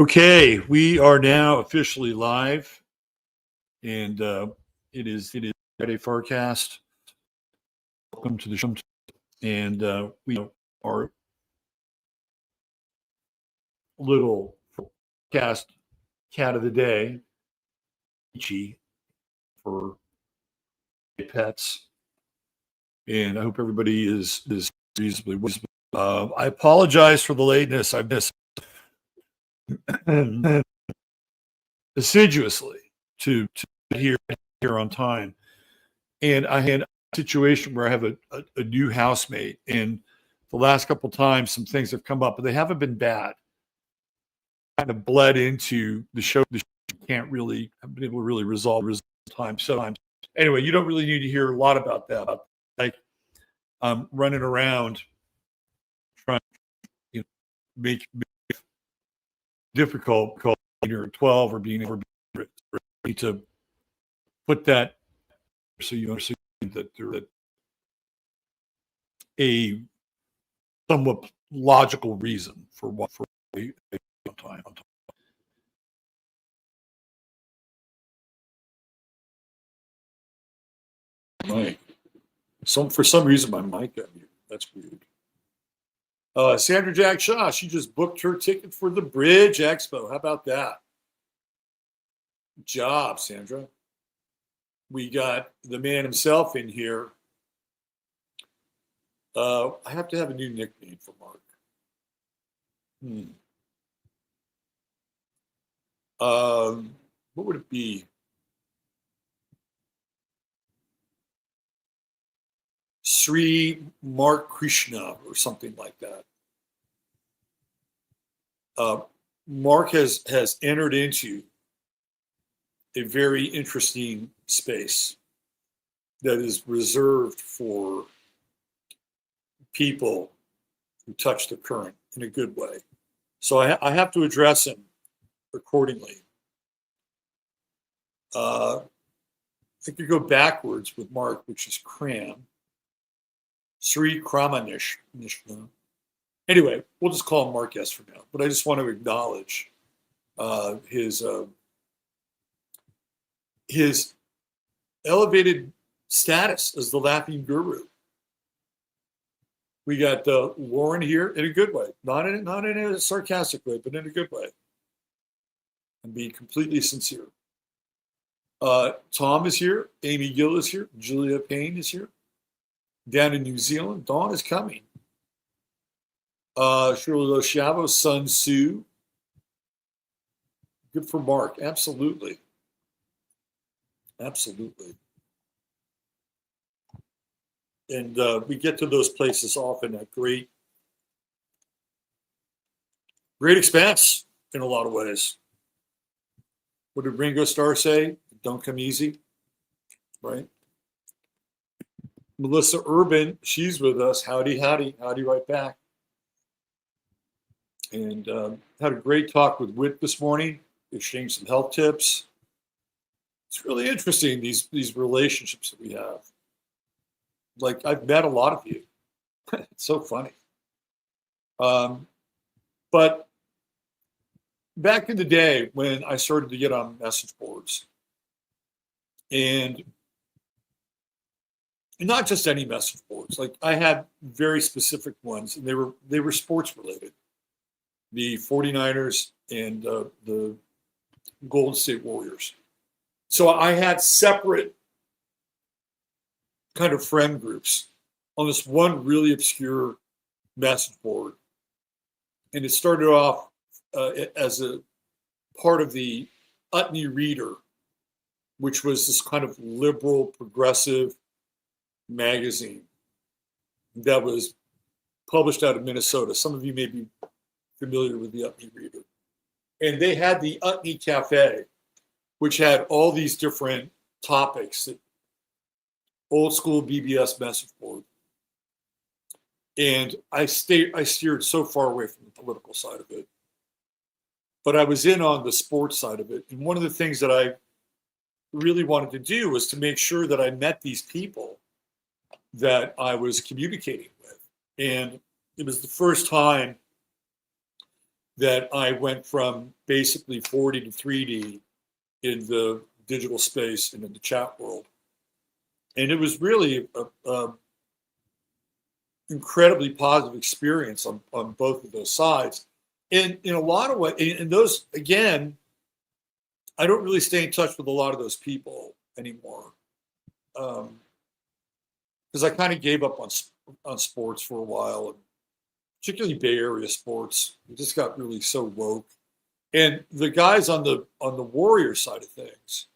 Okay, we are now officially live, and it is Friday FARcast. Welcome to the show, and we are little cast cat of the day, Ichi, for pets, and I hope everybody is reasonably well. I apologize for the lateness. I missed assiduously to get here on time. And I had a situation where I have a new housemate, and the last couple of times some things have come up, but they haven't been bad. Kind of bled into the show. The show can't really have been able to really resolve time. So anyway, you don't really need to hear a lot about that. Like I'm running around trying to make difficult call or 12 or being able to put that so you understand that there a somewhat logical reason for what for a time. Mic. For some reason my mic got muted. That's weird. Sandra Jack Shaw, she just booked her ticket for the Bridge Expo. How about that? Good job, Sandra. We got the man himself in here. I have to have a new nickname for Mark. What would it be? Sri Mark Krishna or something like that. Mark has entered into a very interesting space that is reserved for people who touch the current in a good way. So I have to address him accordingly. I think you go backwards with Mark, which is Cram. Sri Kramanish. Anyway, we'll just call him Mark S for now. But I just want to acknowledge his elevated status as the laughing guru. We got Lauren here in a good way, not in a sarcastic way, but in a good way. I'm being completely sincere. Tom is here. Amy Gill is here. Julia Payne is here. Down in New Zealand, Dawn is coming. Shirley Loshavo, Sun Tzu. Good for Mark. Absolutely. Absolutely. And we get to those places often at great expense in a lot of ways. What did Ringo Starr say? Don't come easy, right? Melissa Urban, she's with us. Howdy right back. And had a great talk with Whit this morning, exchanged some health tips. It's really interesting, these relationships that we have. Like, I've met a lot of you. It's so funny. But back in the day when I started to get on message boards, and not just any message boards, like I had very specific ones, and they were sports related. The 49ers and the Golden State Warriors. So I had separate kind of friend groups on this one really obscure message board. And it started off as a part of the Utney Reader, which was this kind of liberal, progressive magazine that was published out of Minnesota. Some of you may be familiar with the Utney Reader. And they had the Utney Cafe, which had all these different topics, that old school BBS message board. And I steered so far away from the political side of it. But I was in on the sports side of it. And one of the things that I really wanted to do was to make sure that I met these people that I was communicating with. And it was the first time that I went from basically 4D to 3D in the digital space and in the chat world. And it was really a incredibly positive experience on both of those sides. And in a lot of ways, and those, again, I don't really stay in touch with a lot of those people anymore. Because I kind of gave up on sports for a while, and particularly Bay Area sports. It just got really so woke. And the guys on the Warrior side of things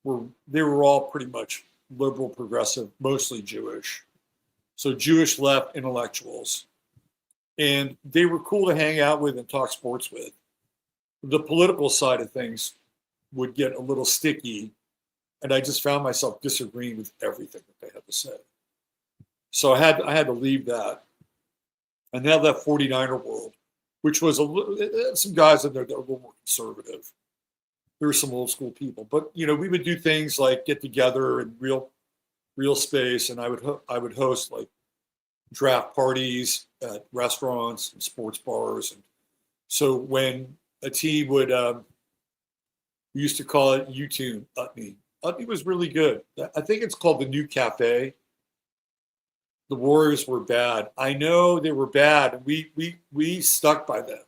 were all pretty much liberal, progressive, mostly Jewish. So Jewish left intellectuals. And they were cool to hang out with and talk sports with. The political side of things would get a little sticky, and I just found myself disagreeing with everything that they had to say. So I had to leave that. And now that 49er world, which was some guys in there that were a little more conservative. There were some old school people, but we would do things like get together in real space, and I would host like draft parties at restaurants and sports bars. And so when a team would, we used to call it U-Tune, Utney. Utney was really good. I think it's called the New Cafe. The Warriors were bad. I know they were bad, and we stuck by them.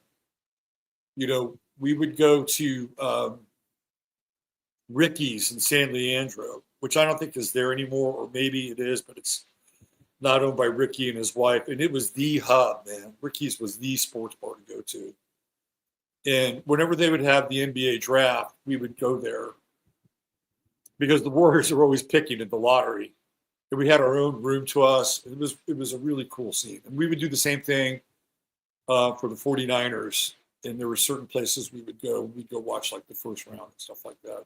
We would go to Ricky's in San Leandro, which I don't think is there anymore, or maybe it is, but it's not owned by Ricky and his wife. And it was the hub, man. Ricky's was the sports bar to go to. And whenever they would have the NBA draft, we would go there because the Warriors are always picking in the lottery. And we had our own room to us. It was a really cool scene. And we would do the same thing for the 49ers. And there were certain places we would go. We'd go watch like the first round and stuff like that.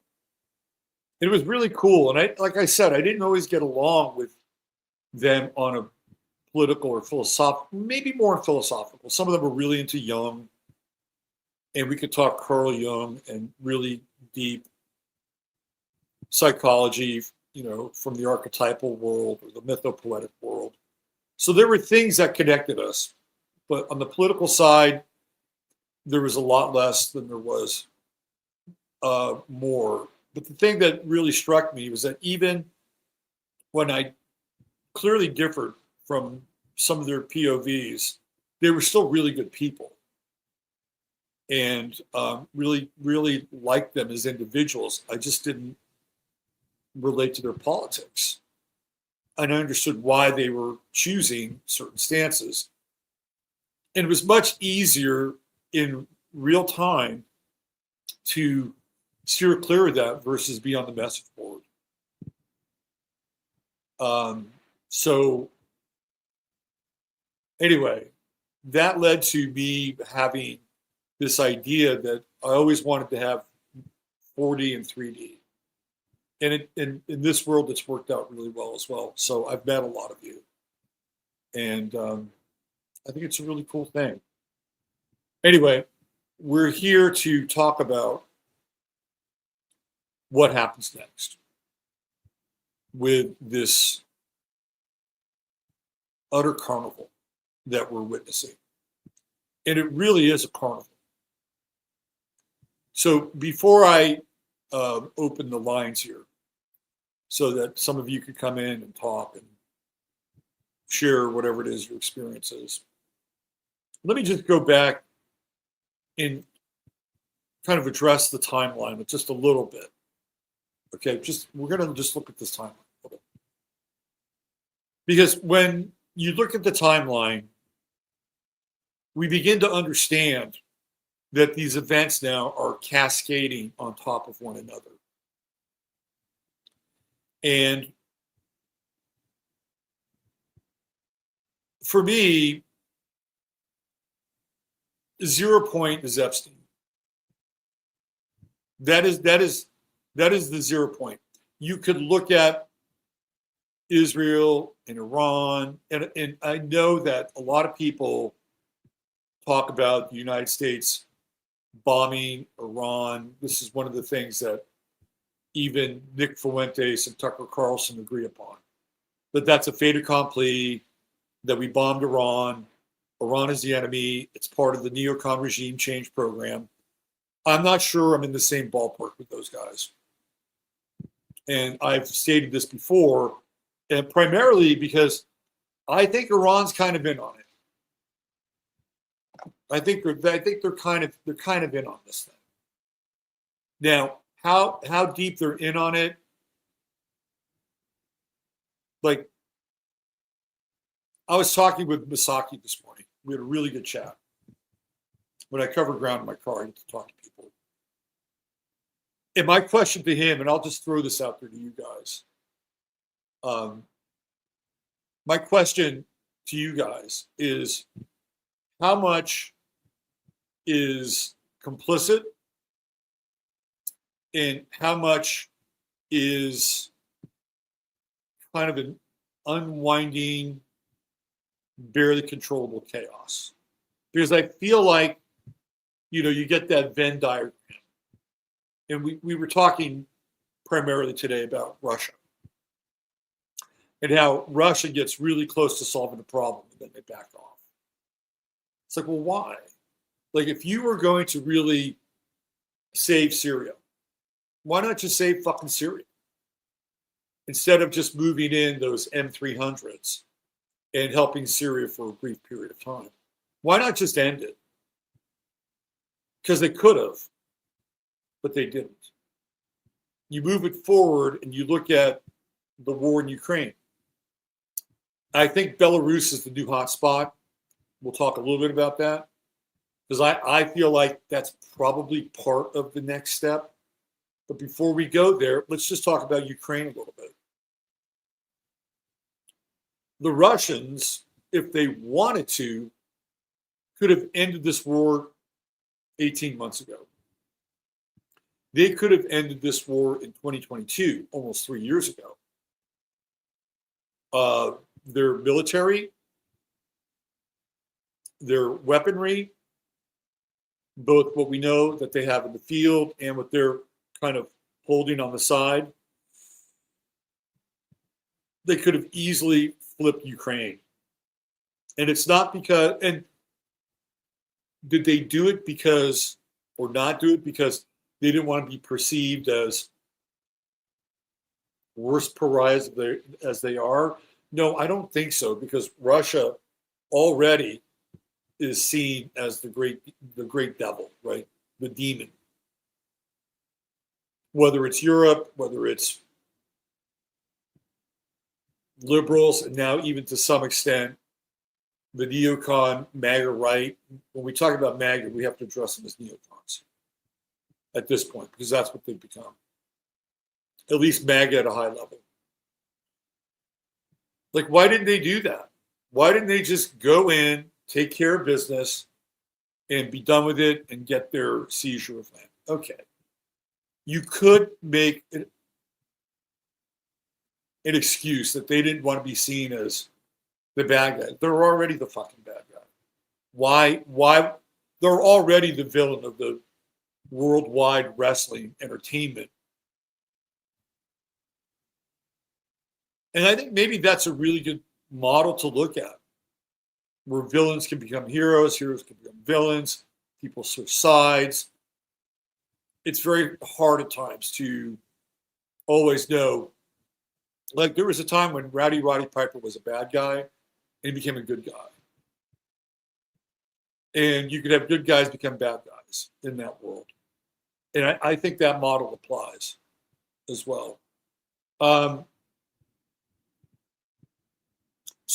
It was really cool. And like I said, I didn't always get along with them on a political or philosophical, maybe more philosophical. Some of them were really into Jung. And we could talk Carl Jung and really deep psychology, from the archetypal world or the mythopoetic world. So there were things that connected us. But on the political side, there was a lot less than there was more. But the thing that really struck me was that even when I clearly differed from some of their POVs, they were still really good people. And really, really liked them as individuals. I just didn't relate to their politics. And I understood why they were choosing certain stances. And it was much easier in real time to steer clear of that versus be on the message board. So anyway, that led to me having this idea that I always wanted to have 4D and 3D. And in this world, it's worked out really well as well. So I've met a lot of you. And I think it's a really cool thing. Anyway, we're here to talk about what happens next with this utter carnival that we're witnessing. And it really is a carnival. So before I open the lines here, so that some of you could come in and talk and share whatever it is your experience is, let me just go back and kind of address the timeline with just a little bit. Okay, we're going to just look at this timeline a little bit. Because when you look at the timeline, we begin to understand that these events now are cascading on top of one another. And for me, 0 point is Epstein. That is the 0 point. You could look at Israel and Iran, and I know that a lot of people talk about the United States bombing Iran. This is one of the things that even Nick Fuentes and Tucker Carlson agree upon. That that's a fait accompli, that we bombed Iran, Iran is the enemy. It's part of the neocon regime change program. I'm not sure I'm in the same ballpark with those guys. And I've stated this before, and primarily because I think Iran's kind of in on it. I think they're kind of in on this thing. Now, how deep they're in on it, like I was talking with Misaki this morning. We had a really good chat. When I cover ground in my car, I get to talk to people. And my question to him, and I'll just throw this out there to you guys. My question to you guys is, how much is complicit and how much is kind of an unwinding, barely controllable chaos? Because I feel like, you get that Venn diagram. And we were talking primarily today about Russia and how Russia gets really close to solving the problem and then they back off. It's like, well, why? Like, if you were going to really save Syria, why not just save fucking Syria? Instead of just moving in those M300s and helping Syria for a brief period of time. Why not just end it? Because they could have, but they didn't. You move it forward and you look at the war in Ukraine. I think Belarus is the new hotspot. We'll talk a little bit about that. Because I feel like that's probably part of the next step. But before we go there, let's just talk about Ukraine a little bit. The Russians, if they wanted to, could have ended this war 18 months ago. They could have ended this war in 2022, almost 3 years ago. Their military, their weaponry, both what we know that they have in the field and what they're kind of holding on the side, they could have easily flipped Ukraine. And it's not because, and did they do it because, or not do it because they didn't want to be perceived as worse pariahs as they are? No, I don't think so, because Russia already is seen as the great devil, right? The demon. Whether it's Europe, whether it's liberals, and now even to some extent the neocon MAGA right. When we talk about MAGA, we have to address them as neocons at this point, because that's what they've become. At least MAGA at a high level. Like, why didn't they do that? Why didn't they just go in, take care of business, and be done with it and get their seizure of land? Okay. You could make an excuse that they didn't want to be seen as the bad guy. They're already the fucking bad guy. Why? They're already the villain of the worldwide wrestling entertainment. And I think maybe that's a really good model to look at, where villains can become heroes, heroes can become villains, people switch sides. It's very hard at times to always know. Like, there was a time when Roddy Piper was a bad guy and he became a good guy. And you could have good guys become bad guys in that world. And I think that model applies as well. So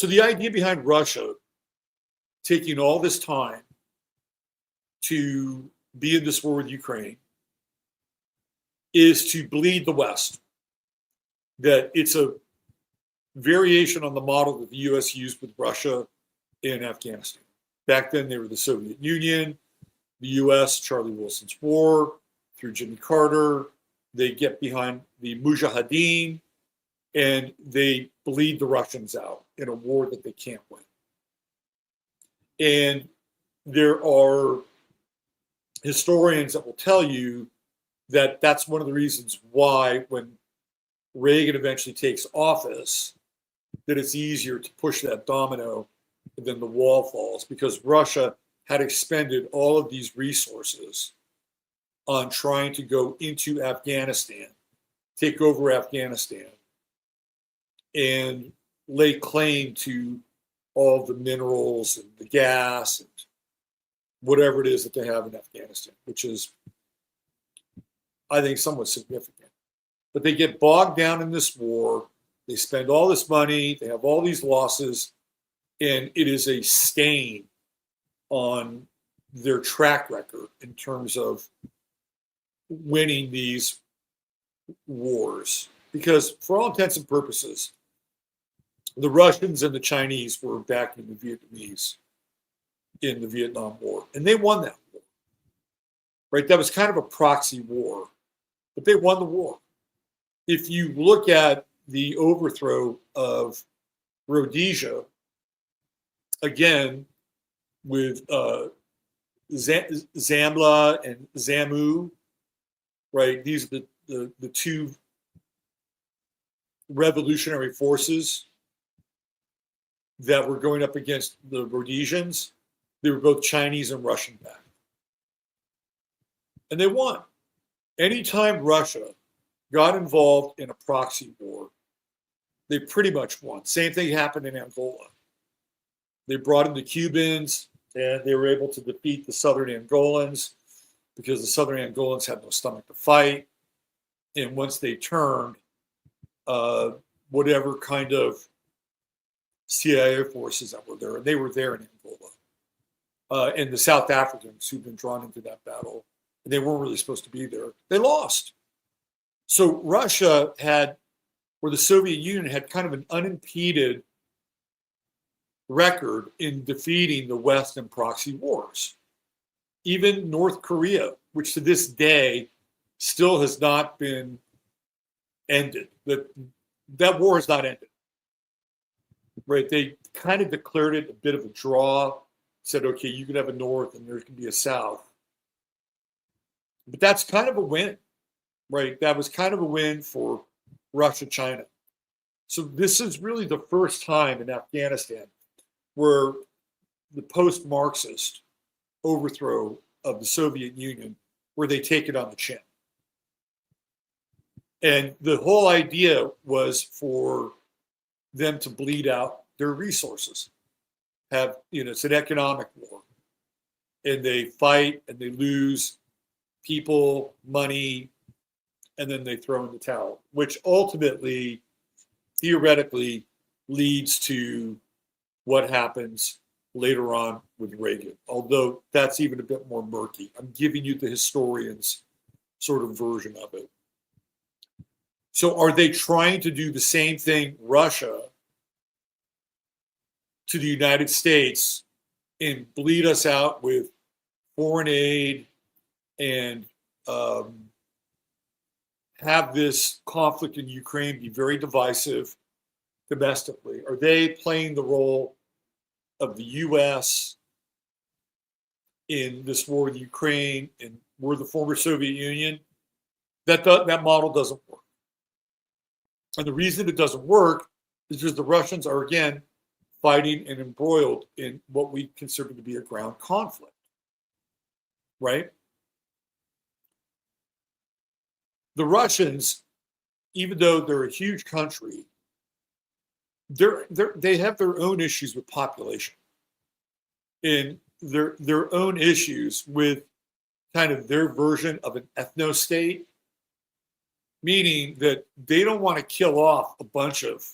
the idea behind Russia taking all this time to be in this war with Ukraine is to bleed the West. That it's a variation on the model that the U.S. used with Russia in Afghanistan. Back then, they were the Soviet Union, the U.S., Charlie Wilson's war, through Jimmy Carter. They get behind the Mujahideen, and they bleed the Russians out in a war that they can't win. And there are historians that will tell you that that's one of the reasons why, when Reagan eventually takes office, that it's easier to push that domino and then the wall falls, because Russia had expended all of these resources on trying to go into Afghanistan, take over Afghanistan, and lay claim to all the minerals and the gas and whatever it is that they have in Afghanistan, which is, I think, somewhat significant. But they get bogged down in this war. They spend all this money. They have all these losses. And it is a stain on their track record in terms of winning these wars. Because for all intents and purposes, the Russians and the Chinese were backing the Vietnamese in the Vietnam War. And they won that war. Right? That was kind of a proxy war. But they won the war. If you look at the overthrow of Rhodesia, again, with Zamla and Zamu, right? These are the two revolutionary forces that were going up against the Rhodesians. They were both Chinese and Russian backed. And they won. Anytime Russia got involved in a proxy war, they pretty much won. Same thing happened in Angola. They brought in the Cubans, and they were able to defeat the Southern Angolans because the Southern Angolans had no stomach to fight. And once they turned, whatever kind of CIA forces that were there, and they were there in Angola, and the South Africans who'd been drawn into that battle, and they weren't really supposed to be there, they lost. So Russia had, or the Soviet Union had, kind of an unimpeded record in defeating the West in proxy wars. Even North Korea, which to this day still has not been ended. That war has not ended. Right? They kind of declared it a bit of a draw, said, okay, you can have a North and there can be a South. But that's kind of a win, right? That was kind of a win for Russia, China. So this is really the first time in Afghanistan where the post-Marxist overthrow of the Soviet Union, where they take it on the chin. And the whole idea was for them to bleed out their resources. It's an economic war. And they fight and they lose people, money, and then they throw in the towel, which ultimately, theoretically, leads to what happens later on with Reagan, although that's even a bit more murky. I'm giving you the historian's sort of version of it. So are they trying to do the same thing, Russia, to the United States and bleed us out with foreign aid and have this conflict in Ukraine be very divisive domestically? Are they playing the role of the U.S. in this war with Ukraine, and we're the former Soviet Union? That model doesn't work. And the reason it doesn't work is because the Russians are, again, fighting and embroiled in what we consider to be a ground conflict, right? The Russians, even though they're a huge country, they have their own issues with population and their own issues with kind of their version of an ethno-state, meaning that they don't want to kill off a bunch of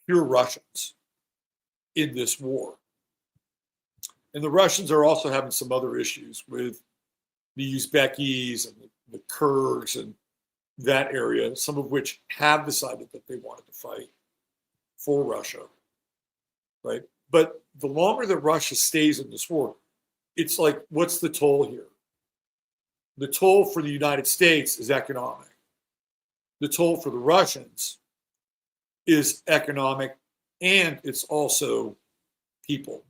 pure Russians in this war. And the Russians are also having some other issues with the Uzbekis and the Kurds and that area, some of which have decided that they wanted to fight for Russia, right? But the longer that Russia stays in this war, it's like, what's the toll here? The toll for the United States is economic. The toll for the Russians is economic, and it's also people.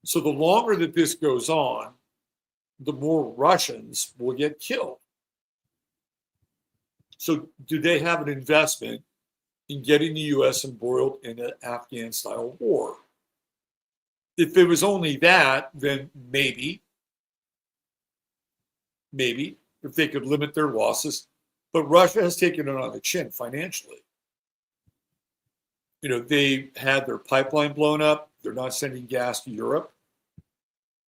So the longer that this goes on, the more Russians will get killed. So do they have an investment in getting the U.S. embroiled in an Afghan-style war. If it was only that, then maybe, if they could limit their losses. But Russia has taken it on the chin financially. They had their pipeline blown up. They're not sending gas to Europe.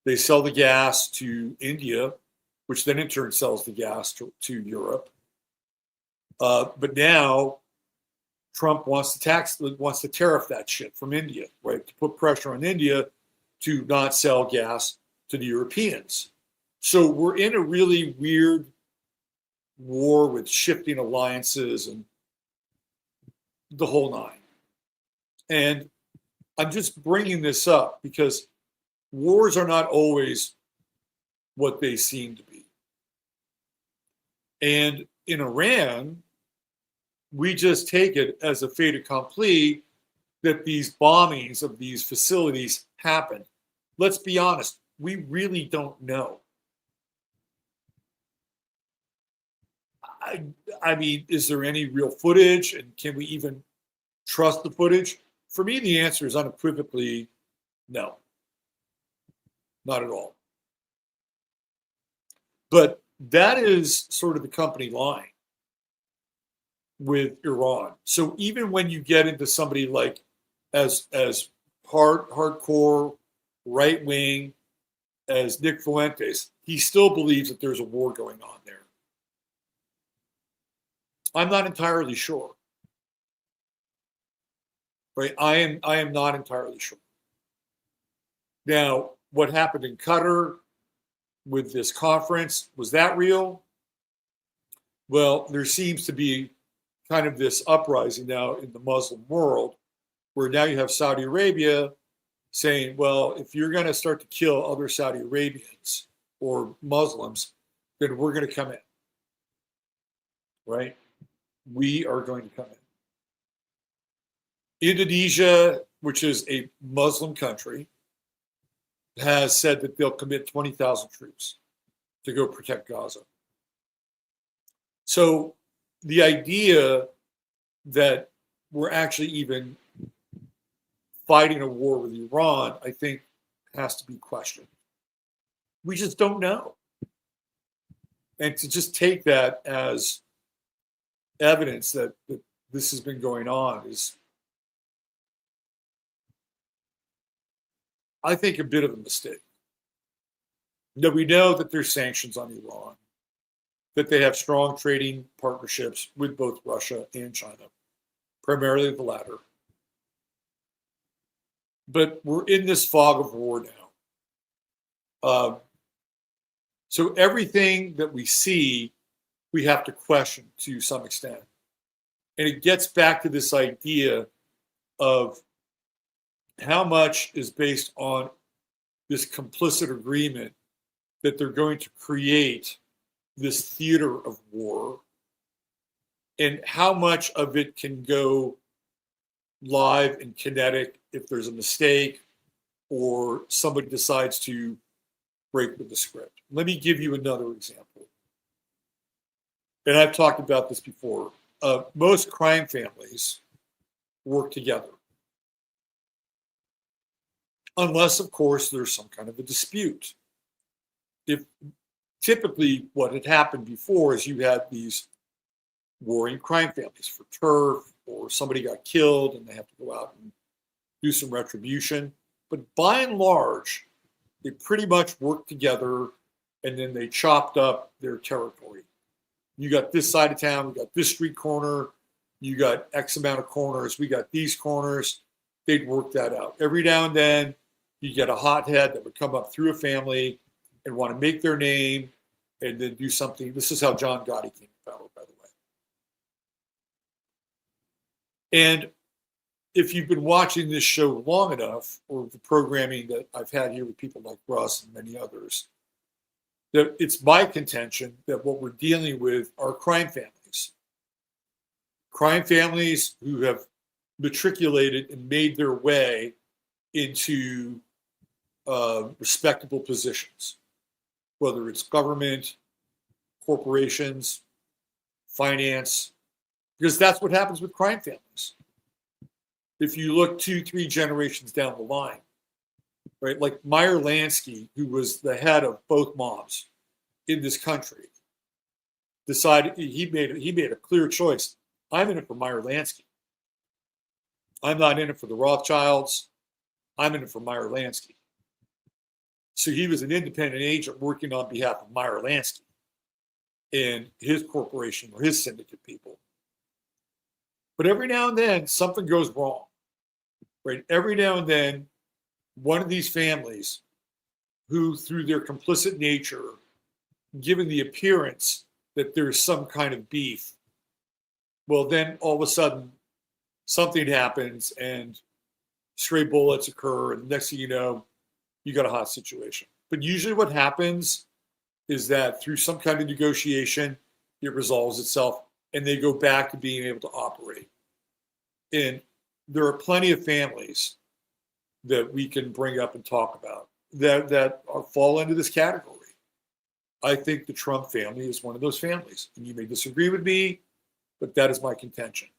They sell the gas to India, which then in turn sells the gas to Europe. But now Trump wants to tariff that shit from India, right? To put pressure on India to not sell gas to the Europeans. So we're in a really weird war with shifting alliances and the whole nine. And I'm just bringing this up because wars are not always what they seem to be. And in Iran, we just take it as a fait accompli that these bombings of these facilities happen. Let's be honest, we really don't know. I mean, is there any real footage, and can we even trust the footage? For me, the answer is unequivocally no. Not at all. But that is sort of the company line with Iran. So even when you get into somebody like as hardcore right wing as Nick Fuentes, he still believes that there's a war going on there. I'm not entirely sure. Right? I am not entirely sure. Now, what happened in Qatar with this conference, was that real? Well, there seems to be kind of this uprising now in the Muslim world where now you have Saudi Arabia saying, well, if you're going to start to kill other Saudi Arabians or Muslims, then we're going to come in. Right? We are going to come in. Indonesia, which is a Muslim country, has said that they'll commit 20,000 troops to go protect Gaza. So the idea that we're actually even fighting a war with Iran, I think, has to be questioned. We just don't know. And to just take that as evidence that this has been going on is, I think, a bit of a mistake. Now, we know that there's sanctions on Iran, that they have strong trading partnerships with both Russia and China, primarily the latter. But we're in this fog of war now. So everything that we see, we have to question to some extent. And it gets back to this idea of how much is based on this complicit agreement that they're going to create this theater of war, and how much of it can go live and kinetic if there's a mistake or somebody decides to break with the script. Let me give you another example. And I've talked about this before. Most crime families work together. Unless, of course, there's some kind of a dispute. If typically what had happened before is you had these warring crime families for turf, or somebody got killed and they have to go out and do some retribution. But by and large, they pretty much worked together and then they chopped up their territory. You got this side of town, we got this street corner, you got X amount of corners, we got these corners. They'd work that out. Every now and then, you get a hothead that would come up through a family and want to make their name and then do something. This is how John Gotti came about, by the way. And if you've been watching this show long enough, or the programming that I've had here with people like Russ and many others, that it's my contention that what we're dealing with are crime families. Crime families who have matriculated and made their way into respectable positions, whether it's government, corporations, finance, because that's what happens with crime families. If you look 2-3 generations down the line, right? Like Meyer Lansky, who was the head of both mobs in this country, decided he made a clear choice. I'm in it for Meyer Lansky. I'm not in it for the Rothschilds. I'm in it for Meyer Lansky. So he was an independent agent working on behalf of Meyer Lansky and his corporation or his syndicate people. But every now and then, something goes wrong, right? Every now and then, one of these families who, through their complicit nature, given the appearance that there's some kind of beef, well, then all of a sudden, something happens and stray bullets occur, and the next thing you know, you got a hot situation. But usually what happens is that through some kind of negotiation, it resolves itself, and they go back to being able to operate. And there are plenty of families that we can bring up and talk about that fall into this category. I think the Trump family is one of those families. And you may disagree with me, but that is my contention.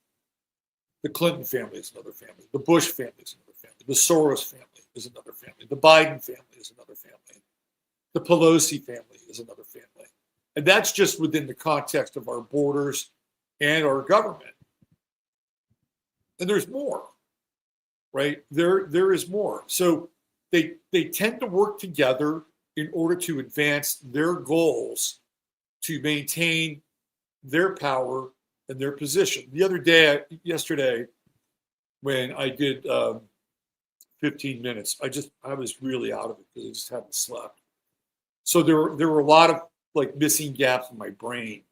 The Clinton family is another family. The Bush family is another family. The Soros family is another family. The Biden family is another family. The Pelosi family is another family. And that's just within the context of our borders and our government. And there's more, right? There is more. So they tend to work together in order to advance their goals to maintain their power and their position. Yesterday, when I did 15 minutes, I was really out of it because I just hadn't slept. So there were a lot of like missing gaps in my brain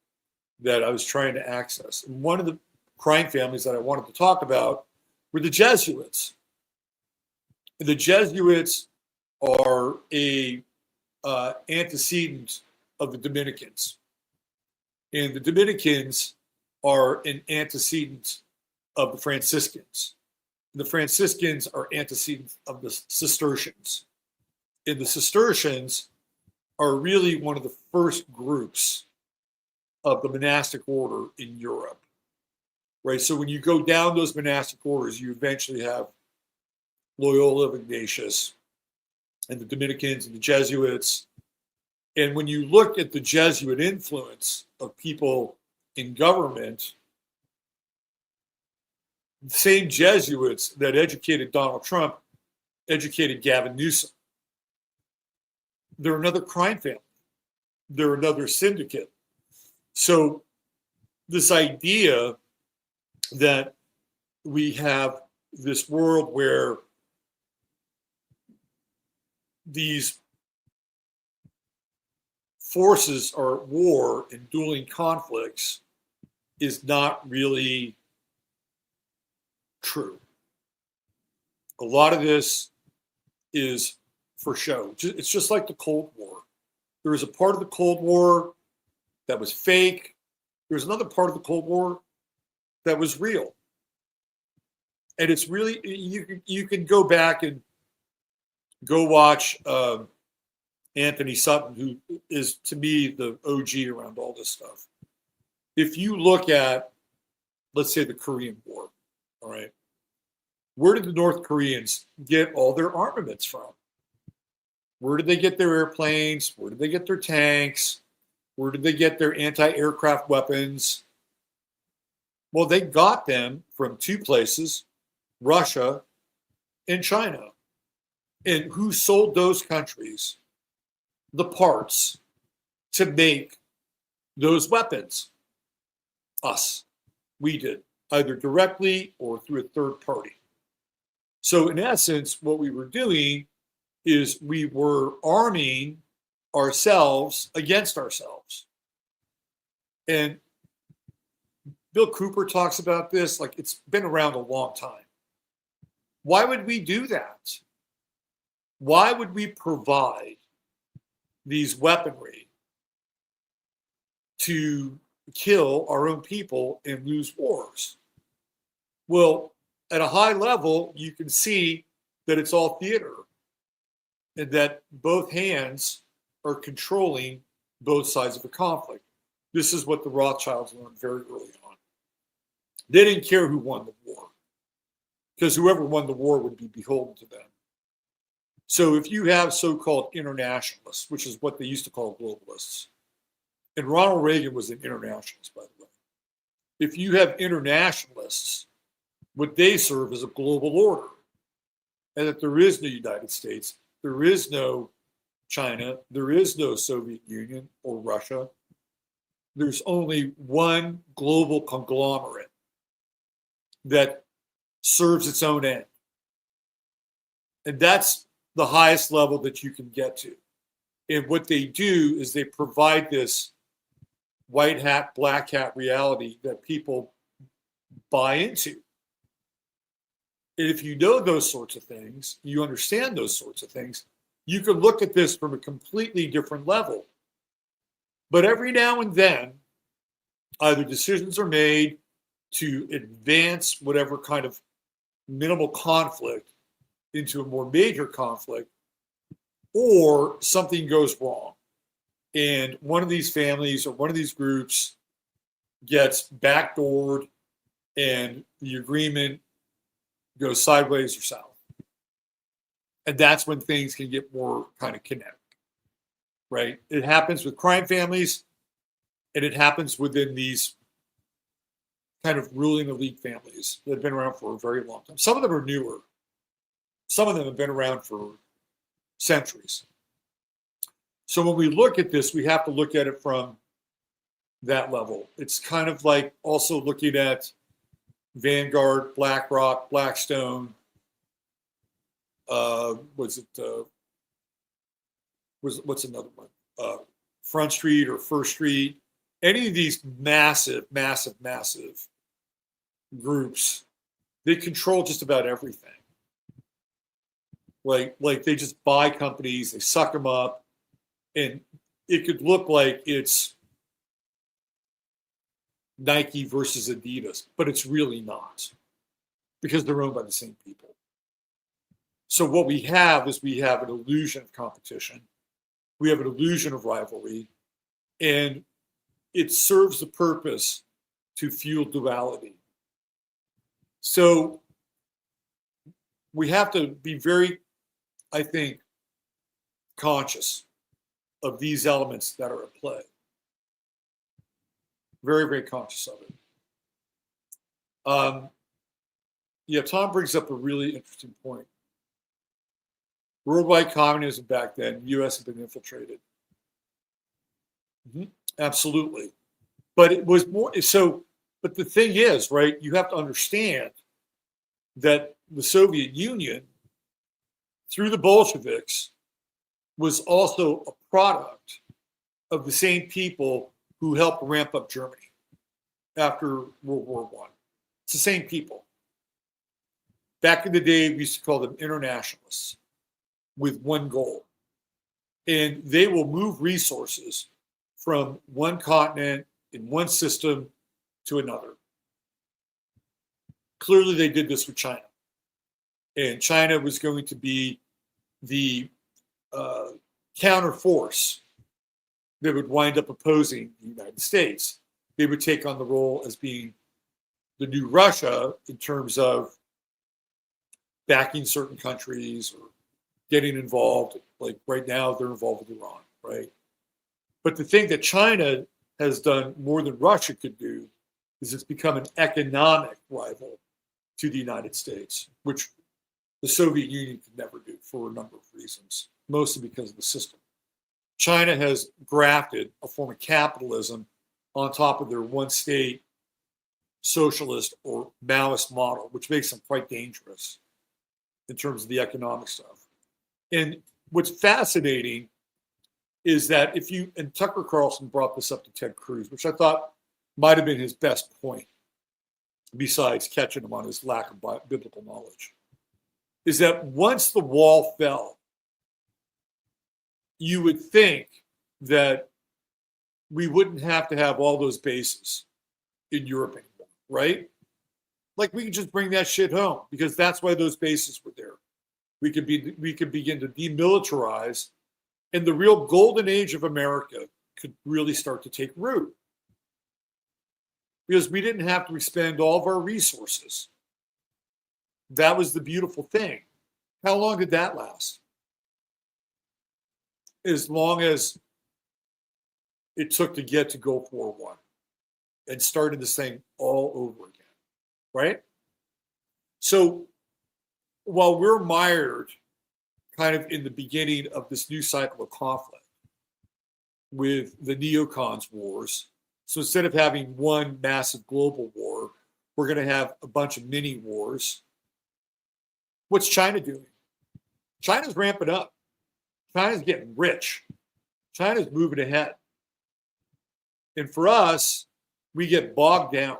that I was trying to access. And one of the crime families that I wanted to talk about were the Jesuits. The Jesuits are a antecedent of the Dominicans, and the Dominicans are an antecedent of the Franciscans. The Franciscans are antecedents of the Cistercians, and the Cistercians are really one of the first groups of the monastic order in Europe, right? So when you go down those monastic orders, you eventually have Loyola of Ignatius and the Dominicans and the Jesuits. And when you look at the Jesuit influence of people in government, the same Jesuits that educated Donald Trump educated Gavin Newsom. They're another crime family. They're another syndicate. So this idea that we have this world where these forces are at war and dueling conflicts is not really true. A lot of this is for show. It's just like the Cold War. There was a part of the Cold War that was fake. There's another part of the Cold War that was real. And it's really, you can go back and go watch Anthony Sutton, who is, to me, the OG around all this stuff. If you look at, let's say, the Korean War, all right, where did the North Koreans get all their armaments from? Where did they get their airplanes? Where did they get their tanks? Where did they get their anti-aircraft weapons? Well, they got them from two places, Russia and China. And who sold those countries the parts to make those weapons? Us. We did, either directly or through a third party. So in essence, what we were doing is we were arming ourselves against ourselves. And Bill Cooper talks about this, like it's been around a long time. Why would we do that? Why would we provide these weaponry to kill our own people and lose wars? Well, at a high level, you can see that it's all theater and that both hands are controlling both sides of the conflict. This is what the Rothschilds learned very early on. They didn't care who won the war, because whoever won the war would be beholden to them. So if you have so-called internationalists, which is what they used to call globalists, and Ronald Reagan was an internationalist, by the way. If you have internationalists, what they serve is a global order, and that there is no United States, there is no China, there is no Soviet Union or Russia. There's only one global conglomerate that serves its own end. And that's the highest level that you can get to. And what they do is they provide this white hat, black hat reality that people buy into. And if you know those sorts of things, you understand those sorts of things, you can look at this from a completely different level. But every now and then, either decisions are made to advance whatever kind of minimal conflict into a more major conflict, or something goes wrong. And one of these families or one of these groups gets backdoored and the agreement goes sideways or south. And that's when things can get more kind of kinetic, right? It happens with crime families, and it happens within these kind of ruling elite families that have been around for a very long time. Some of them are newer. Some of them have been around for centuries. So when we look at this, we have to look at it from that level. It's kind of like also looking at Vanguard, BlackRock, Blackstone. What's another one? Front Street or First Street. Any of these massive groups, they control just about everything. Like they just buy companies, they suck them up, and it could look like it's Nike versus Adidas, but it's really not, because they're owned by the same people. So what we have is we have an illusion of competition. We have an illusion of rivalry, and it serves the purpose to fuel duality. So we have to be very, I think, conscious of these elements that are at play. Very, very conscious of it. Tom brings up a really interesting point. Worldwide communism back then, the U.S. had been infiltrated. Absolutely. But it was more so. But the thing is, right, you have to understand that the Soviet Union, through the Bolsheviks, was also a product of the same people who helped ramp up Germany after World War I. It's the same people. Back in the day, we used to call them internationalists with one goal. And they will move resources from one continent in one system to another. Clearly, they did this with China. And China was going to be the counter force that would wind up opposing the United States. They would take on the role as being the new Russia in terms of backing certain countries or getting involved. Like right now, they're involved with Iran, right? But the thing that China has done more than Russia could do is it's become an economic rival to the United States, which the Soviet Union could never do for a number of reasons, mostly because of the system. China has grafted a form of capitalism on top of their one state socialist or Maoist model, which makes them quite dangerous in terms of the economic stuff. And what's fascinating is that if you, and Tucker Carlson brought this up to Ted Cruz, which I thought might have been his best point, besides catching him on his lack of biblical knowledge, is that once the wall fell, you would think that we wouldn't have to have all those bases in Europe anymore, right? Like we could just bring that shit home, because that's why those bases were there. We could begin to demilitarize, and the real golden age of America could really start to take root. because we didn't have to expend all of our resources. That was the beautiful thing. How long did that last? As long as it took to get to Gulf War I and started this thing all over again, right? So while we're mired kind of in the beginning of this new cycle of conflict with the neocons wars, so instead of having one massive global war, we're going to have a bunch of mini wars. What's China doing? China's ramping up. China's getting rich. China's moving ahead. And for us, we get bogged down.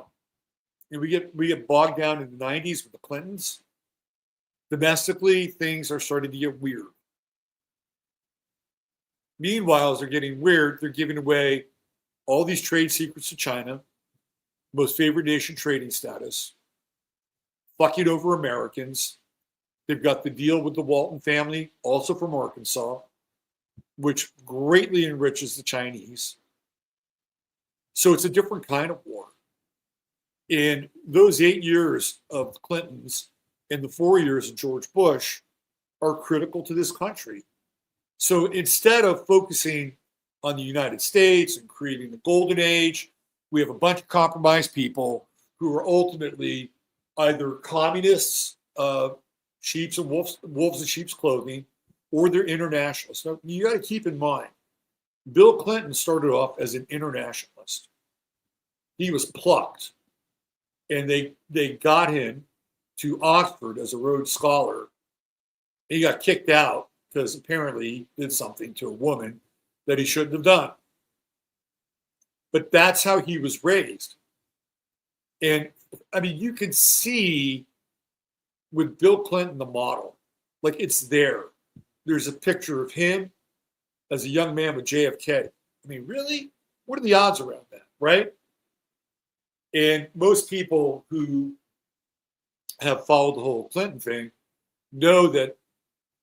And we get bogged down in the 90s with the Clintons. Domestically, things are starting to get weird. Meanwhile, as they're getting weird, they're giving away all these trade secrets to China, most favored nation trading status, fucking over Americans. They've got the deal with the Walton family, also from Arkansas, which greatly enriches the Chinese. So it's a different kind of war. In those 8 years of the Clintons and the 4 years of George Bush are critical to this country. So instead of focusing on the United States and creating the golden age, we have a bunch of compromised people who are ultimately either communists, sheep's and wolves in sheep's clothing, or they're internationalists. Now, you got to keep in mind, Bill Clinton started off as an internationalist. He was plucked, and they got him to Oxford as a Rhodes Scholar. He got kicked out because apparently he did something to a woman that he shouldn't have done. But that's how he was raised. And I mean, you can see with Bill Clinton, the model, like it's there. There's a picture of him as a young man with JFK. I mean, really? What are the odds around that, right? And most people who have followed the whole Clinton thing know that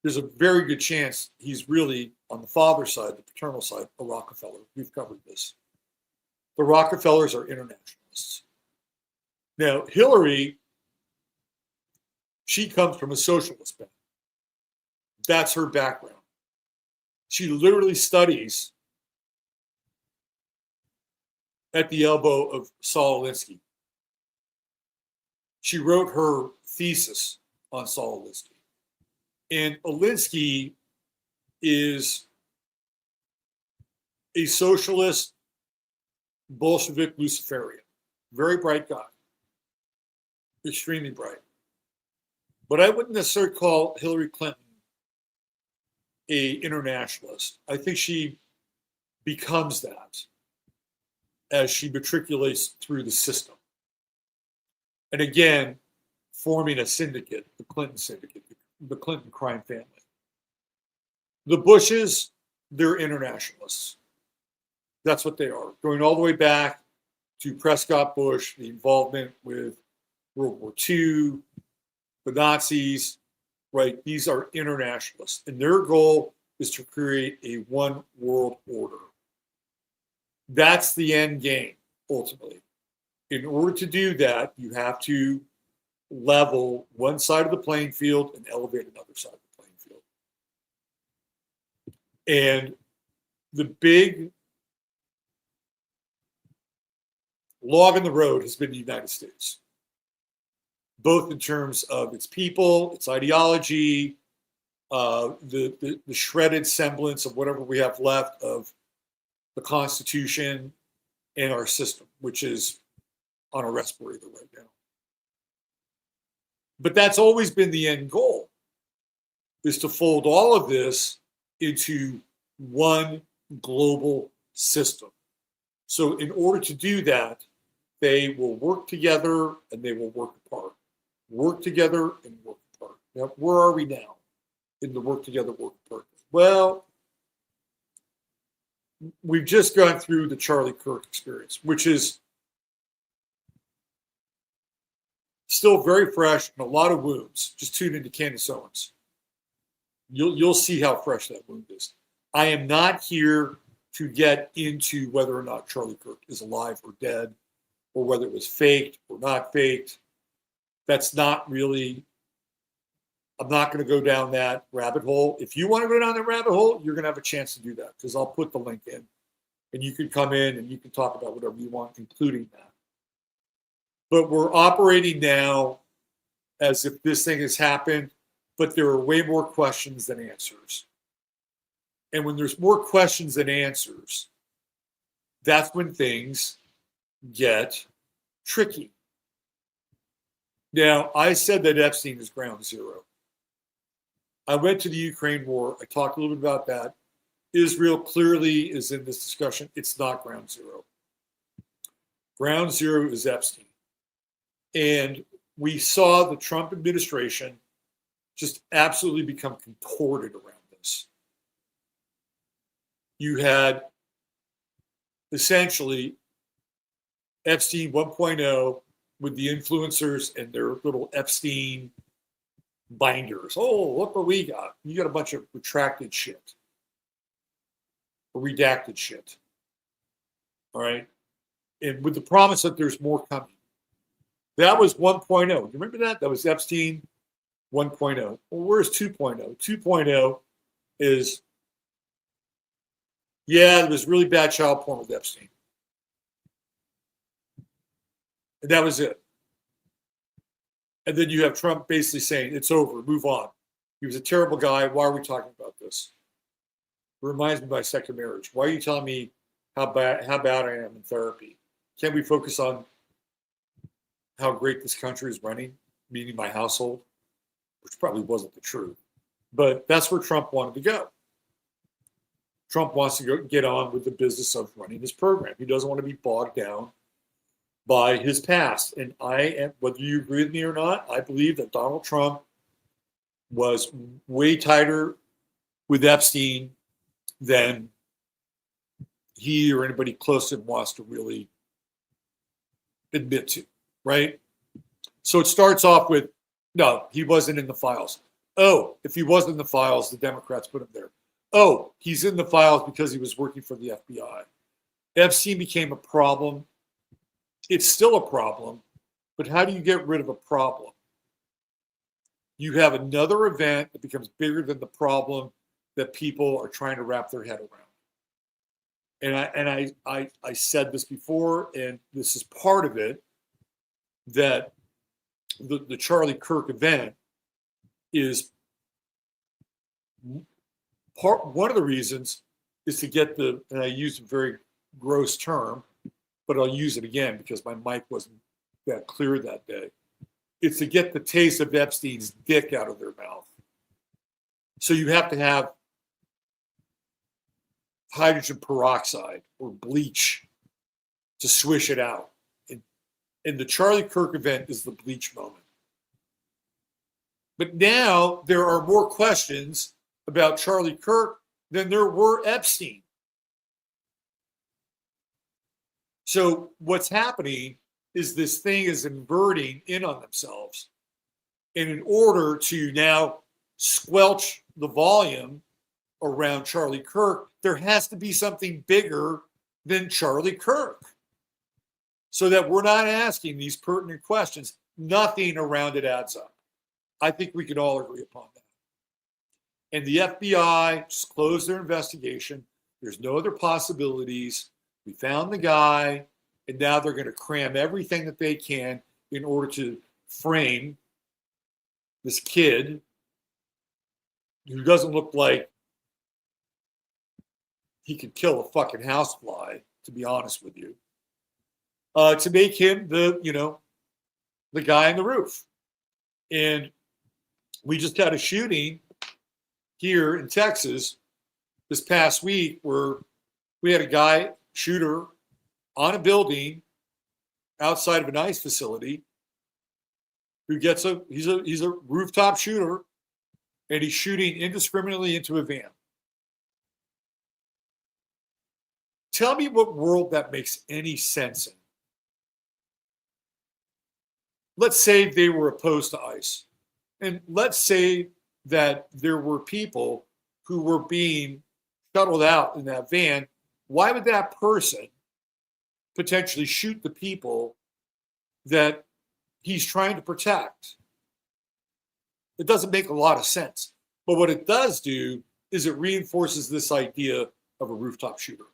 there's a very good chance he's really on the father's side, the paternal side, a Rockefeller. We've covered this. The Rockefellers are internationalists. Now, Hillary, she comes from a socialist background. That's her background. She literally studies at the elbow of Saul Alinsky. She wrote her thesis on Saul Alinsky. And Alinsky is a socialist, Bolshevik Luciferian. Very bright guy. Extremely bright. But I wouldn't necessarily call Hillary Clinton an internationalist. I think she becomes that as she matriculates through the system. And again, forming a syndicate, the Clinton syndicate, the Clinton crime family. The Bushes, they're internationalists. That's what they are. Going all the way back to Prescott Bush, the involvement with World War II, the Nazis, right? These are internationalists. And their goal is to create a one world order. That's the end game, ultimately. In order to do that, you have to level one side of the playing field and elevate another side of the playing field. And the big log in the road has been the United States, both in terms of its people, its ideology, the shredded semblance of whatever we have left of the Constitution and our system, which is on a respirator right now. But that's always been the end goal, is to fold all of this into one global system. So in order to do that, they will work together and they will work apart. Work together and work apart. Now, where are we now in the work together, work apart? Well, we've just gone through the Charlie Kirk experience, which is still very fresh and a lot of wounds. Just tune into Candace Owens. You'll see how fresh that wound is. I am not here to get into whether or not Charlie Kirk is alive or dead. or whether it was faked or not faked. That's not really, I'm not going to go down that rabbit hole. If you want to go down that rabbit hole, you're going to have a chance to do that, because I'll put the link in and you can come in and you can talk about whatever you want, including that. But we're operating now as if this thing has happened, but there are way more questions than answers. And when there's more questions than answers, that's when things get tricky. Now, I said that Epstein is ground zero. I went to the Ukraine war. I talked a little bit about that. Israel clearly is in this discussion. It's not ground zero. Ground zero is Epstein. And we saw the Trump administration just absolutely become contorted around this. You had essentially Epstein 1.0 with the influencers and their little Epstein binders. Oh, look what we got. You got a bunch of retracted shit. Or redacted shit. All right. And with the promise that there's more coming. That was 1.0. You remember that? That was Epstein 1.0. Well, where's 2.0? 2.0 is, yeah, there was really bad child porn with Epstein. And that was it. And then you have Trump basically saying, it's over, move on. He was a terrible guy. Why are we talking about this? It reminds me of my second marriage. Why are you telling me how bad I am in therapy? Can't we focus on how great this country is running, meaning my household? Which probably wasn't the truth. But that's where Trump wanted to go. Trump wants to get on with the business of running his program. He doesn't want to be bogged down by his past. And whether you agree with me or not, I believe that Donald Trump was way tighter with Epstein than he or anybody close to him wants to really admit to, right? So it starts off with, no, he wasn't in the files. Oh, if he wasn't in the files, the Democrats put him there. Oh, he's in the files because he was working for the FBI. Epstein became a problem. It's still a problem, but how do you get rid of a problem? You have another event that becomes bigger than the problem that people are trying to wrap their head around. And I said this before, and this is part of it, that the Charlie Kirk event is one of the reasons is to get and I used a very gross term, but I'll use it again because my mic wasn't that clear that day. It's to get the taste of Epstein's dick out of their mouth. So you have to have hydrogen peroxide or bleach to swish it out. And the Charlie Kirk event is the bleach moment. But now there are more questions about Charlie Kirk than there were Epstein. So what's happening is this thing is inverting in on themselves. And in order to now squelch the volume around Charlie Kirk, there has to be something bigger than Charlie Kirk. So that we're not asking these pertinent questions. Nothing around it adds up. I think we can all agree upon that. And the FBI just closed their investigation. There's no other possibilities. We found the guy, and now they're going to cram everything that they can in order to frame this kid who doesn't look like he could kill a fucking housefly, to be honest with you, to make him the guy on the roof. And we just had a shooting here in Texas this past week where we had a shooter on a building outside of an ICE facility who he's a rooftop shooter, and he's shooting indiscriminately into a van. Tell me what world that makes any sense in. Let's say they were opposed to ICE. And let's say that there were people who were being shuttled out in that van. Why would that person potentially shoot the people that he's trying to protect. It doesn't make a lot of sense. But what it does do is it reinforces this idea of a rooftop shooter.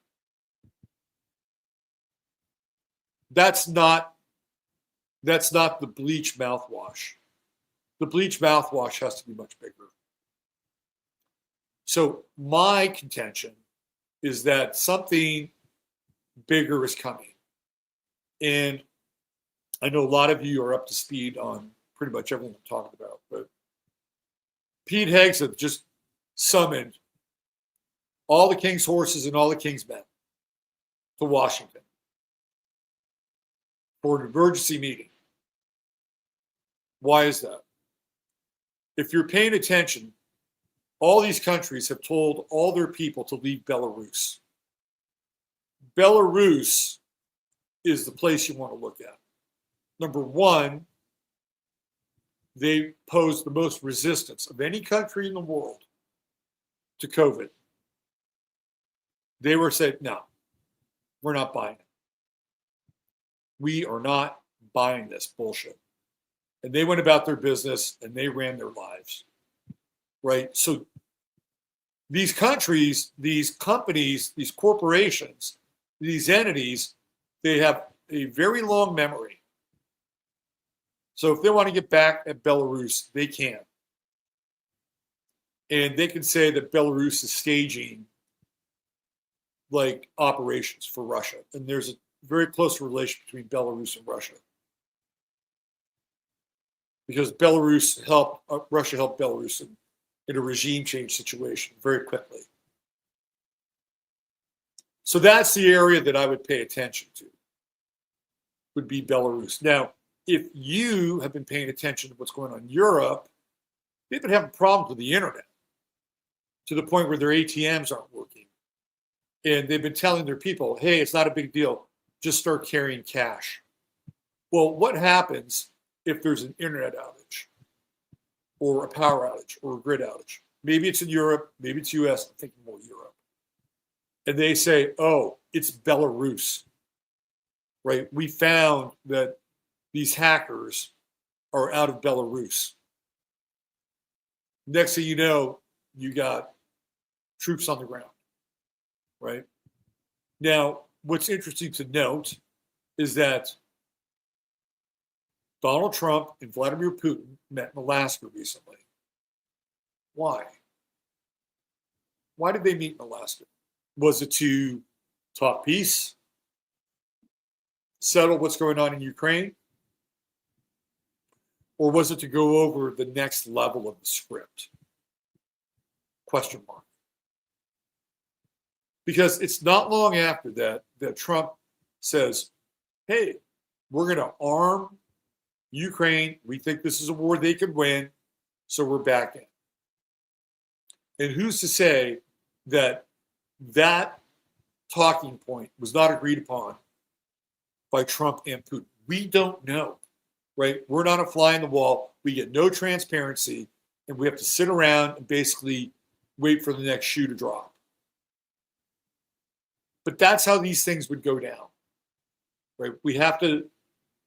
That's not the bleach mouthwash. The bleach mouthwash has to be much bigger. So my contention is that something bigger is coming. And I know a lot of you are up to speed on pretty much everything I'm talking about, but Pete Hegseth just summoned all the king's horses and all the king's men to Washington for an emergency meeting. Why is that? If you're paying attention, all these countries have told all their people to leave Belarus. Belarus is the place you want to look at. Number one, they pose the most resistance of any country in the world to COVID. They were said, no, we're not buying it. We are not buying this bullshit. And they went about their business and they ran their lives, right? So these countries, these companies, these corporations, these entities, they have a very long memory. So if they want to get back at Belarus, they can. And they can say that Belarus is staging like operations for Russia. And there's a very close relation between Belarus and Russia. Because Russia helped Belarus in a regime change situation very quickly. So that's the area that I would pay attention to, would be Belarus. Now, if you have been paying attention to what's going on in Europe, they've been having problems with the internet to the point where their ATMs aren't working. And they've been telling their people, hey, it's not a big deal. Just start carrying cash. Well, what happens if there's an internet outage or a power outage or a grid outage? Maybe it's in Europe, maybe it's US, I'm thinking more Europe. And they say, oh, it's Belarus, right? We found that these hackers are out of Belarus. Next thing you know, you got troops on the ground, right? Now, what's interesting to note is that Donald Trump and Vladimir Putin met in Alaska recently. Why? Why did they meet in Alaska? Was it to talk peace, settle what's going on in Ukraine? Or was it to go over the next level of the script? Question mark. Because it's not long after that Trump says, hey, we're going to arm Ukraine. We think this is a war they could win, so we're back in. And who's to say that that talking point was not agreed upon by Trump and Putin? We don't know, right? We're not a fly in the wall. We get no transparency, and we have to sit around and basically wait for the next shoe to drop. But that's how these things would go down, right? We have to,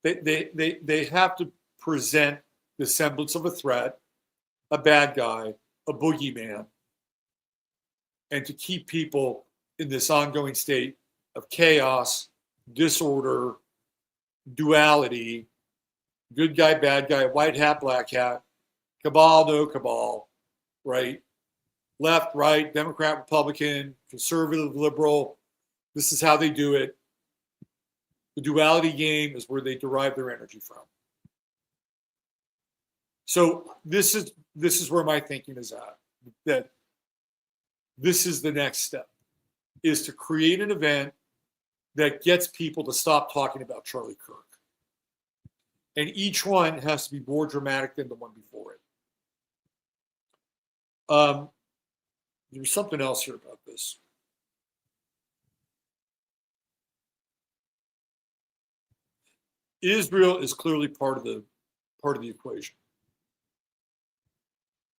they have to present the semblance of a threat, a bad guy, a boogeyman, and to keep people in this ongoing state of chaos, disorder, duality, good guy, bad guy, white hat, black hat, cabal, no cabal, right? Left, right, Democrat, Republican, conservative, liberal. This is how they do it. The duality game is where they derive their energy from. So this is where my thinking is at. That this is the next step, is to create an event that gets people to stop talking about Charlie Kirk. And each one has to be more dramatic than the one before it. There's something else here about this. Israel is clearly part of the equation.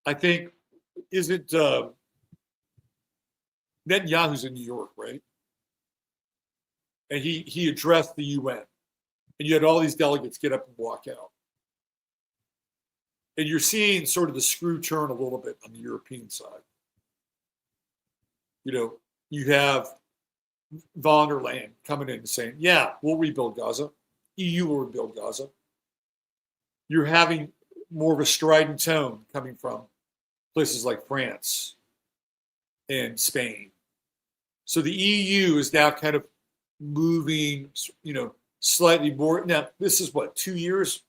I think, isn't Netanyahu's in New York, right? And he addressed the UN, And you had all these delegates get up and walk out. And you're seeing sort of the screw turn a little bit on the European side. You have von der Leyen coming in and saying, yeah, we'll rebuild Gaza. EU will rebuild Gaza. You're having more of a strident tone coming from places like France and Spain. So the EU is now kind of moving, slightly more. Now, this is what, 2 years?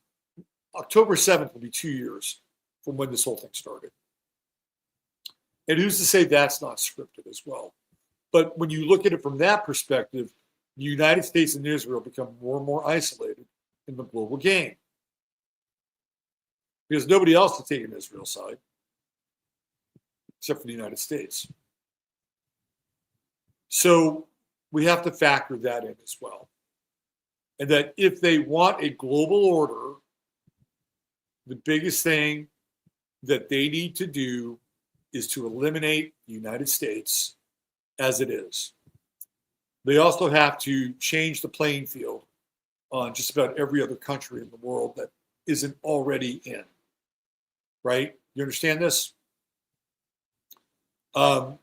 October 7th will be 2 years from when this whole thing started. And who's to say that's not scripted as well? But when you look at it from that perspective, the United States and Israel become more and more isolated in the global game. Because nobody else is taking Israel's side, except for the United States. So we have to factor that in as well. And that if they want a global order, the biggest thing that they need to do is to eliminate the United States as it is. They also have to change the playing field on just about every other country in the world that isn't already in. Right? You understand this? And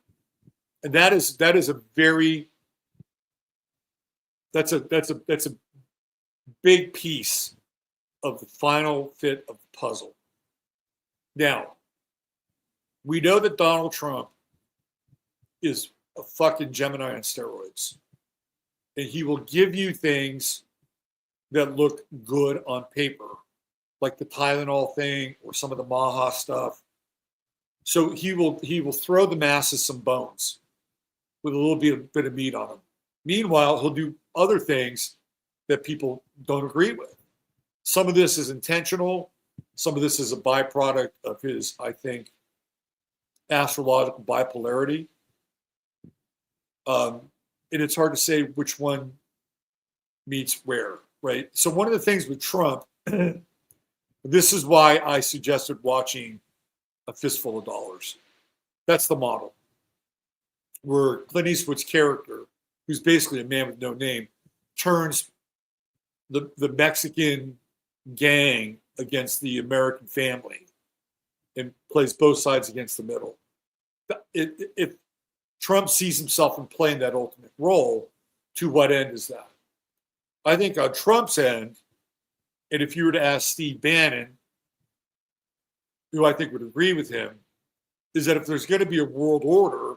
that is a very that's a big piece of the final fit of the puzzle. Now, we know that Donald Trump is a fucking Gemini on steroids. And he will give you things that look good on paper, like the Tylenol thing or some of the Maha stuff. So he will throw the masses some bones with a little bit of meat on them. Meanwhile, he'll do other things that people don't agree with. Some of this is intentional. Some of this is a byproduct of his, I think, astrological bipolarity. And it's hard to say which one meets where, right? So one of the things with Trump, this is why I suggested watching A Fistful of Dollars. That's the model, where Clint Eastwood's character, who's basically a man with no name, turns the Mexican gang against the American family and plays both sides against the middle. If Trump sees himself in playing that ultimate role, to what end is that? I think on Trump's end, and if you were to ask Steve Bannon, who I think would agree with him, is that if there's going to be a world order,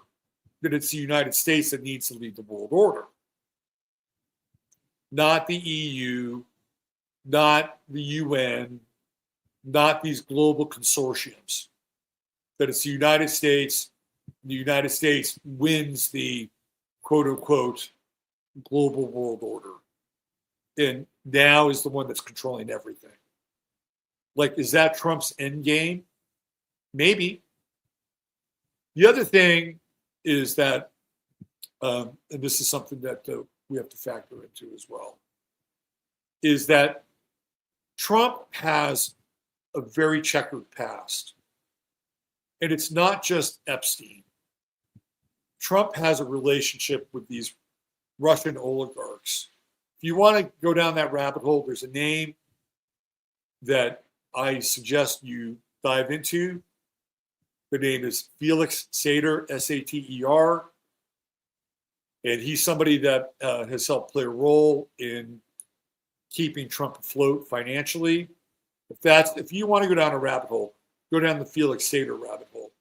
then it's the United States that needs to lead the world order. Not the EU, not the UN, not these global consortiums. That it's the United States wins the quote unquote global world order. And now is the one that's controlling everything. Like, is that Trump's end game? Maybe. The other thing is that, and this is something that we have to factor into as well, is that Trump has a very checkered past. And it's not just Epstein. Trump has a relationship with these Russian oligarchs. If you want to go down that rabbit hole, there's a name that I suggest you dive into. The name is Felix Sater, Sater. And he's somebody that has helped play a role in keeping Trump afloat financially. If you want to go down a rabbit hole, go down the Felix Sater rabbit hole.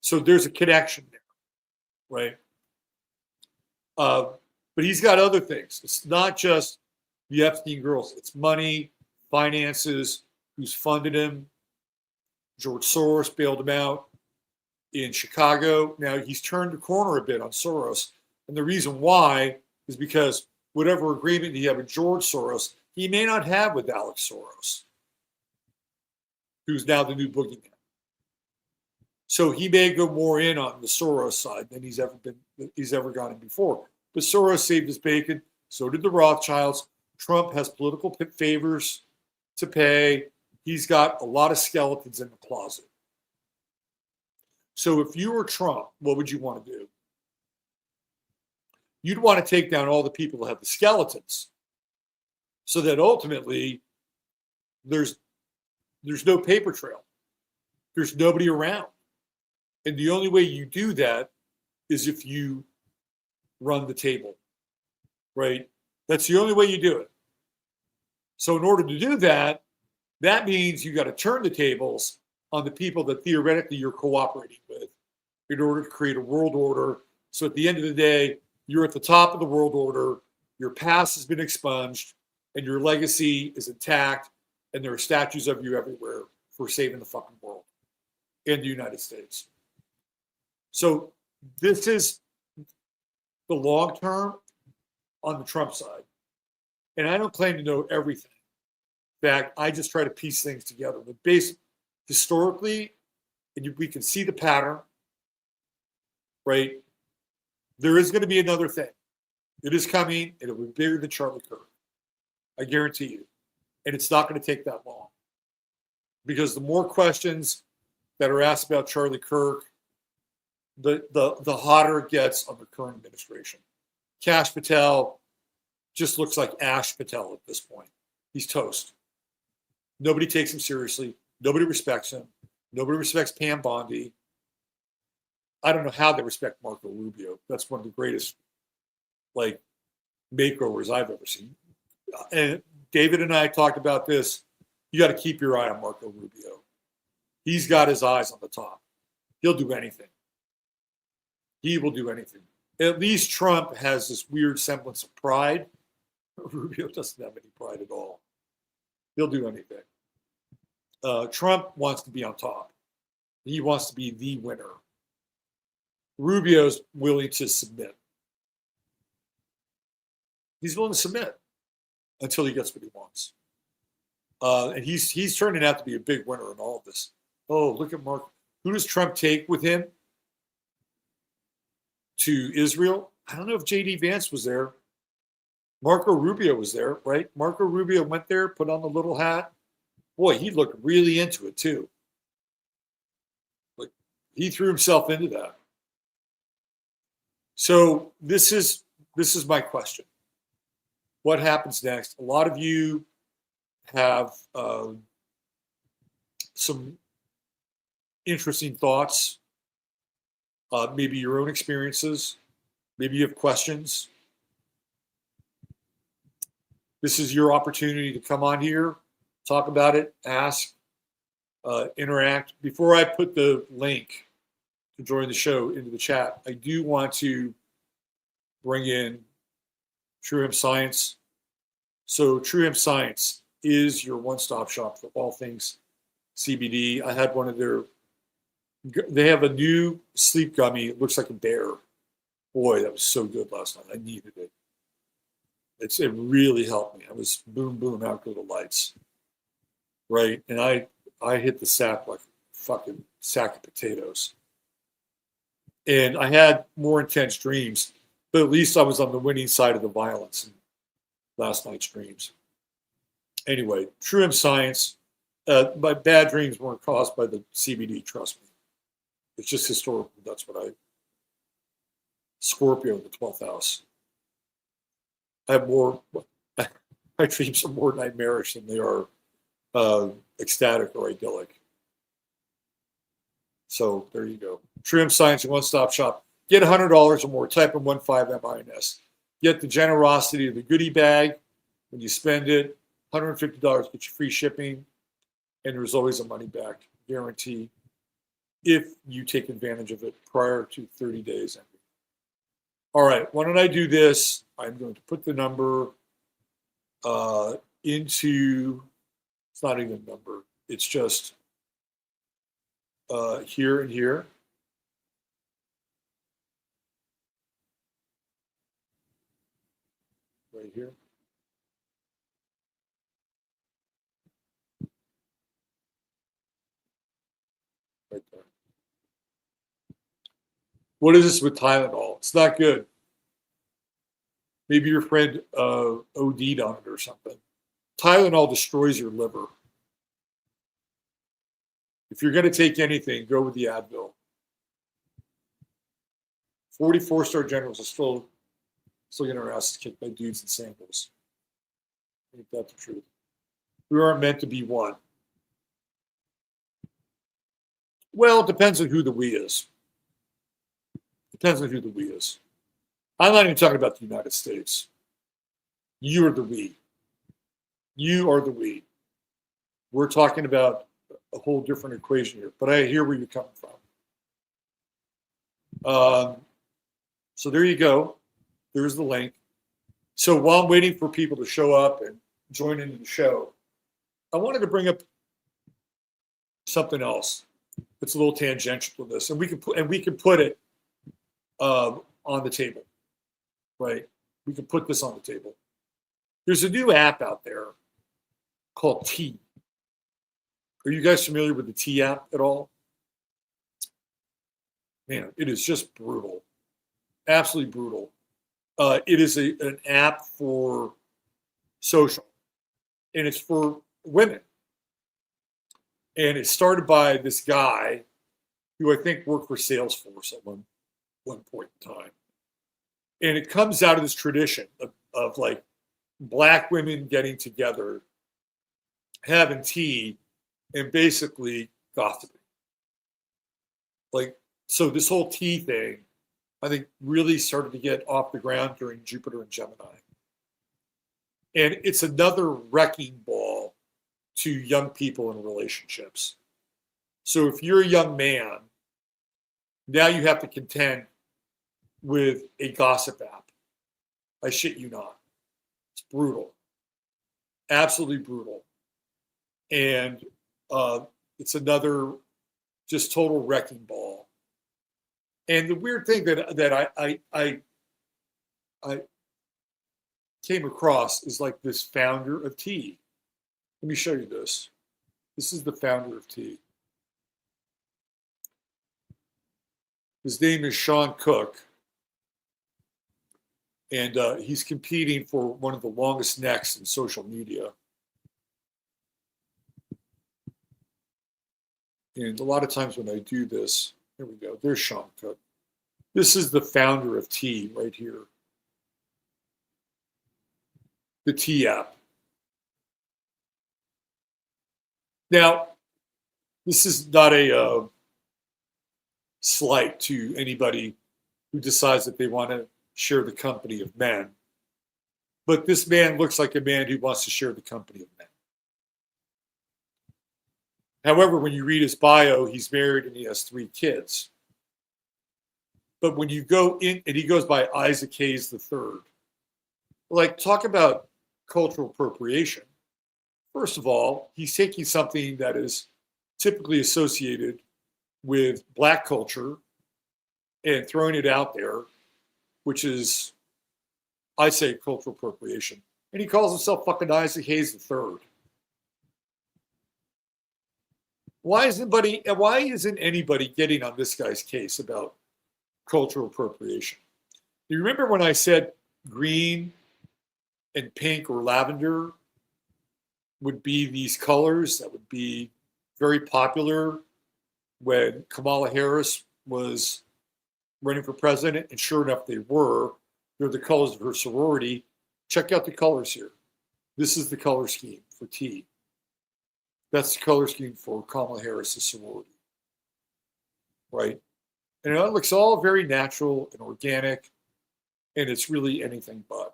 So there's a connection there, right? But he's got other things. It's not just the Epstein girls. It's money, finances, who's funded him. George Soros bailed him out in Chicago. Now he's turned the corner a bit on Soros. And the reason why is because whatever agreement he had with George Soros, he may not have with Alex Soros, who's now the new boogeyman. So he may go more in on the Soros side than he's ever gone in before. But Soros saved his bacon. So did the Rothschilds. Trump has political favors to pay. He's got a lot of skeletons in the closet. So if you were Trump, what would you want to do? You'd want to take down all the people that have the skeletons. so that ultimately there's no paper trail. There's nobody around. And the only way you do that is if you run the table, right? That's the only way you do it. So in order to do that, that means you got to turn the tables on the people that theoretically you're cooperating with in order to create a world order. So at the end of the day, you're at the top of the world order, your past has been expunged, and your legacy is intact, and there are statues of you everywhere for saving the fucking world in the United States. So this is the long term on the Trump side. And I don't claim to know everything. In fact, I just try to piece things together. But based historically, and we can see the pattern, right? There is going to be another thing. It is coming, and it will be bigger than Charlie Kirk. I guarantee you. And it's not going to take that long. Because the more questions that are asked about Charlie Kirk, the hotter it gets on the current administration. Kash Patel just looks like Ash Patel at this point. He's toast. Nobody takes him seriously. Nobody respects him. Nobody respects Pam Bondi. I don't know how they respect Marco Rubio. That's one of the greatest, makeovers I've ever seen. And David and I talked about this. You got to keep your eye on Marco Rubio. He's got his eyes on the top. He'll do anything. He will do anything. At least Trump has this weird semblance of pride. Rubio doesn't have any pride at all. He'll do anything. Trump wants to be on top. He wants to be the winner. Rubio's willing to submit. He's willing to submit until he gets what he wants. And he's turning out to be a big winner in all of this. Oh, look at Mark. Who does Trump take with him to Israel? I don't know if J.D. Vance was there. Marco Rubio was there, right? Marco Rubio went there, put on the little hat. Boy, he looked really into it too. He threw himself into that. So this is my question. What happens next? A lot of you have some interesting thoughts, maybe your own experiences, maybe you have questions. This is your opportunity to come on here, talk about it, ask, interact. Before I put the link to join the show into the chat, I do want to bring in True Hemp Science. So True Hemp Science is your one-stop shop for all things CBD. I had one of they have a new sleep gummy. It looks like a bear. Boy, that was so good last night. I needed it. It really helped me. I was boom, boom, out go the lights. Right? And I hit the sack like a fucking sack of potatoes. And I had more intense dreams, but at least I was on the winning side of the violence in last night's dreams. Anyway, True Hemp Science. My bad dreams weren't caused by the CBD, trust me. It's just historical. That's what Scorpio in the 12th house. I have more, my dreams are more nightmarish than they are ecstatic or idyllic. So there you go. True Hemp Science, your one-stop shop. Get $100 or more. Type in 15MINS. Get the generosity of the goodie bag. When you spend it, $150 get you free shipping. And there's always a money-back guarantee if you take advantage of it prior to 30 days. All right, why don't I do this? I'm going to put the number into, it's not even a number, it's just here and here. Right here. Right there. What is this with Tylenol? It's not good. Maybe your friend OD'd on it or something. Tylenol destroys your liver. If you're going to take anything, go with the Advil. 44-star generals are still getting their asses kicked by dudes in sandals. Ain't that the truth? We aren't meant to be one. Well, it depends on who the we is. Depends on who the we is. I'm not even talking about the United States. You are the we. You are the we. We're talking about a whole different equation here, but I hear where you're coming from. So there you go. There's the link. So while I'm waiting for people to show up and join into the show, I wanted to bring up something else. It's a little tangential to this, and we can put it on the table, right? We can put this on the table. There's a new app out there called T. Are you guys familiar with the T app at all? Man, it is just brutal, absolutely brutal. It is an app for social, and it's for women. And it started by this guy who I think worked for Salesforce at one point in time. And it comes out of this tradition of like Black women getting together, having tea, and basically gossiping. Like, so this whole tea thing, I think, really started to get off the ground during Jupiter and Gemini. And it's another wrecking ball to young people in relationships. So if you're a young man, now you have to contend with a gossip app. I shit you not. It's brutal. Absolutely brutal. And it's another just total wrecking ball. And the weird thing that I came across is like this founder of T. Let me show you this. This is the founder of T. His name is Sean Cook. And he's competing for one of the longest necks in social media. And a lot of times when I do this, here we go. There's Sean Cook. This is the founder of T right here. The T app. Now, this is not a slight to anybody who decides that they want to share the company of men. But this man looks like a man who wants to share the company of men. However, when you read his bio, he's married and he has 3 kids. But when you go in, and he goes by Isaac Hayes III, like, talk about cultural appropriation. First of all, he's taking something that is typically associated with Black culture and throwing it out there, which is, I say, cultural appropriation. And he calls himself fucking Isaac Hayes III. Why isn't anybody getting on this guy's case about cultural appropriation? Do you remember when I said green and pink or lavender would be these colors that would be very popular when Kamala Harris was running for president? And sure enough, they were. They're the colors of her sorority. Check out the colors here. This is the color scheme for T. That's the color scheme for Kamala Harris' sorority, right? And it looks all very natural and organic, and it's really anything but.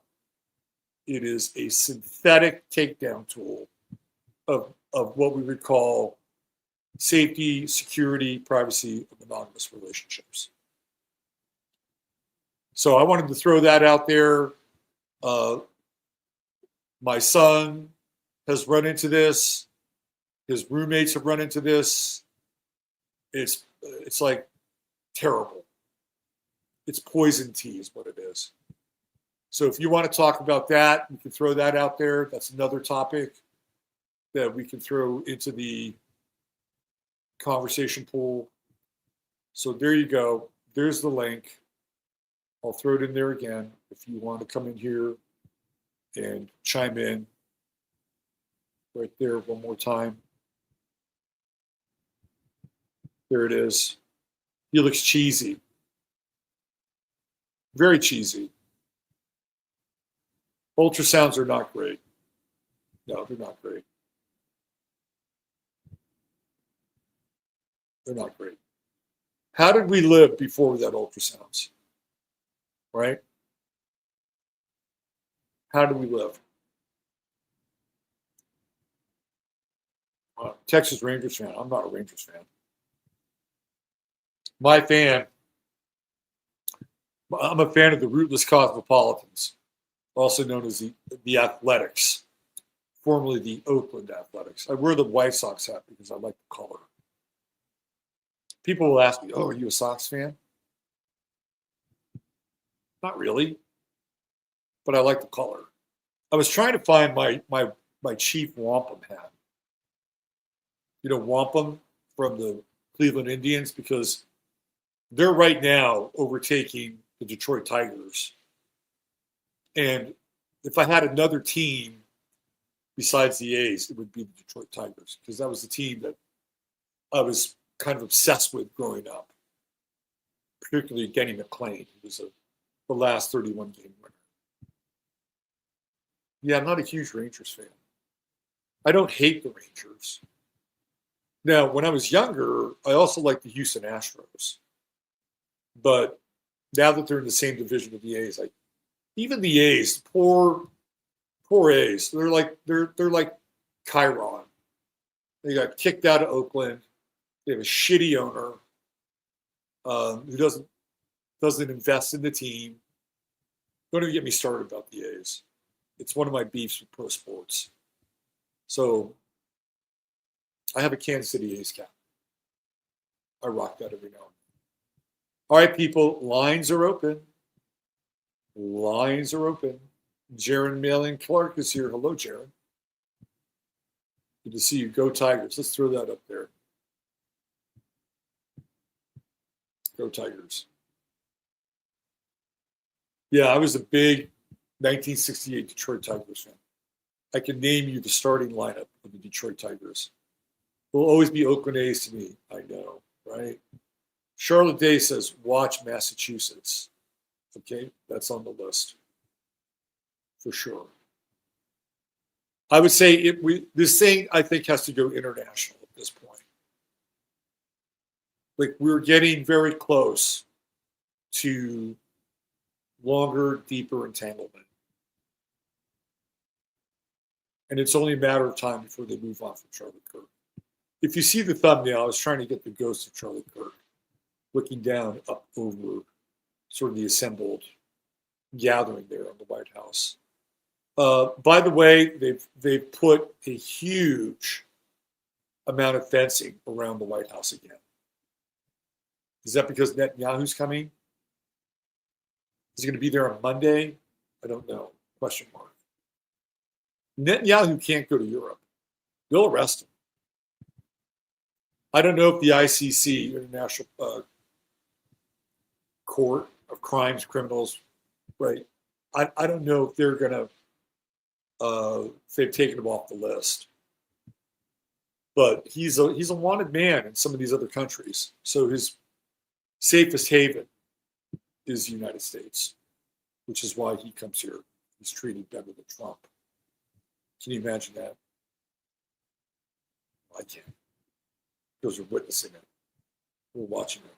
It is a synthetic takedown tool of what we would call safety, security, privacy, and monogamous relationships. So I wanted to throw that out there. My son has run into this. His roommates have run into this. It's like terrible. It's poison tea is what it is. So if you want to talk about that, we can throw that out there. That's another topic that we can throw into the conversation pool. So there you go. There's the link. I'll throw it in there again if you want to come in here and chime in right there one more time. There it is. He looks cheesy. Very cheesy. Ultrasounds are not great. No, they're not great. They're not great. How did we live before we got ultrasounds? Right? How did we live? Texas Rangers fan. I'm not a Rangers fan. I'm a fan of the Rootless Cosmopolitans, also known as the Athletics, formerly the Oakland Athletics. I wear the White Sox hat because I like the color. People will ask me, "Oh, are you a Sox fan?" Not really, but I like the color. I was trying to find my Chief Wampum hat. You know, Wampum from the Cleveland Indians, because they're right now overtaking the Detroit Tigers. And if I had another team besides the A's, it would be the Detroit Tigers, because that was the team that I was kind of obsessed with growing up, particularly Denny McClain, who was the last 31-game winner. Yeah, I'm not a huge Rangers fan. I don't hate the Rangers. Now, when I was younger, I also liked the Houston Astros. But now that they're in the same division with the A's, even the A's, poor A's, they're like Chiron. They got kicked out of Oakland. They have a shitty owner who doesn't invest in the team. Don't even get me started about the A's. It's one of my beefs with pro sports. So I have a Kansas City A's cap. I rock that every now and then. All right, people, lines are open. Lines are open. Jaron Mailing Clark is here. Hello, Jaron. Good to see you. Go Tigers. Let's throw that up there. Go Tigers. Yeah, I was a big 1968 Detroit Tigers fan. I can name you the starting lineup of the Detroit Tigers. It will always be Oakland A's to me. I know, right? Charlotte Day says, watch Massachusetts. Okay, that's on the list for sure. I would say this thing, I think, has to go international at this point. Like, we're getting very close to longer, deeper entanglement. And it's only a matter of time before they move on from Charlie Kirk. If you see the thumbnail, I was trying to get the ghost of Charlie Kirk looking down up over sort of the assembled gathering there on the White House. By the way, they've put a huge amount of fencing around the White House again. Is that because Netanyahu's coming? Is he going to be there on Monday? I don't know. Question mark. Netanyahu can't go to Europe. They'll arrest him. I don't know if the ICC, International Court of Crimes, Criminals, right? I don't know if they're going to, if they've taken him off the list. But he's a wanted man in some of these other countries. So his safest haven is the United States, which is why he comes here. He's treated better than Trump. Can you imagine that? I can't. Because we're witnessing it. We're watching it.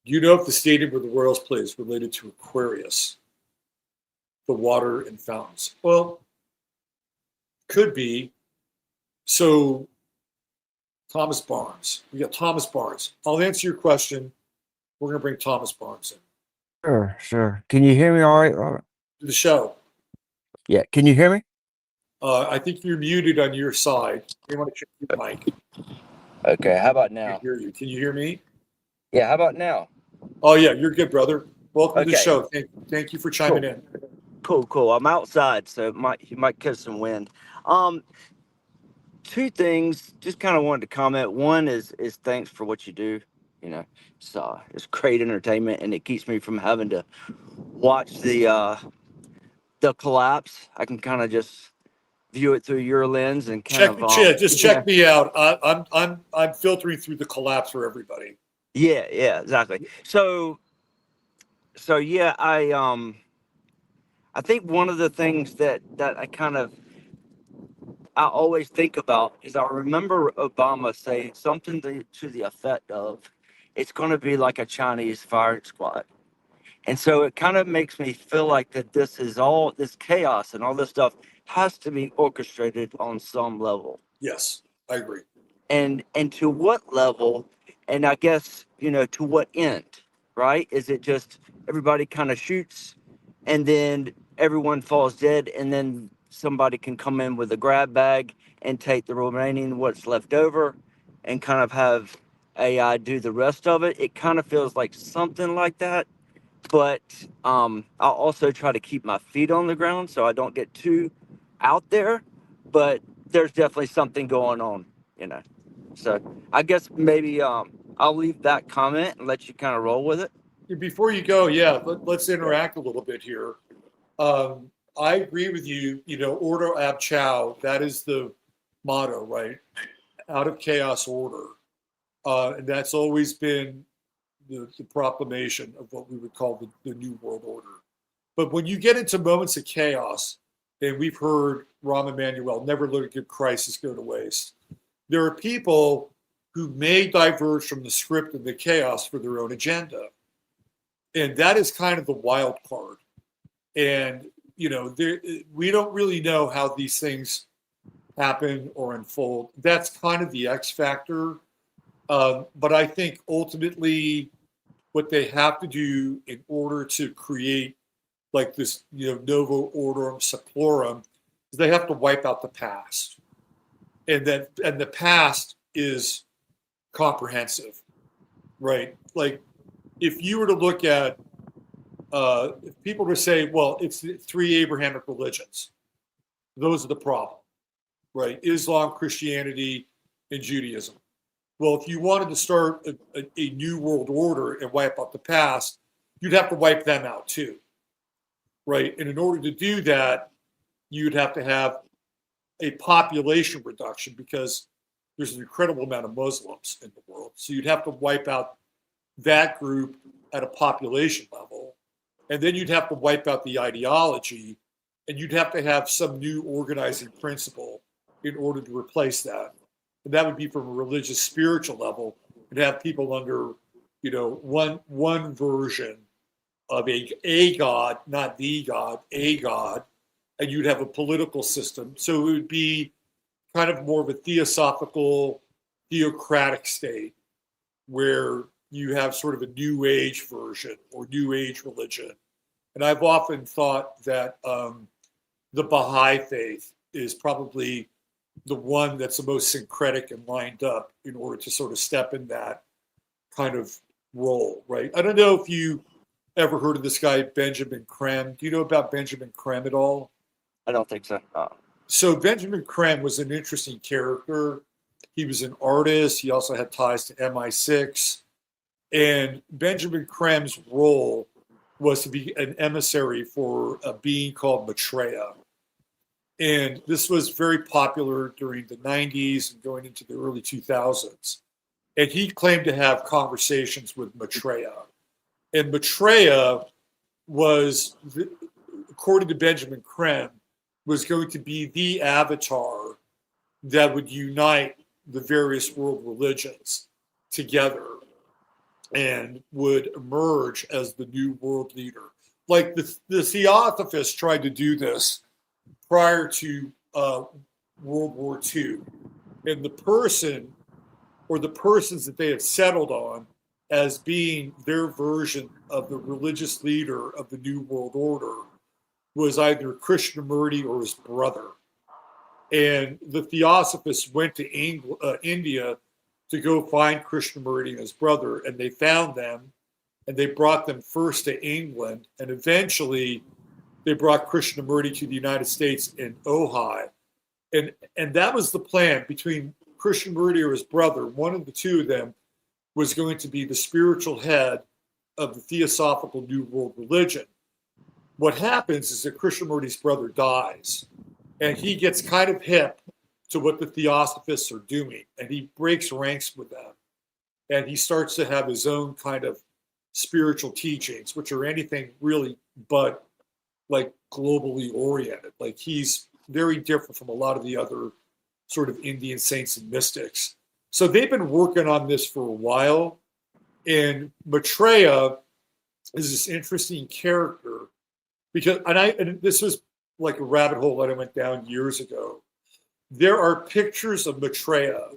Do you know if the stadium where the Royals play is related to Aquarius, the water and fountains? Well, could be. So, Thomas Barnes. We got Thomas Barnes. I'll answer your question. We're going to bring Thomas Barnes in. Sure. Can you hear me all right? To the show. Yeah. Can you hear me? I think you're muted on your side. You want to check your mic. Okay. How about now? I hear you. Can you hear me? Yeah. How about now? Oh, yeah. You're good, brother. Welcome to the show. Thank you for chiming in. Cool. I'm outside, so you might catch some wind. Two things. Just kind of wanted to comment. One is thanks for what you do. You know, it's great entertainment, and it keeps me from having to watch the collapse. I can kind of just view it through your lens and check me out. I'm filtering through the collapse for everybody. Yeah, exactly. So yeah, I think one of the things that I always think about is I remember Obama saying something to the effect of, "It's going to be like a Chinese firing squad." And so it kind of makes me feel like that this chaos and all this stuff has to be orchestrated on some level. Yes, I agree. And to what level, and I guess, to what end, right? Is it just everybody kind of shoots and then everyone falls dead and then somebody can come in with a grab bag and take the remaining what's left over and kind of have AI do the rest of it? It kind of feels like something like that, but I'll also try to keep my feet on the ground so I don't get too out there. But there's definitely something going on, you know. So I guess maybe I'll leave that comment and let you kind of roll with it. Before you go, yeah, let's interact a little bit here. I agree with you. Order ab chao. That is the motto, right? Out of chaos, order, and that's always been the proclamation of what we would call the New World Order. But when you get into moments of chaos, and we've heard Rahm Emanuel, never let a good crisis go to waste. There are people who may diverge from the script and the chaos for their own agenda. And that is kind of the wild card. And, we don't really know how these things happen or unfold. That's kind of the X factor. But I think ultimately what they have to do in order to create like this, novo orderum seclorum, is they have to wipe out the past. And the past is comprehensive, right? Like if you were to look at, if people were to say, well, it's the three Abrahamic religions, those are the problem, right? Islam, Christianity, and Judaism. Well, if you wanted to start a new world order and wipe out the past, you'd have to wipe them out too, right? And in order to do that, you'd have to have a population reduction because there's an incredible amount of Muslims in the world. So you'd have to wipe out that group at a population level. And then you'd have to wipe out the ideology, and you'd have to have some new organizing principle in order to replace that. And that would be from a religious spiritual level, and have people under, one version of a God, not the God, a God, and you'd have a political system. So it would be kind of more of a theosophical, theocratic state where you have sort of a new age version or new age religion. And I've often thought that the Baha'i faith is probably the one that's the most syncretic and lined up in order to sort of step in that kind of role, right? I don't know if you ever heard of this guy, Benjamin Creme. Do you know about Benjamin Creme at all? I don't think so. So Benjamin Creme was an interesting character. He was an artist. He also had ties to MI6. And Benjamin Creme's role was to be an emissary for a being called Maitreya. And this was very popular during the 90s and going into the early 2000s. And he claimed to have conversations with Maitreya. And Maitreya was, according to Benjamin Creme, was going to be the avatar that would unite the various world religions together and would emerge as the new world leader. Like the Theosophists tried to do this prior to World War II. And the person or the persons that they had settled on as being their version of the religious leader of the New World Order was either Krishnamurti or his brother. And the Theosophists went to India to go find Krishnamurti and his brother, and they found them, and they brought them first to England, and eventually they brought Krishnamurti to the United States in Ojai. And that was the plan between Krishnamurti or his brother. One of the two of them was going to be the spiritual head of the Theosophical New World religion. What happens is that Krishnamurti's brother dies, and he gets kind of hip to what the Theosophists are doing, and he breaks ranks with them. And he starts to have his own kind of spiritual teachings, which are anything really but like globally oriented. Like he's very different from a lot of the other sort of Indian saints and mystics. So they've been working on this for a while. And Maitreya is this interesting character because, and this was like a rabbit hole that I went down years ago. There are pictures of Maitreya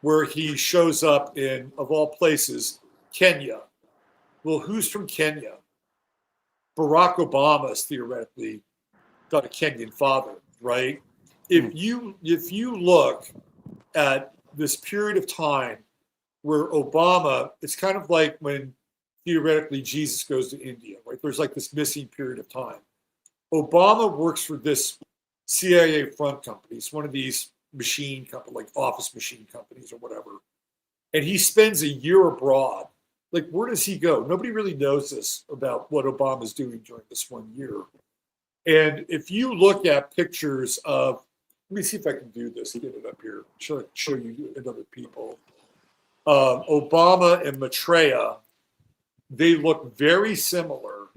where he shows up in, of all places, Kenya. Well, who's from Kenya? Barack Obama is theoretically got a Kenyan father, right? If you look at this period of time where Obama, it's kind of like when theoretically Jesus goes to India, right? There's like this missing period of time. Obama works for this CIA front company. It's one of these machine companies, like office machine companies or whatever. And he spends a year abroad. Like, where does he go? Nobody really knows this about what Obama's doing during this 1 year. And if you look at pictures of, let me see if I can do this, get it up here, show you and other people. Obama and Maitreya, they look very similar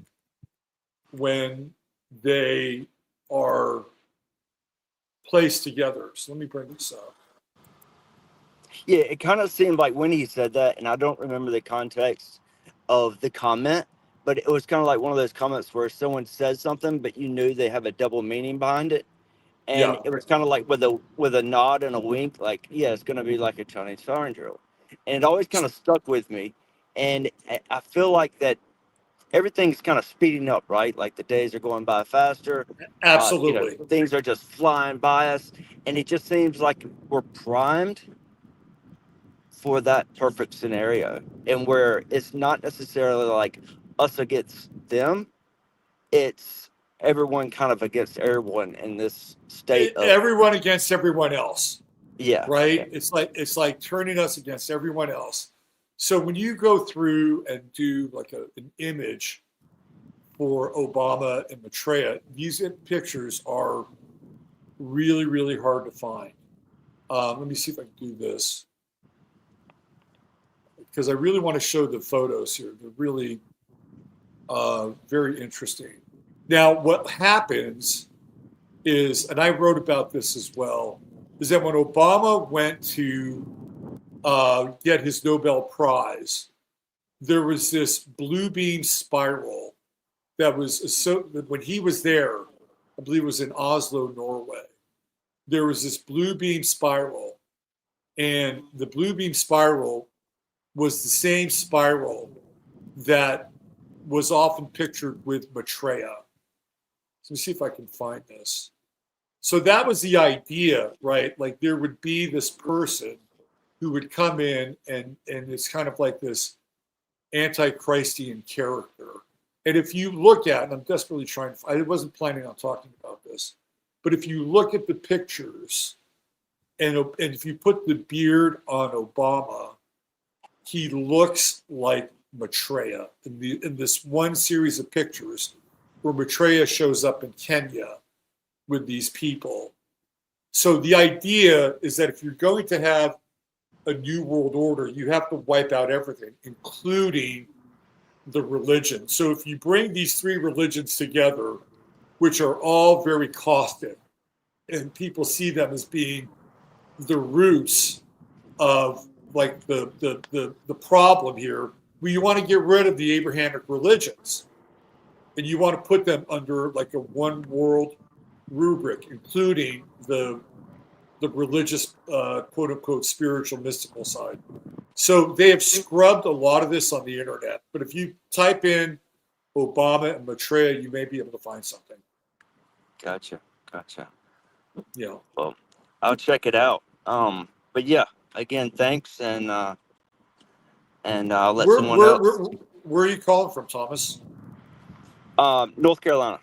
when they are placed together. So let me bring this up. Yeah, it kind of seemed like when he said that, and I don't remember the context of the comment, but it was kind of like one of those comments where someone says something, but you knew they have a double meaning behind it. And Yeah. it was kind of like with a nod and a wink, like, yeah, it's going to be like a Chinese firing drill. And it always kind of stuck with me. And I feel like that everything's kind of speeding up, right? Like the days are going by faster. Absolutely. Things are just flying by us. And it just seems like we're primed for that perfect scenario. And where it's not necessarily like us against them, it's everyone kind of against everyone in this state of everyone against everyone else. Yeah. Right. Yeah. It's like turning us against everyone else. So when you go through and do like an image for Obama and Maitreya, these pictures are really, really hard to find. Let me see if I can do this, because I really want to show the photos here. They're really very interesting. Now, what happens is, and I wrote about this as well, is that when Obama went to get his Nobel Prize, there was this blue beam spiral that was, so when he was there, I believe it was in Oslo, Norway, there was this blue beam spiral, and the blue beam spiral was the same spiral that was often pictured with Maitreya. So let me see if I can find this. So that was the idea, right? Like there would be this person who would come in and it's kind of like this anti-Christian character. And if you look at, and I'm desperately trying to, I wasn't planning on talking about this, but if you look at the pictures and if you put the beard on Obama, he looks like Maitreya in this one series of pictures where Maitreya shows up in Kenya with these people. So the idea is that if you're going to have a new world order, you have to wipe out everything, including the religion. So if you bring these three religions together, which are all very caustic, and people see them as being the roots of like the problem here, well, you want to get rid of the Abrahamic religions, and you want to put them under like a one world rubric, including the religious, quote unquote, spiritual, mystical side. So they have scrubbed a lot of this on the internet. But if you type in Obama and Maitreya, you may be able to find something. Gotcha. Yeah. Well, I'll check it out. But yeah, again, thanks, and I'll let someone else. Where are you calling from, Thomas? North Carolina,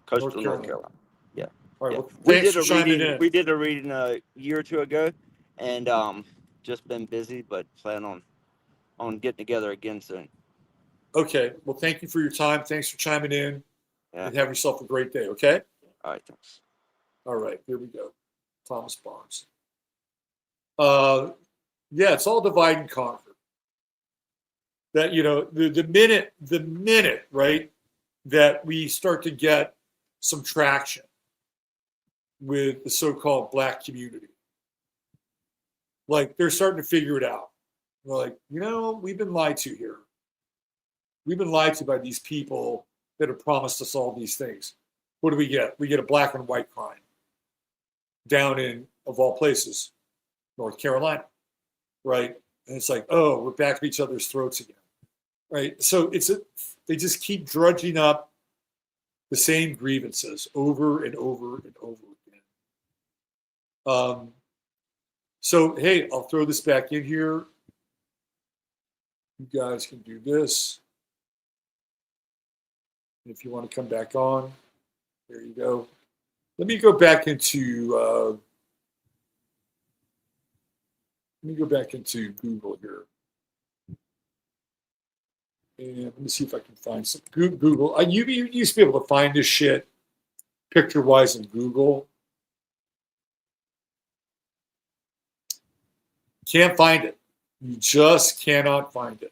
coastal North Carolina. Yeah. All right. Yeah. Well, thanks for chiming in. We did a reading a year or two ago, and just been busy, but plan on getting together again soon. Okay. Well, thank you for your time. Thanks for chiming in, and have yourself a great day. Okay. All right. Thanks. All right. Here we go. Thomas Barnes. Yeah, it's all divide and conquer. That, you know, the minute, right, that we start to get some traction with the so-called Black community. Like, they're starting to figure it out. They're like, we've been lied to here. We've been lied to by these people that have promised us all these things. What do we get? We get a black and white crime down in, of all places, North Carolina, right? And it's like, oh, we're back at each other's throats again, right? So they just keep drudging up the same grievances over and over and over again. So, hey, I'll throw this back in here. You guys can do this. If you want to come back on, there you go. Let me go back into Google here. And let me see if I can find some Google. You used to be able to find this shit picture-wise in Google. Can't find it. You just cannot find it.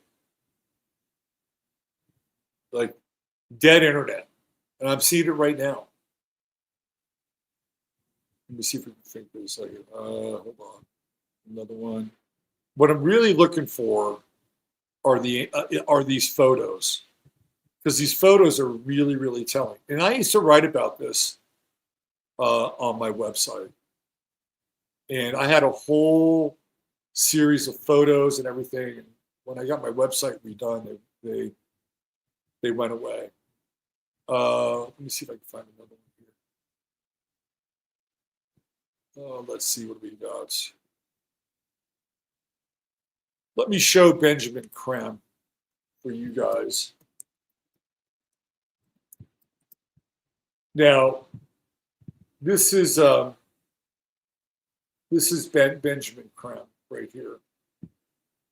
Like, dead internet. And I'm seeing it right now. Let me see if we can think for a second. Hold on. Another one. What I'm really looking for are these photos, because these photos are really, really telling. And I used to write about this on my website, and I had a whole series of photos and everything. And when I got my website redone, they went away. Let me see if I can find another one here. Let's see what we got. Let me show Benjamin Creme for you guys. Now, this is Benjamin Creme right here.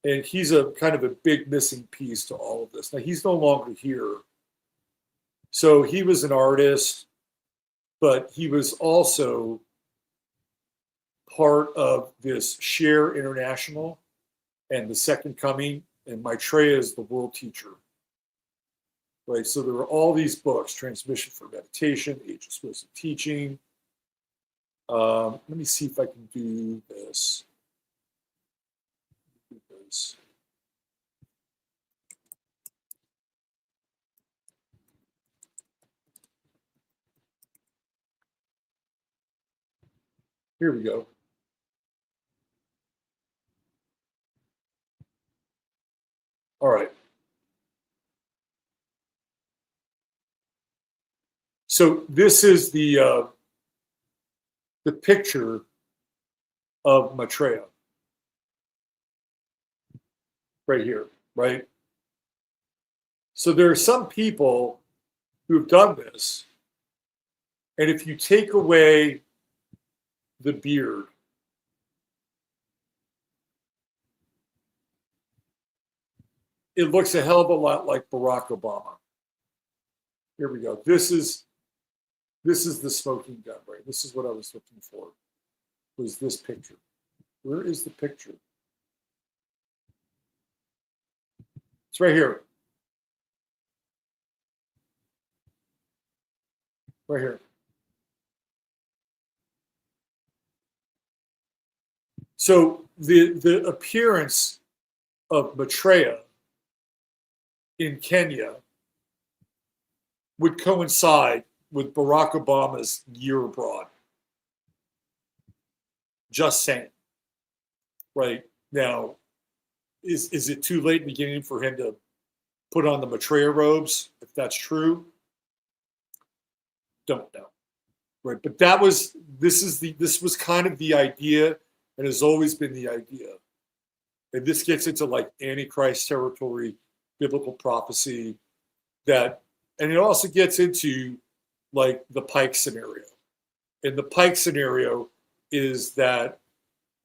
And he's a kind of a big missing piece to all of this. Now, he's no longer here. So he was an artist, but he was also part of this Share International and the Second Coming, and Maitreya is the world teacher. Right, so there are all these books: Transmission for Meditation, Ageless Wisdom Teaching. Let me see if I can do this. Here we go. All right. So this is the picture of Maitreya right here, right? So there are some people who've done this, and if you take away the beard, it looks a hell of a lot like Barack Obama. Here we go. This is the smoking gun, right? This is what I was looking for, was this picture. Where is the picture? It's right here. Right here. So the appearance of Maitreya in Kenya would coincide with Barack Obama's year abroad. Just saying. Right now, is it too late in the beginning for him to put on the Maitreya robes? If that's true, don't know. Right, but this was kind of the idea, and has always been the idea. And this gets into like Antichrist territory, biblical prophecy, and it also gets into like the Pike scenario. And the Pike scenario is that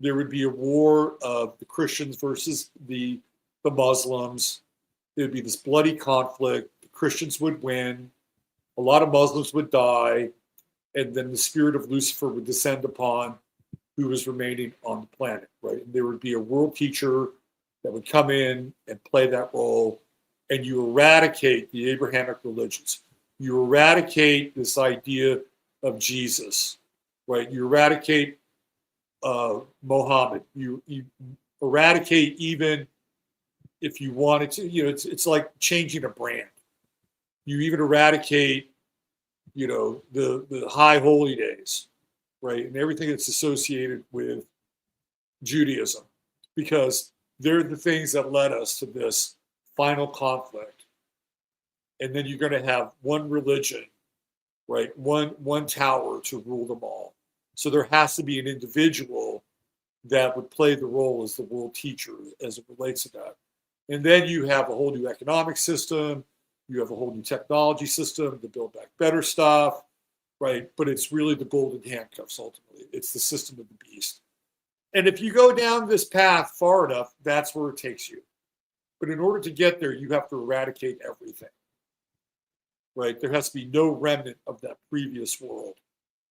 there would be a war of the Christians versus the Muslims. It would be this bloody conflict. The Christians would win. A lot of Muslims would die. And then the spirit of Lucifer would descend upon who was remaining on the planet, right? And there would be a world teacher that would come in and play that role, and you eradicate the Abrahamic religions. You eradicate this idea of Jesus, right? You eradicate Mohammed. You eradicate, even if you wanted to, it's like changing a brand. You even eradicate, the high holy days, right? And everything that's associated with Judaism, because they're the things that led us to this final conflict. And then you're going to have one religion, right? One tower to rule them all. So there has to be an individual that would play the role as the world teacher as it relates to that. And then you have a whole new economic system. You have a whole new technology system to build back better stuff, right? But it's really the golden handcuffs, ultimately. It's the system of the beast. And if you go down this path far enough, that's where it takes you. But in order to get there, you have to eradicate everything, right? There has to be no remnant of that previous world.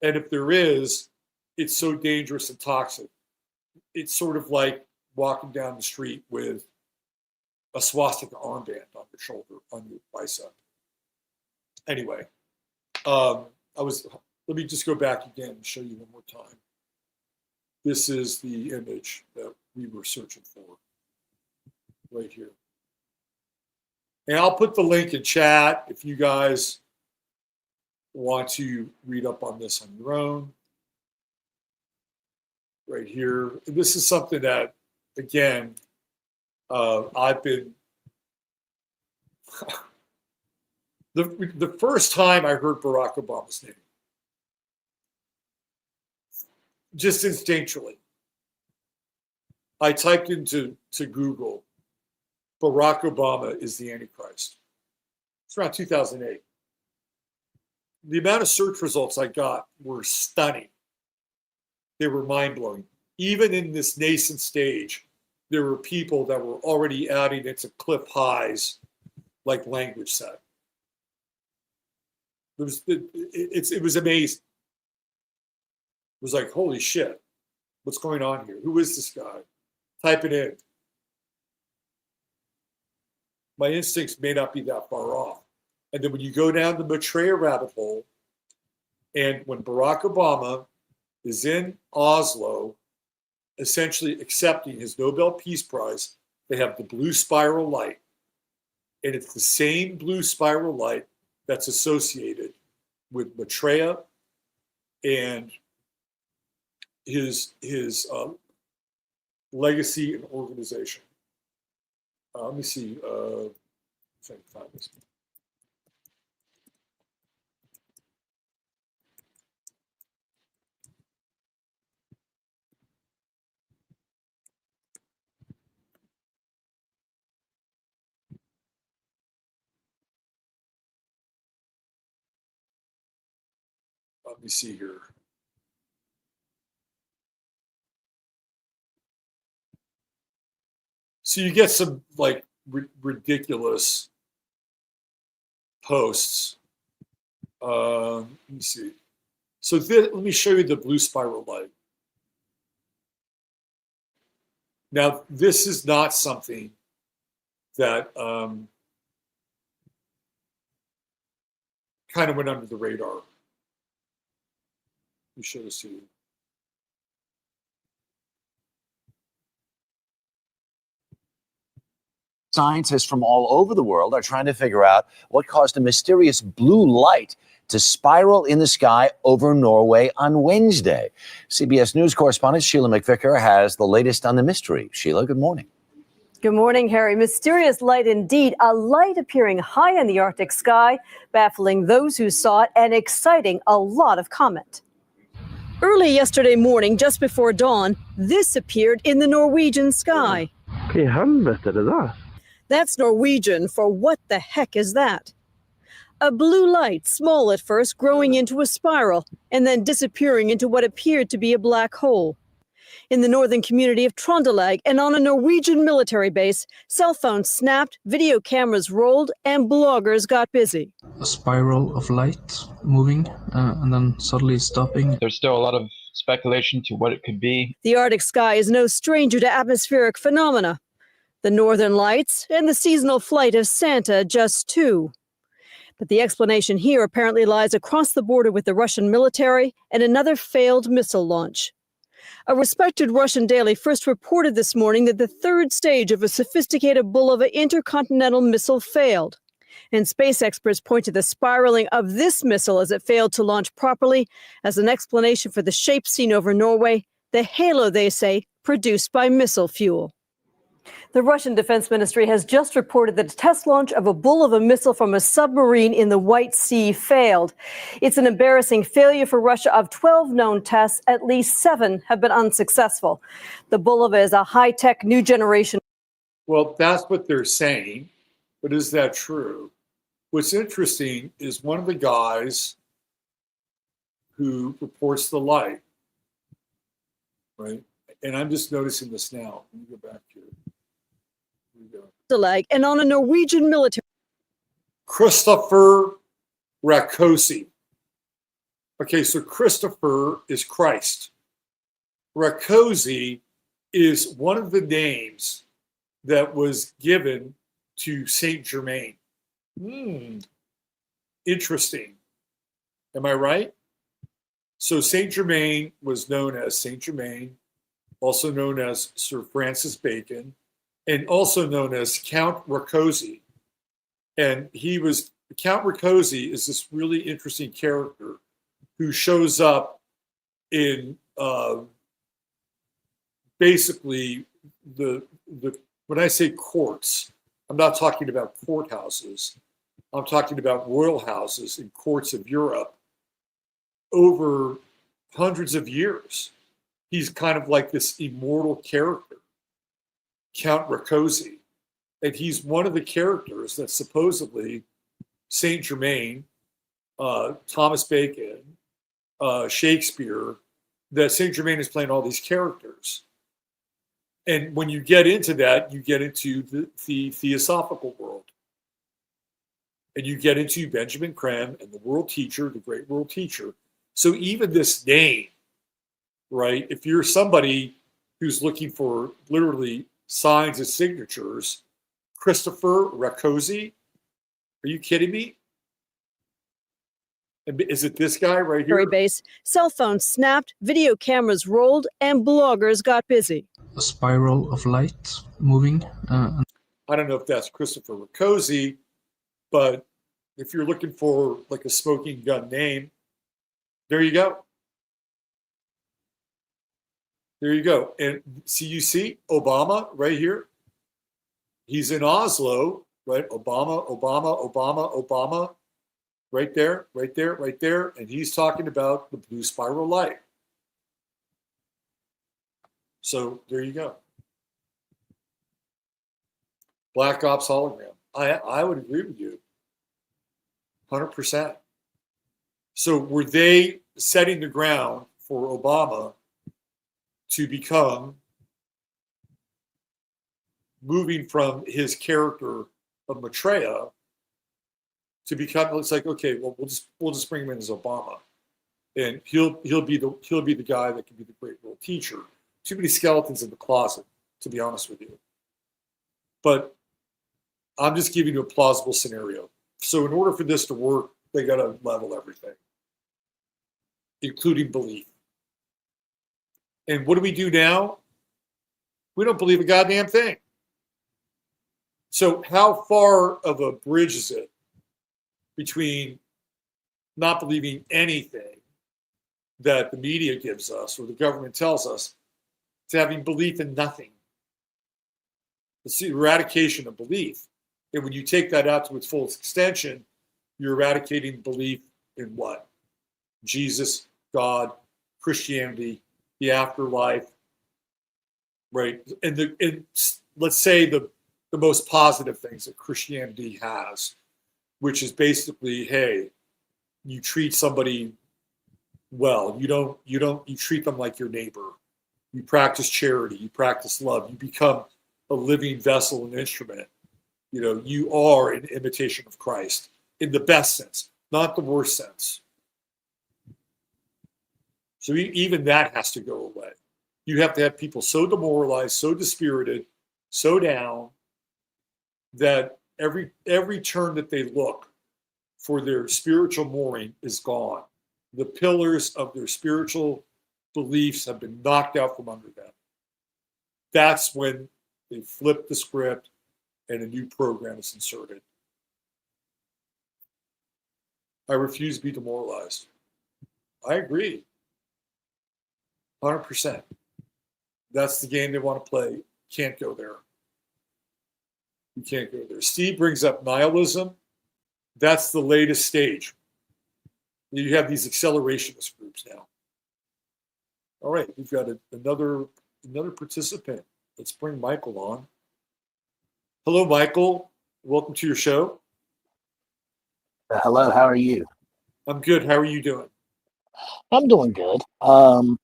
And if there is, it's so dangerous and toxic. It's sort of like walking down the street with a swastika armband on your shoulder, on your bicep. Anyway, let me just go back again and show you one more time. This is the image that we were searching for right here. And I'll put the link in chat if you guys want to read up on this on your own. Right here. And this is something that, again, I've been the first time I heard Barack Obama's name, just instinctually, I typed into Google, Barack Obama is the Antichrist. It's around 2008. The amount of search results I got were stunning. They were mind-blowing. Even in this nascent stage, there were people that were already adding it to cliff highs, like language set. It was amazing. It was like, holy shit, what's going on here? Who is this guy? Type it in. My instincts may not be that far off. And then when you go down the Maitreya rabbit hole, and when Barack Obama is in Oslo, essentially accepting his Nobel Peace Prize, they have the blue spiral light. And it's the same blue spiral light that's associated with Maitreya and his legacy and organization. Let me see if I can find this. Let me see here. So you get some like ridiculous posts. Let me see. So let me show you the blue spiral light. Now, this is not something that kind of went under the radar. Let me show this to you. Scientists from all over the world are trying to figure out what caused a mysterious blue light to spiral in the sky over Norway on Wednesday. CBS News correspondent Sheila McVicker has the latest on the mystery. Sheila, good morning. Good morning, Harry. Mysterious light indeed. A light appearing high in the Arctic sky, baffling those who saw it and exciting a lot of comment. Early yesterday morning, just before dawn, this appeared in the Norwegian sky. Hva I helvete er det der? That's Norwegian for what the heck is that? A blue light, small at first, growing into a spiral and then disappearing into what appeared to be a black hole. In the northern community of Trondelag and on a Norwegian military base, cell phones snapped, video cameras rolled, and bloggers got busy. A spiral of light moving and then suddenly stopping. There's still a lot of speculation to what it could be. The Arctic sky is no stranger to atmospheric phenomena. The northern lights and the seasonal flight of Santa just two. But the explanation here apparently lies across the border with the Russian military and another failed missile launch. A respected Russian daily first reported this morning that the third stage of a sophisticated Bulava intercontinental missile failed. And space experts point to the spiraling of this missile as it failed to launch properly as an explanation for the shape seen over Norway, the halo, they say, produced by missile fuel. The Russian Defense Ministry has just reported that a test launch of a Bulava missile from a submarine in the White Sea failed. It's an embarrassing failure for Russia. Of 12 known tests, at least 7 have been unsuccessful. The Bulava is a high-tech new generation. Well, that's what they're saying, but is that true? What's interesting is one of the guys who reports the light, right? And I'm just noticing this now. Let me go back here. And on a Norwegian military. Christopher Rakosi. Okay, so Christopher is Christ. Rakosi is one of the names that was given to Saint Germain. Interesting. Am I right? So Saint Germain was known as Saint Germain, also known as Sir Francis Bacon, and also known as Count Rakosi. And Count Rakosi is this really interesting character who shows up in basically when I say courts, I'm not talking about courthouses. I'm talking about royal houses and courts of Europe over hundreds of years. He's kind of like this immortal character, Count Rakosi. And he's one of the characters that supposedly Saint Germain, Thomas Bacon, Shakespeare, that Saint Germain is playing all these characters. And when you get into that, you get into the theosophical world. And you get into Benjamin Creme and the world teacher, the great world teacher. So even this name, right? If you're somebody who's looking for literally signs and signatures, Christopher Rakosi, are you kidding me? Is it this guy right here? Base. Cell phones snapped, video cameras rolled, and bloggers got busy. A spiral of light moving. I don't know if that's Christopher Rakosi, but if you're looking for like a smoking gun name, there you go. There you go. And you see Obama right here. He's in Oslo, right? Obama. Right there. And he's talking about the blue spiral light. So there you go. Black Ops hologram. I would agree with you. 100%. So were they setting the ground for Obama to become, moving from his character of Maitreya to become, it's like, okay, well, we'll just bring him in as Obama, and he'll be the guy that can be the great world teacher. Too many skeletons in the closet, to be honest with you. But I'm just giving you a plausible scenario. So in order for this to work, they got to level everything, including belief. And what do we do now? We don't believe a goddamn thing. So how far of a bridge is it between not believing anything that the media gives us or the government tells us to having belief in nothing? It's the eradication of belief. And when you take that out to its fullest extension, you're eradicating belief in what? Jesus, God, Christianity, the afterlife, right? And let's say the most positive things that Christianity has, which is basically, hey, you treat somebody well. You treat them like your neighbor. You practice charity. You practice love. You become a living vessel and instrument. You are an imitation of Christ in the best sense, not the worst sense. So even that has to go away. You have to have people so demoralized, so dispirited, so down that every turn that they look, for their spiritual mooring is gone. The pillars of their spiritual beliefs have been knocked out from under them. That's when they flip the script and a new program is inserted. I refuse to be demoralized. I agree. 100%. That's the game they want to play. Can't go there. You can't go there. Steve brings up nihilism. That's the latest stage. You have these accelerationist groups now. All right, we've got another participant. Let's bring Michael on. Hello, Michael. Welcome to your show. Hello, how are you? I'm good. How are you doing? I'm doing good. I'm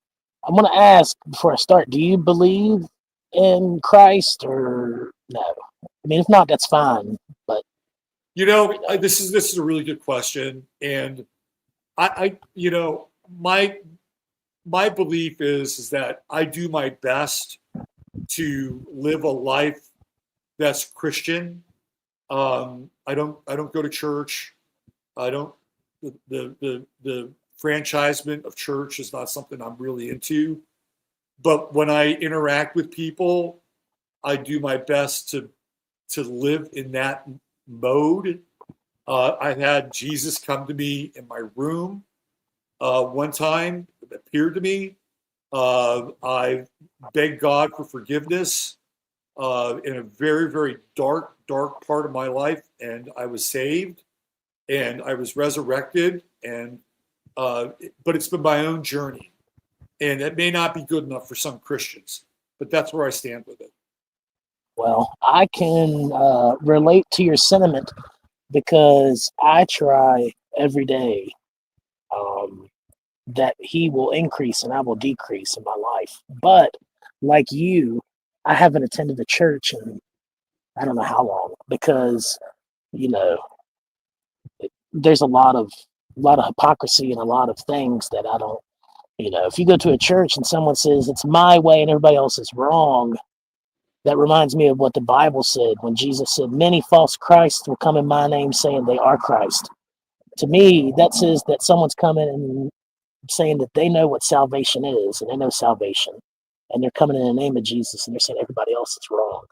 going to ask before I start, do you believe in Christ or no? I mean, if not, that's fine. But this is a really good question, and I my belief is that I do my best to live a life that's Christian. I don't go to church. I don't the franchisement of church is not something I'm really into. But when I interact with people, I do my best to live in that mode. I had Jesus come to me in my room one time. It appeared to me. I begged God for forgiveness in a very, very dark part of my life, and I was saved, and I was resurrected, and but it's been my own journey, and it may not be good enough for some Christians, but that's where I stand with it. well, I can relate to your sentiment because I try every day that he will increase and I will decrease in my life. But like you, I haven't attended a church in I don't know how long because there's a lot of hypocrisy and a lot of things that I don't. If you go to a church and someone says it's my way and everybody else is wrong, that reminds me of what the Bible said when Jesus said, "Many false Christs will come in my name saying they are Christ." To me, that says that someone's coming and saying that they know what salvation is and they know salvation, and they're coming in the name of Jesus and they're saying everybody else is wrong.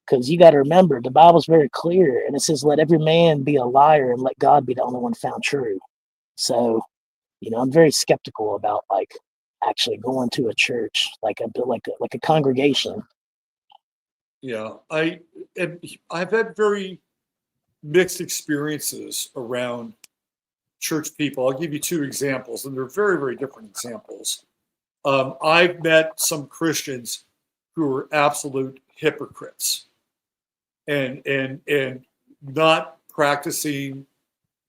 Because you got to remember, the Bible's very clear, and it says, "Let every man be a liar and let God be the only one found true." So, I'm very skeptical about actually going to a church, like a congregation. Yeah, I've had very mixed experiences around church people. I'll give you two examples, and they're very, very different examples. I've met some Christians who are absolute hypocrites and not practicing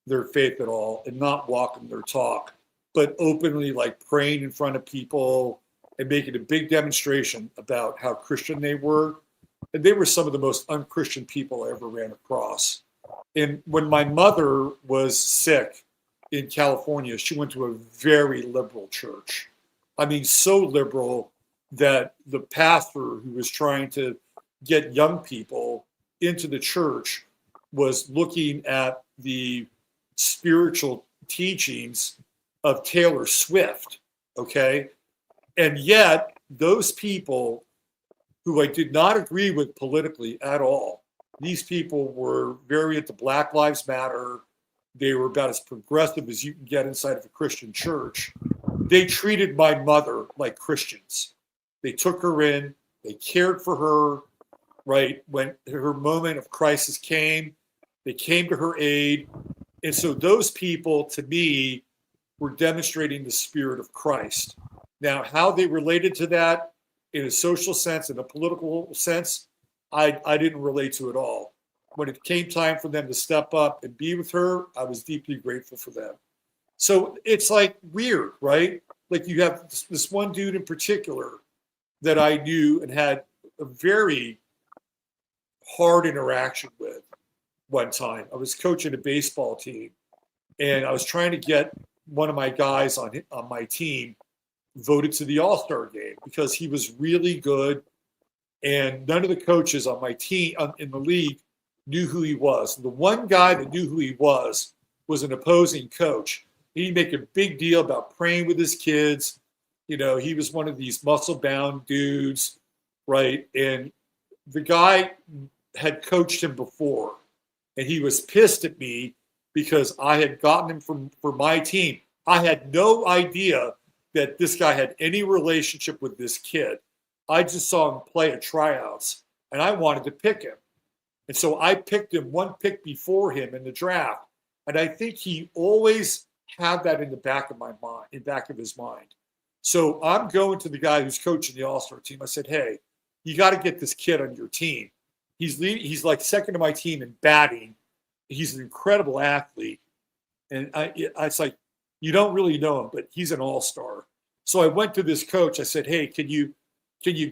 their faith at all and not walking their talk, but openly praying in front of people and making a big demonstration about how Christian they were. And they were some of the most unchristian people I ever ran across. And when my mother was sick in California, she went to a very liberal church. I mean, so liberal that the pastor who was trying to get young people into the church was looking at the spiritual teachings of Taylor Swift, okay? And yet, those people who I did not agree with politically at all, these people were very into Black Lives Matter. They were about as progressive as you can get inside of a Christian church. They treated my mother like Christians. They took her in, they cared for her, right? When her moment of crisis came, they came to her aid. And so those people, to me, were demonstrating the spirit of Christ. Now, how they related to that in a social sense, in a political sense, I didn't relate to at all. When it came time for them to step up and be with her, I was deeply grateful for them. So it's weird, right? You have this one dude in particular that I knew and had a very hard interaction with one time. I was coaching a baseball team, and I was trying to get one of my guys on my team voted to the All-Star game because he was really good, and none of the coaches on my team in the league knew who he was. The one guy that knew who he was was an opposing coach. He'd make a big deal about praying with his kids. You know, he was one of these muscle-bound dudes, right? And the guy had coached him before, and he was pissed at me because I had gotten him for my team. I had no idea that this guy had any relationship with this kid. I just saw him play at tryouts, and I wanted to pick him. And so I picked him one pick before him in the draft. And I think he always had that in the back of my mind, in the back of his mind. So I'm going to the guy who's coaching the All-Star team. I said, hey, you got to get this kid on your team. He's like second to my team in batting. He's an incredible athlete. And it's like, you don't really know him, but he's an all-star. So I went to this coach. I said, hey, can you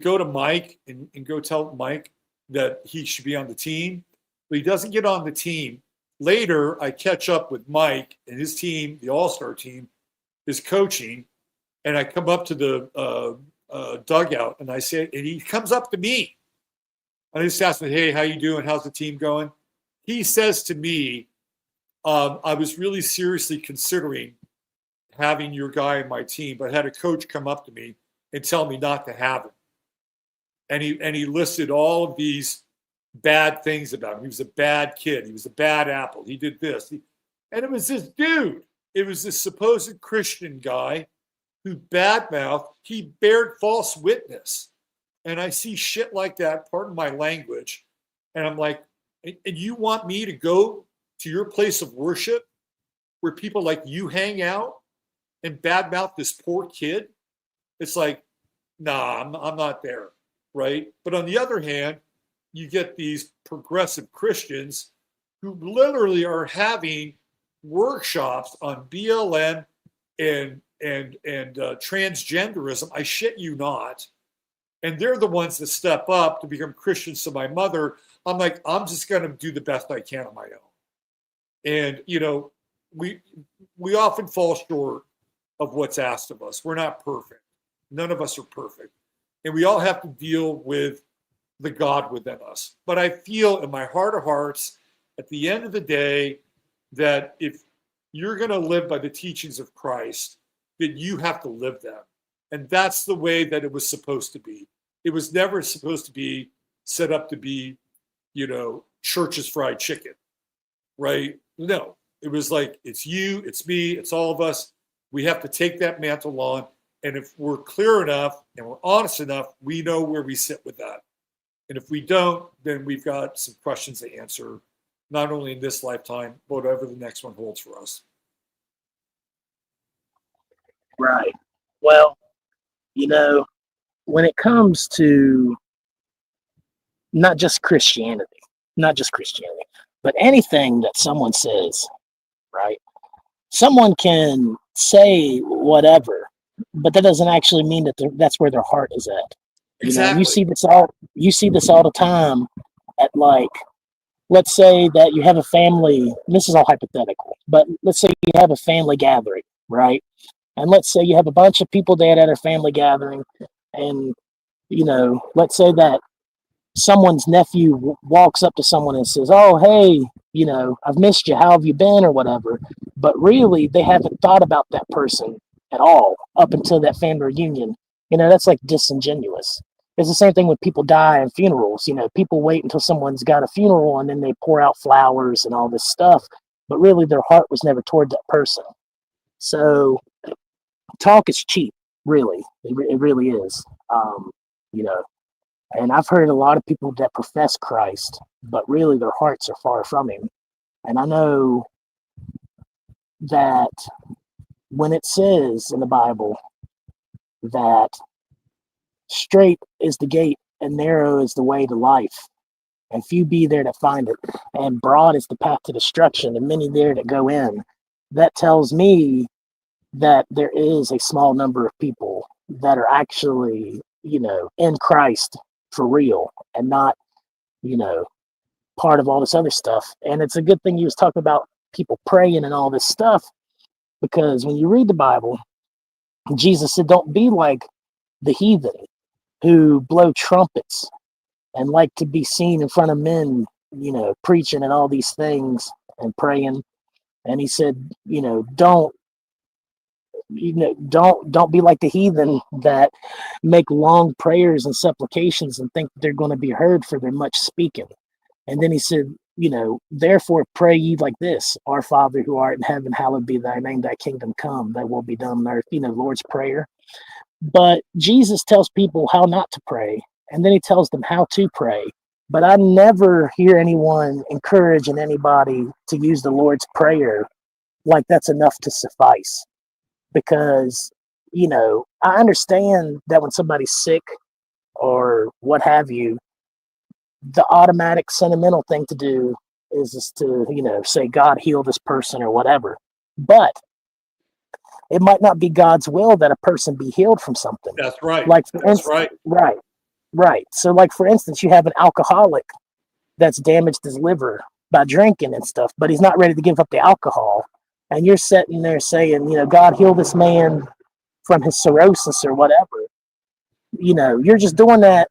go to Mike and go tell Mike that he should be on the team? But he doesn't get on the team. Later, I catch up with Mike and his team, the all-star team, is coaching. And I come up to the dugout, and I say, and he comes up to me. And I just asked him, hey, how you doing? How's the team going? He says to me, I was really seriously considering having your guy in my team, but I had a coach come up to me and tell me not to have him. And he listed all of these bad things about him. He was a bad kid. He was a bad apple. He did this. And it was this dude. It was this supposed Christian guy who badmouthed. He bared false witness. And I see shit like that, pardon my language. And I'm like, and you want me to go to your place of worship where people like you hang out and badmouth this poor kid? It's like, nah, I'm not there, right? But on the other hand, you get these progressive Christians who literally are having workshops on BLM and transgenderism. I shit you not. And they're the ones that step up to become Christians to my mother. I'm like, I'm just going to do the best I can on my own. And, you know, we often fall short of what's asked of us. We're not perfect. None of us are perfect. And we all have to deal with the God within us. But I feel in my heart of hearts, at the end of the day, that if you're going to live by the teachings of Christ, that you have to live them. And that's the way that it was supposed to be. It was never supposed to be set up to be, you know, church's fried chicken, right? No, it was like, it's you, it's me, it's all of us. We have to take that mantle on. And if we're clear enough and we're honest enough, we know where we sit with that. And if we don't, then we've got some questions to answer, not only in this lifetime, but whatever the next one holds for us. Right. Well, you know, when it comes to not just Christianity, but anything that someone says, right? Someone can say whatever, but that doesn't actually mean that that's where their heart is at. Exactly. You know, you see this all the time at, like, let's say that you have a family, this is all hypothetical, but let's say you have a family gathering, right? And let's say you have a bunch of people there at a family gathering, and, you know, let's say that someone's nephew walks up to someone and says, oh, hey, you know, I've missed you. How have you been, or whatever? But really, they haven't thought about that person at all up until that family reunion. You know, that's like disingenuous. It's the same thing when people die in funerals. You know, people wait until someone's got a funeral and then they pour out flowers and all this stuff. But really, their heart was never toward that person. So talk is cheap, really. It really is. You know, and I've heard a lot of people that profess Christ, but really their hearts are far from him. And I know that when it says in the Bible that straight is the gate and narrow is the way to life, and few be there that find it, and broad is the path to destruction, and many there that go in, that tells me that there is a small number of people that are actually, you know, in Christ for real, and not, you know, part of all this other stuff. And it's a good thing you was talking about people praying and all this stuff, because when you read the Bible, Jesus said, don't be like the heathen who blow trumpets and like to be seen in front of men, you know, preaching and all these things and praying. And he said, don't be like the heathen that make long prayers and supplications and think they're going to be heard for their much speaking. And then he said, therefore pray ye like this: Our Father who art in heaven, hallowed be thy name, thy kingdom come, thy will be done on earth, Lord's Prayer. But Jesus tells people how not to pray, and then he tells them how to pray. But I never hear anyone encouraging anybody to use the Lord's Prayer like that's enough to suffice. Because, I understand that when somebody's sick or what have you, the automatic sentimental thing to do is just to, say, God heal this person or whatever. But it might not be God's will that a person be healed from something. That's right. Like, for That's instance, right. Right. So, like, for instance, you have an alcoholic that's damaged his liver by drinking and stuff, but he's not ready to give up the alcohol. And you're sitting there saying, God heal this man from his cirrhosis or whatever. You're just doing that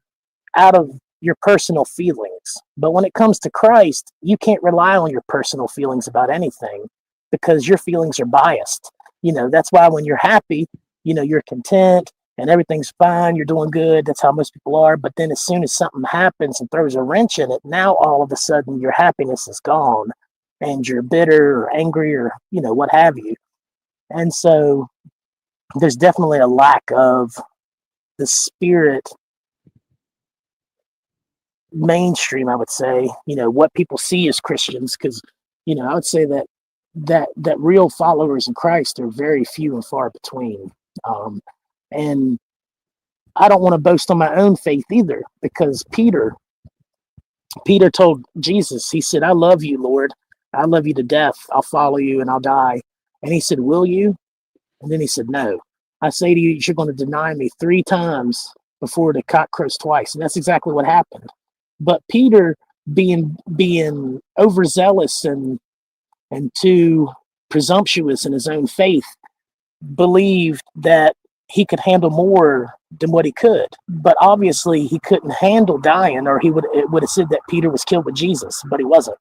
out of your personal feelings. But when it comes to Christ, you can't rely on your personal feelings about anything because your feelings are biased. That's why when you're happy, you're content and everything's fine, you're doing good. That's how most people are. But then as soon as something happens and throws a wrench in it, now all of a sudden your happiness is gone and you're bitter or angry or, what have you. And so there's definitely a lack of the spirit mainstream, I would say, what people see as Christians, because, I would say that real followers in Christ are very few and far between. And I don't want to boast on my own faith either, because Peter told Jesus, he said, I love you, Lord. I love you to death. I'll follow you and I'll die. And he said, will you? And then he said, no. I say to you, you're going to deny me 3 times before the cock crows twice. And that's exactly what happened. But Peter, being overzealous and too presumptuous in his own faith, believed that he could handle more than what he could. But obviously he couldn't handle dying, or it would have said that Peter was killed with Jesus, but he wasn't.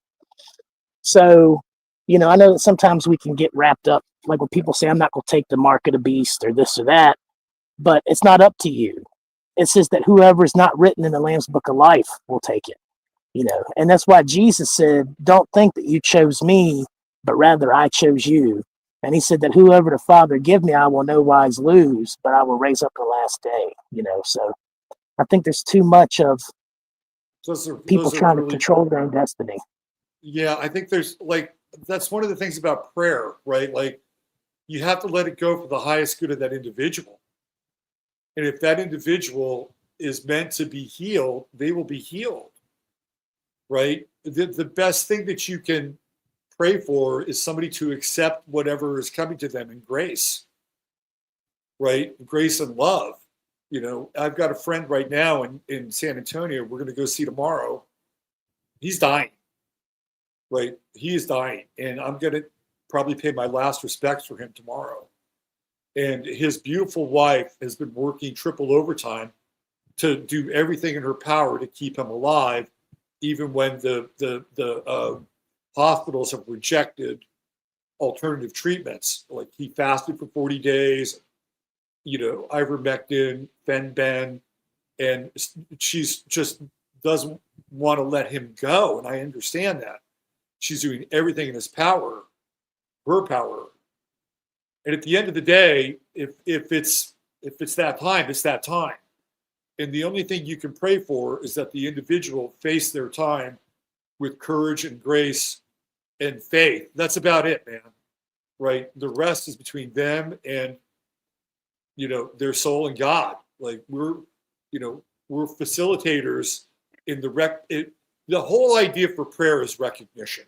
So, I know that sometimes we can get wrapped up, like when people say, I'm not going to take the mark of the beast or this or that, but it's not up to you. It says that whoever is not written in the Lamb's Book of Life will take it, and that's why Jesus said, don't think that you chose me, but rather I chose you. And he said that whoever the Father give me, I will no wise lose, but I will raise up the last day, So I think there's too much of people trying to control their own destiny. Yeah, I think there's that's one of the things about prayer, right? Like, you have to let it go for the highest good of that individual. And if that individual is meant to be healed, they will be healed, right? The best thing that you can pray for is somebody to accept whatever is coming to them in grace, right? Grace and love. I've got a friend right now in San Antonio, we're going to go see tomorrow. He's dying, right? He is dying. And I'm going to probably pay my last respects for him tomorrow. And his beautiful wife has been working triple overtime to do everything in her power to keep him alive, even when the hospitals have rejected alternative treatments. Like, he fasted for 40 days, ivermectin, Fen-Ben, and she's just doesn't want to let him go. And I understand that. She's doing everything in her power. And at the end of the day, if it's that time, it's that time. And the only thing you can pray for is that the individual face their time with courage and grace and faith. That's about it, man. Right? The rest is between them and, their soul and God. Like, we're facilitators in the whole idea for prayer is recognition,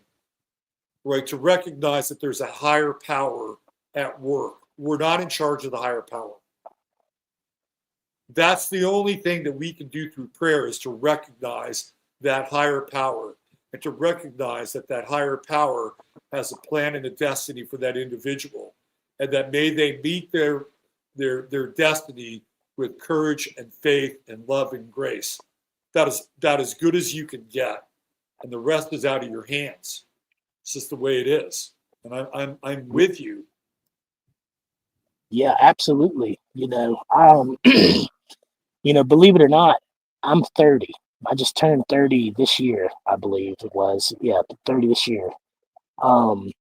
right? To recognize that there's a higher power at work. We're not in charge of the higher power. That's the only thing that we can do through prayer, is to recognize that higher power, and to recognize that higher power has a plan and a destiny for that individual, and that may they meet their destiny with courage and faith and love and grace. That is good as you can get, and the rest is out of your hands. It's just the way it is. and I'm with you. Yeah, absolutely. Believe it or not, I'm 30. I just turned 30 this year, I believe it was. Yeah, 30 this year. And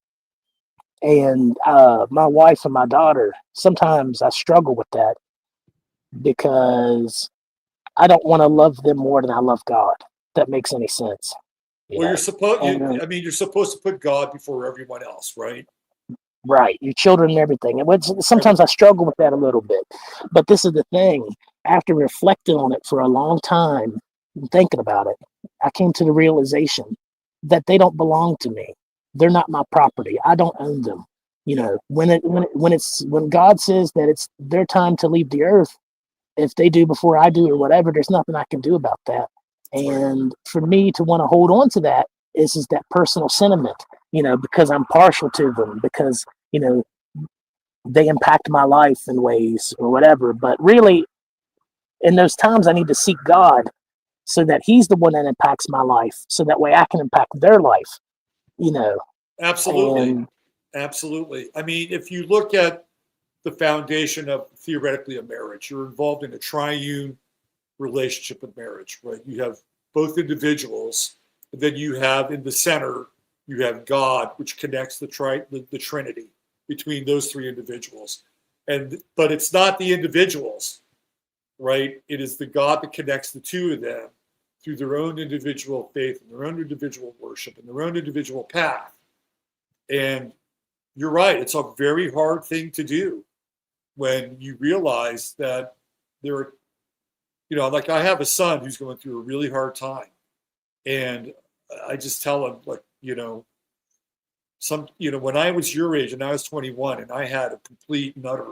my wife and my daughter, sometimes I struggle with that because I don't want to love them more than I love God. If that makes any sense. Well, you're supposed. And, You're supposed to put God before everyone else, right? right, your children and everything. Sometimes I struggle with that a little bit. But this is the thing. After reflecting on it for a long time and thinking about it, I came to the realization that they don't belong to me. They're not my property. I don't own them. When God says that it's their time to leave the earth, if they do before I do or whatever, there's nothing I can do about that. And for me to want to hold on to that is that personal sentiment, because I'm partial to them, because, they impact my life in ways or whatever. But really, in those times, I need to seek God so that He's the one that impacts my life, so that way I can impact their life, Absolutely. And, Absolutely. I mean, if you look at the foundation of theoretically a marriage, you're involved in a triune relationship of marriage, right? You have both individuals, and then you have in the center, you have God, which connects the Trinity between those three individuals. But it's not the individuals, right? It is the God that connects the two of them through their own individual faith and their own individual worship and their own individual path. And you're right, it's a very hard thing to do when you realize that there are, like I have a son who's going through a really hard time. And I just tell him, like, when I was your age and I was 21 and I had a complete and utter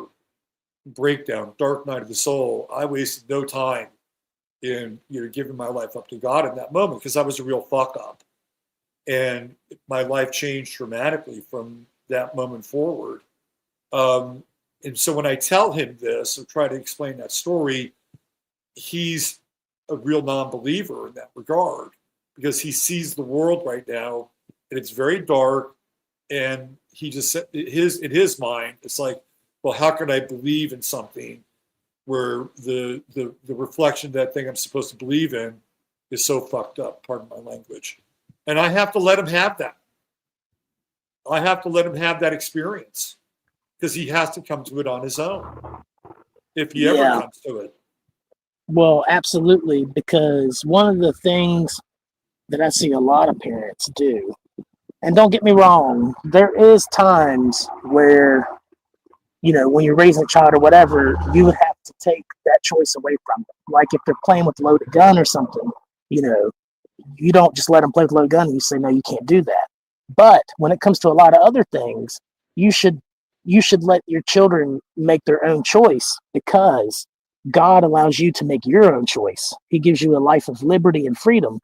breakdown, dark night of the soul, I wasted no time in, giving my life up to God in that moment because I was a real fuck up. And my life changed dramatically from that moment forward. And so when I tell him this or try to explain that story, he's a real non-believer in that regard because he sees the world right now and it's very dark. And he just said in his mind, it's like, well, how can I believe in something where the reflection of that thing I'm supposed to believe in is so fucked up, pardon my language. And I have to let him have that. I have to let him have that experience because he has to come to it on his own if he ever comes to it. Well, absolutely, because one of the things that I see a lot of parents do, and don't get me wrong, there is times where, when you're raising a child or whatever, you would have to take that choice away from them. Like if they're playing with a loaded gun or something, you don't just let them play with a loaded gun and you say, no, you can't do that. But when it comes to a lot of other things, you should let your children make their own choice because God allows you to make your own choice. He gives you a life of liberty and freedom.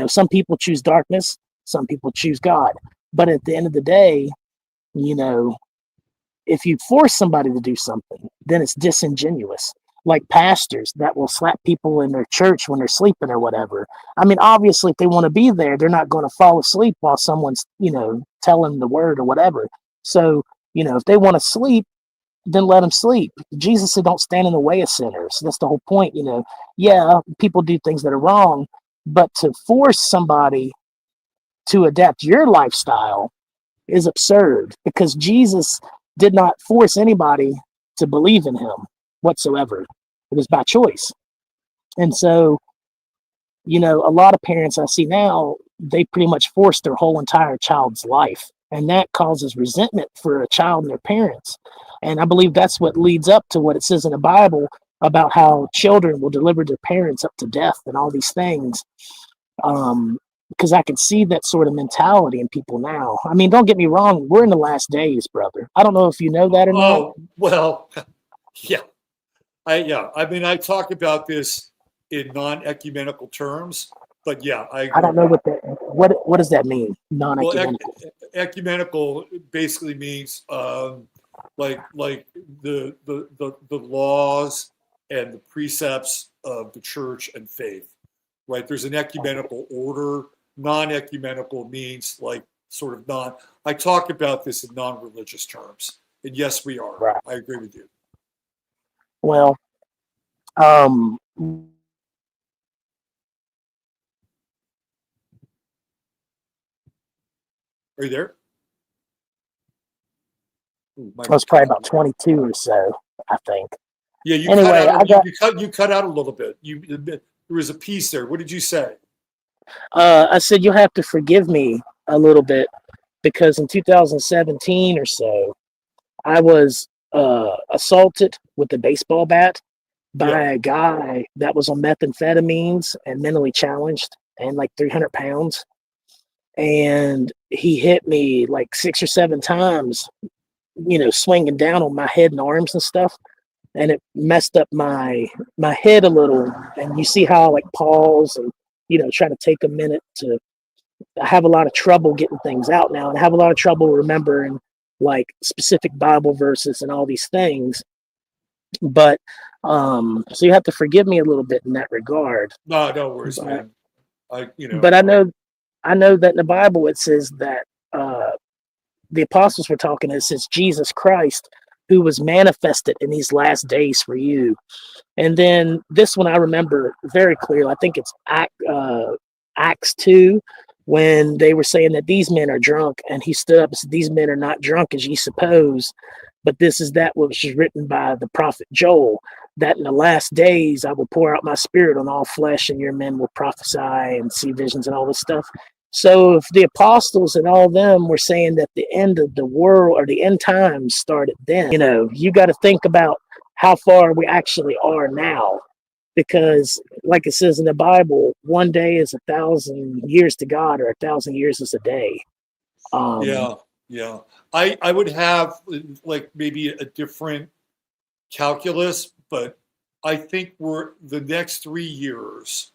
Some people choose darkness, some people choose God. But at the end of the day, if you force somebody to do something, then it's disingenuous. Like pastors that will slap people in their church when they're sleeping or whatever. I mean, obviously, if they want to be there, they're not going to fall asleep while someone's, telling the word or whatever. So, if they want to sleep, then let them sleep. Jesus said, don't stand in the way of sinners. That's the whole point. Yeah, people do things that are wrong, but to force somebody to adapt your lifestyle is absurd because Jesus did not force anybody to believe in him whatsoever. It was by choice. And so, a lot of parents I see now, they pretty much force their whole entire child's life. And that causes resentment for a child and their parents. And I believe that's what leads up to what it says in the Bible about how children will deliver their parents up to death and all these things. Because I can see that sort of mentality in people now. I mean, don't get me wrong. We're in the last days, brother. I don't know if you know that or not. Oh, well, yeah. I mean, I talk about this in non-ecumenical terms, but yeah, I agree. I don't know what does that mean? Non-ecumenical. Well, ecumenical basically means like the laws and the precepts of the church and faith, right? There's an ecumenical order. Non-ecumenical means like sort of I talk about this in non-religious terms. And yes, we are. Right. I agree with you. Well, Are you there? I was probably about 22 or so, I think. Yeah, you Anyway, you cut out a little bit. There was a piece there. What did you say? I said you'll have to forgive me a little bit because in 2017 or so, I was assaulted with a baseball bat by a guy that was on methamphetamines and mentally challenged and like 300 pounds. And he hit me like 6 or 7 times, swinging down on my head and arms and stuff. And it messed up my head a little. And you see how I like pause and, try to take a minute to. I have a lot of trouble getting things out now, and I have a lot of trouble remembering like specific Bible verses and all these things. But so you have to forgive me a little bit in that regard. No worries, man. But I know that in the Bible it says that the apostles were talking. It says Jesus Christ, who was manifested in these last days for you. And then this one I remember very clearly. I think it's Acts 2, when they were saying that these men are drunk, and he stood up and said, "These men are not drunk as ye suppose, but this is that which is written by the prophet Joel, that in the last days I will pour out my spirit on all flesh, and your men will prophesy and see visions," and all this stuff. So if the apostles and all them were saying that the end of the world or the end times started then, you got to think about how far we actually are now. Because like it says in the Bible, one day is 1,000 years to God, or 1,000 years is a day. Yeah. I would have like maybe a different calculus, but I think the next 3 years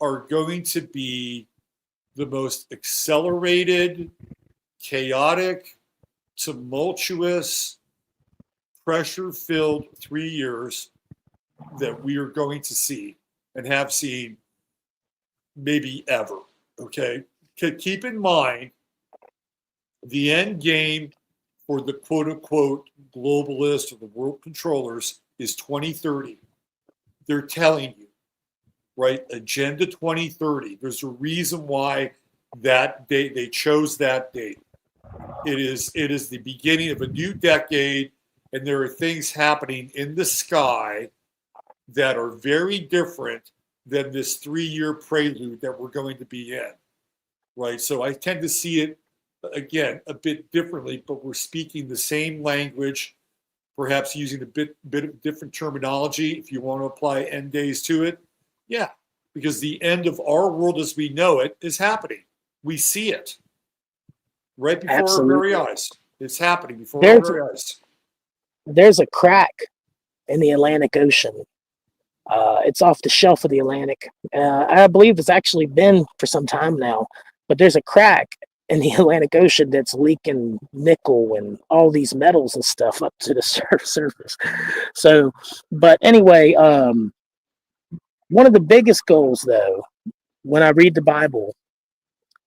are going to be the most accelerated, chaotic, tumultuous, pressure-filled 3 years that we are going to see and have seen maybe ever. Okay. Keep in mind the end game for the quote unquote globalists or the world controllers is 2030. They're telling you, right? Agenda 2030. There's a reason why that date, they chose that date. It is the beginning of a new decade, and there are things happening in the sky that are very different than this 3-year prelude that we're going to be in, right? So I tend to see it, again, a bit differently, but we're speaking the same language, perhaps using a bit of different terminology if you want to apply end days to it. Yeah, because the end of our world as we know it is happening. We see it right before our very eyes. It's happening before our very eyes. There's a crack in the Atlantic Ocean. It's off the shelf of the Atlantic. I believe it's actually been for some time now, but there's a crack in the Atlantic Ocean that's leaking nickel and all these metals and stuff up to the surface. So, but anyway, one of the biggest goals, though, when I read the Bible,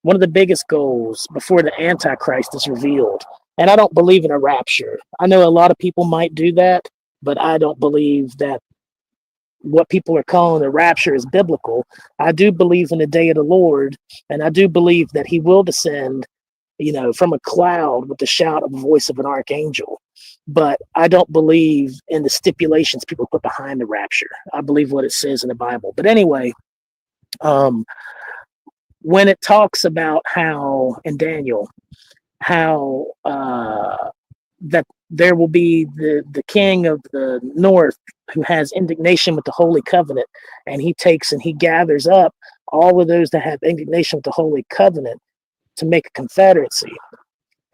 one of the biggest goals before the Antichrist is revealed, and I don't believe in a rapture. I know a lot of people might do that, but I don't believe that what people are calling the rapture is biblical. I do believe in the day of the Lord, and I do believe that he will descend, from a cloud with the shout of the voice of an archangel. But I don't believe in the stipulations people put behind the rapture. I believe what it says in the Bible. But anyway, when it talks about how in Daniel, how that there will be the king of the north who has indignation with the holy covenant, and he takes and he gathers up all of those that have indignation with the holy covenant to make a confederacy.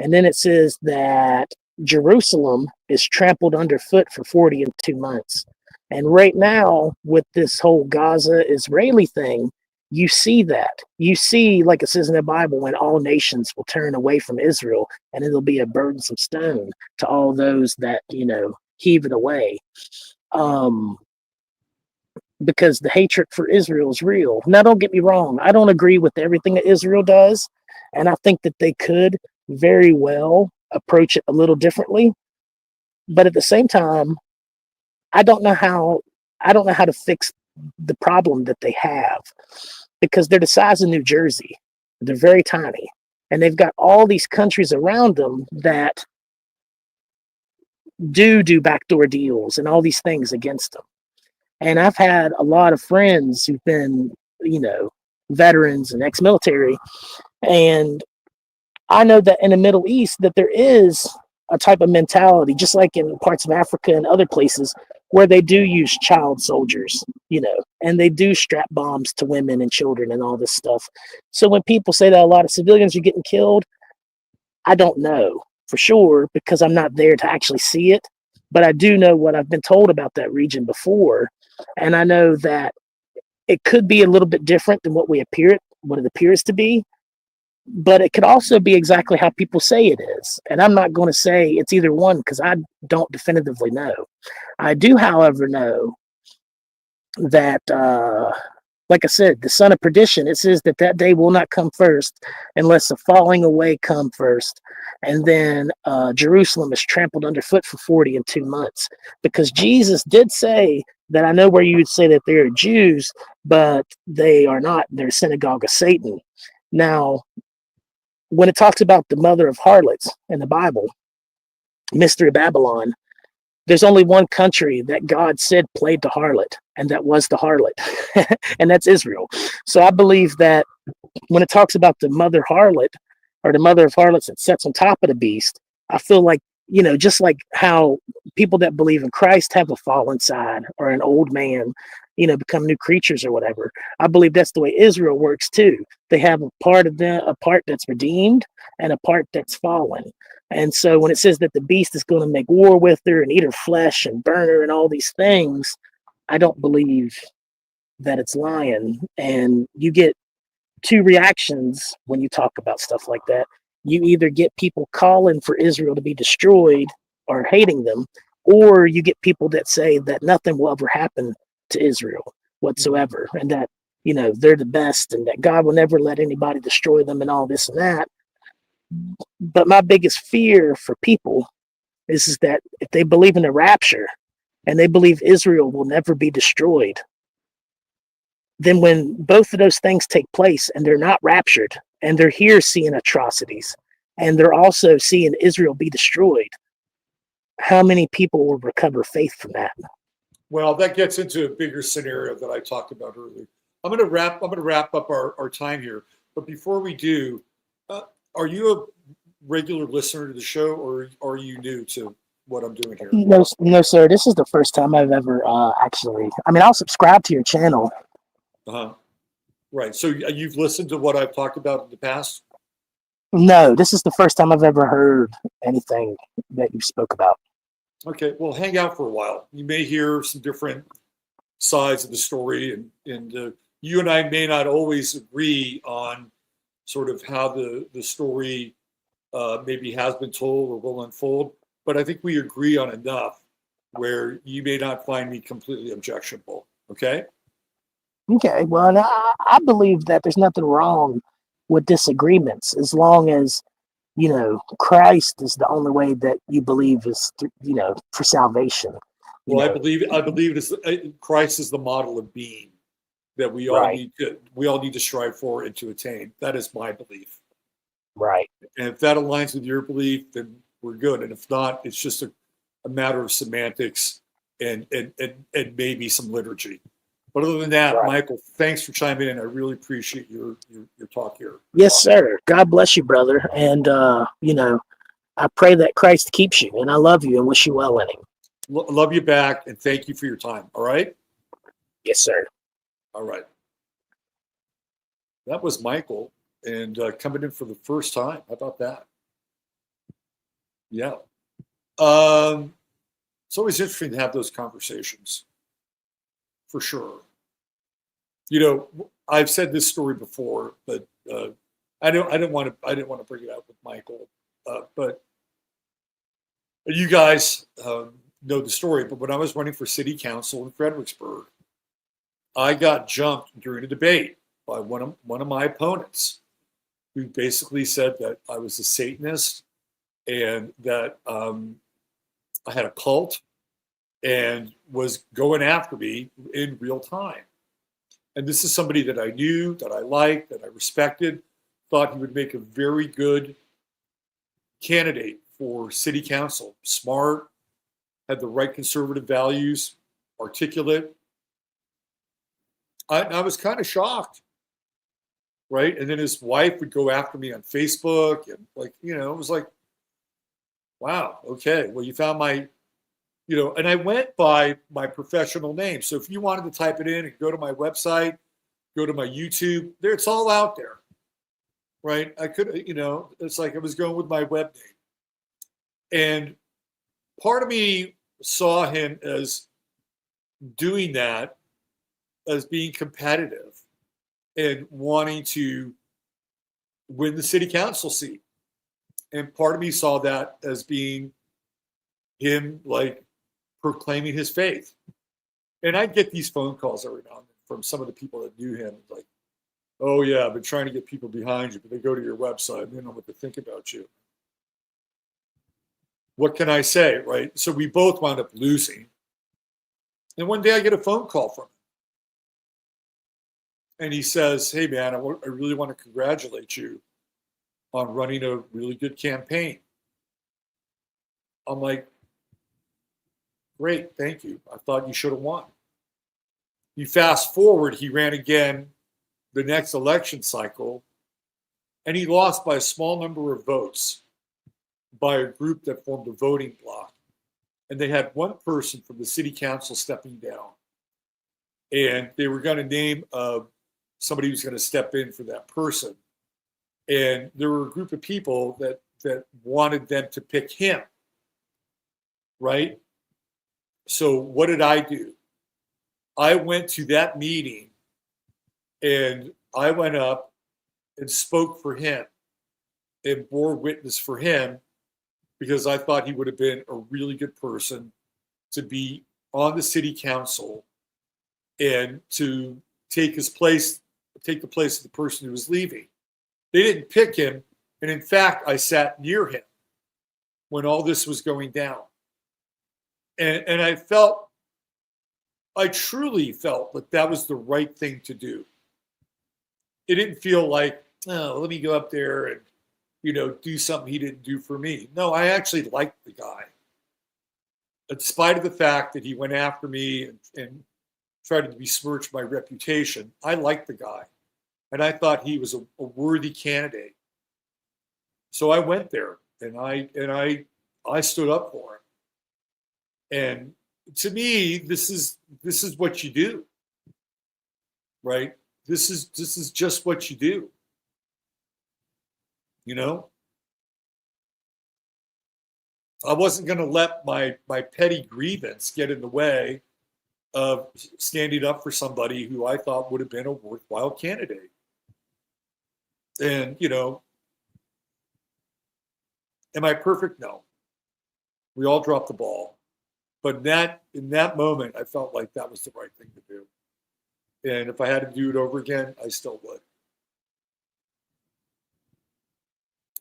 And then it says that Jerusalem is trampled underfoot for 42 months. And right now, with this whole Gaza-Israeli thing, you see that. You see, like it says in the Bible, when all nations will turn away from Israel, and it'll be a burdensome stone to all those that, heave it away. Because the hatred for Israel is real. Now, don't get me wrong. I don't agree with everything that Israel does. And I think that they could very well approach it a little differently. But at the same time, I don't know how to fix the problem that they have, because they're the size of New Jersey. They're very tiny. And they've got all these countries around them that do backdoor deals and all these things against them. And I've had a lot of friends who've been, veterans and ex-military, and I know that in the Middle East that there is a type of mentality, just like in parts of Africa and other places, where they do use child soldiers, and they do strap bombs to women and children and all this stuff. So when people say that a lot of civilians are getting killed, I don't know for sure, because I'm not there to actually see it. But I do know what I've been told about that region before. And I know that it could be a little bit different than what it appears to be. But it could also be exactly how people say it is. And I'm not going to say it's either one, because I don't definitively know. I do, however, know that, like I said, the son of perdition, it says that day will not come first unless the falling away come first. And then Jerusalem is trampled underfoot for 42 months. Because Jesus did say that, I know where you would say that they are Jews, but they are not. They're a synagogue of Satan. Now, when it talks about the mother of harlots in the Bible, Mystery Babylon, there's only one country that God said played the harlot, and that was the harlot, and that's Israel. So I believe that when it talks about the mother harlot, or the mother of harlots that sits on top of the beast, I feel like, just like how people that believe in Christ have a fallen side, or an old man, become new creatures or whatever. I believe that's the way Israel works too. They have a part that's redeemed and a part that's fallen. And so when it says that the beast is going to make war with her and eat her flesh and burn her and all these things, I don't believe that it's lying. And you get two reactions when you talk about stuff like that. You either get people calling for Israel to be destroyed or hating them, or you get people that say that nothing will ever happen to Israel whatsoever, and that they're the best, and that God will never let anybody destroy them, and all this and that. But my biggest fear for people is that if they believe in the rapture and they believe Israel will never be destroyed, then when both of those things take place and they're not raptured, and they're here seeing atrocities, and they're also seeing Israel be destroyed, how many people will recover faith from that? Well, that gets into a bigger scenario that I talked about earlier. I'm going to wrap up our time here. But before we do, are you a regular listener to the show, or are you new to what I'm doing here? No, sir. This is the first time I've ever actually. I mean, I'll subscribe to your channel. Right. So you've listened to what I've talked about in the past? No, this is the first time I've ever heard anything that you spoke about. Okay, well, hang out for a while. You may hear some different sides of the story, and you and I may not always agree on sort of how the story maybe has been told or will unfold, but I think we agree on enough where you may not find me completely objectionable. Okay? Okay, well, I believe that there's nothing wrong with disagreements, as long as Christ is the only way that you believe is, for salvation. Well, I believe Christ is the model of being that we all need to strive for and to attain. That is my belief. Right. And if that aligns with your belief, then we're good. And if not, it's just a matter of semantics and maybe some liturgy. But other than that, Michael, thanks for chiming in. I really appreciate your talk here. Yes, sir. God bless you, brother. And, I pray that Christ keeps you, and I love you and wish you well in him. Love you back, and thank you for your time. All right? Yes, sir. All right. That was Michael, and coming in for the first time. How about that? Yeah. It's always interesting to have those conversations, for sure. I've said this story before, but I didn't want to bring it up with Michael, but you guys know the story. But when I was running for city council in Fredericksburg, I got jumped during a debate by one of my opponents, who basically said that I was a Satanist and that I had a cult and was going after me in real time. And this is somebody that I knew, that I liked, that I respected, thought he would make a very good candidate for city council. Smart, had the right conservative values, articulate. I was kind of shocked, right? And then his wife would go after me on Facebook, and like, it was like, wow, okay, well, you found my, and I went by my professional name. So if you wanted to type it in and go to my website, go to my YouTube, there, it's all out there, right? I could, it's like I was going with my web name. And part of me saw him as doing that, as being competitive and wanting to win the city council seat. And part of me saw that as being him like proclaiming his faith. And I'd get these phone calls every now and then from some of the people that knew him, like, oh yeah, I've been trying to get people behind you, but they go to your website and they don't know what to think about you. What can I say, right? So we both wound up losing. And one day I get a phone call from him. And he says, hey man, I really want to congratulate you on running a really good campaign. I'm like, great, thank you. I thought you should have won. You fast forward, he ran again the next election cycle, and he lost by a small number of votes by a group that formed a voting bloc. And they had one person from the city council stepping down. And they were going to name somebody who's going to step in for that person. And there were a group of people that wanted them to pick him, right? So what did I do? I went to that meeting and I went up and spoke for him and bore witness for him, because I thought he would have been a really good person to be on the city council and to take the place of the person who was leaving. They didn't pick him. And in fact, I sat near him when all this was going down. And I truly felt that that was the right thing to do. It didn't feel like, oh, let me go up there and, do something he didn't do for me. No, I actually liked the guy. In spite of the fact that he went after me and tried to besmirch my reputation, I liked the guy. And I thought he was a worthy candidate. So I went there and I stood up for him. And to me, this is what you do, right? This is just what you do. I wasn't going to let my petty grievance get in the way of standing up for somebody who I thought would have been a worthwhile candidate. And, am I perfect? No. We all dropped the ball. But in that moment, I felt like that was the right thing to do. And if I had to do it over again, I still would.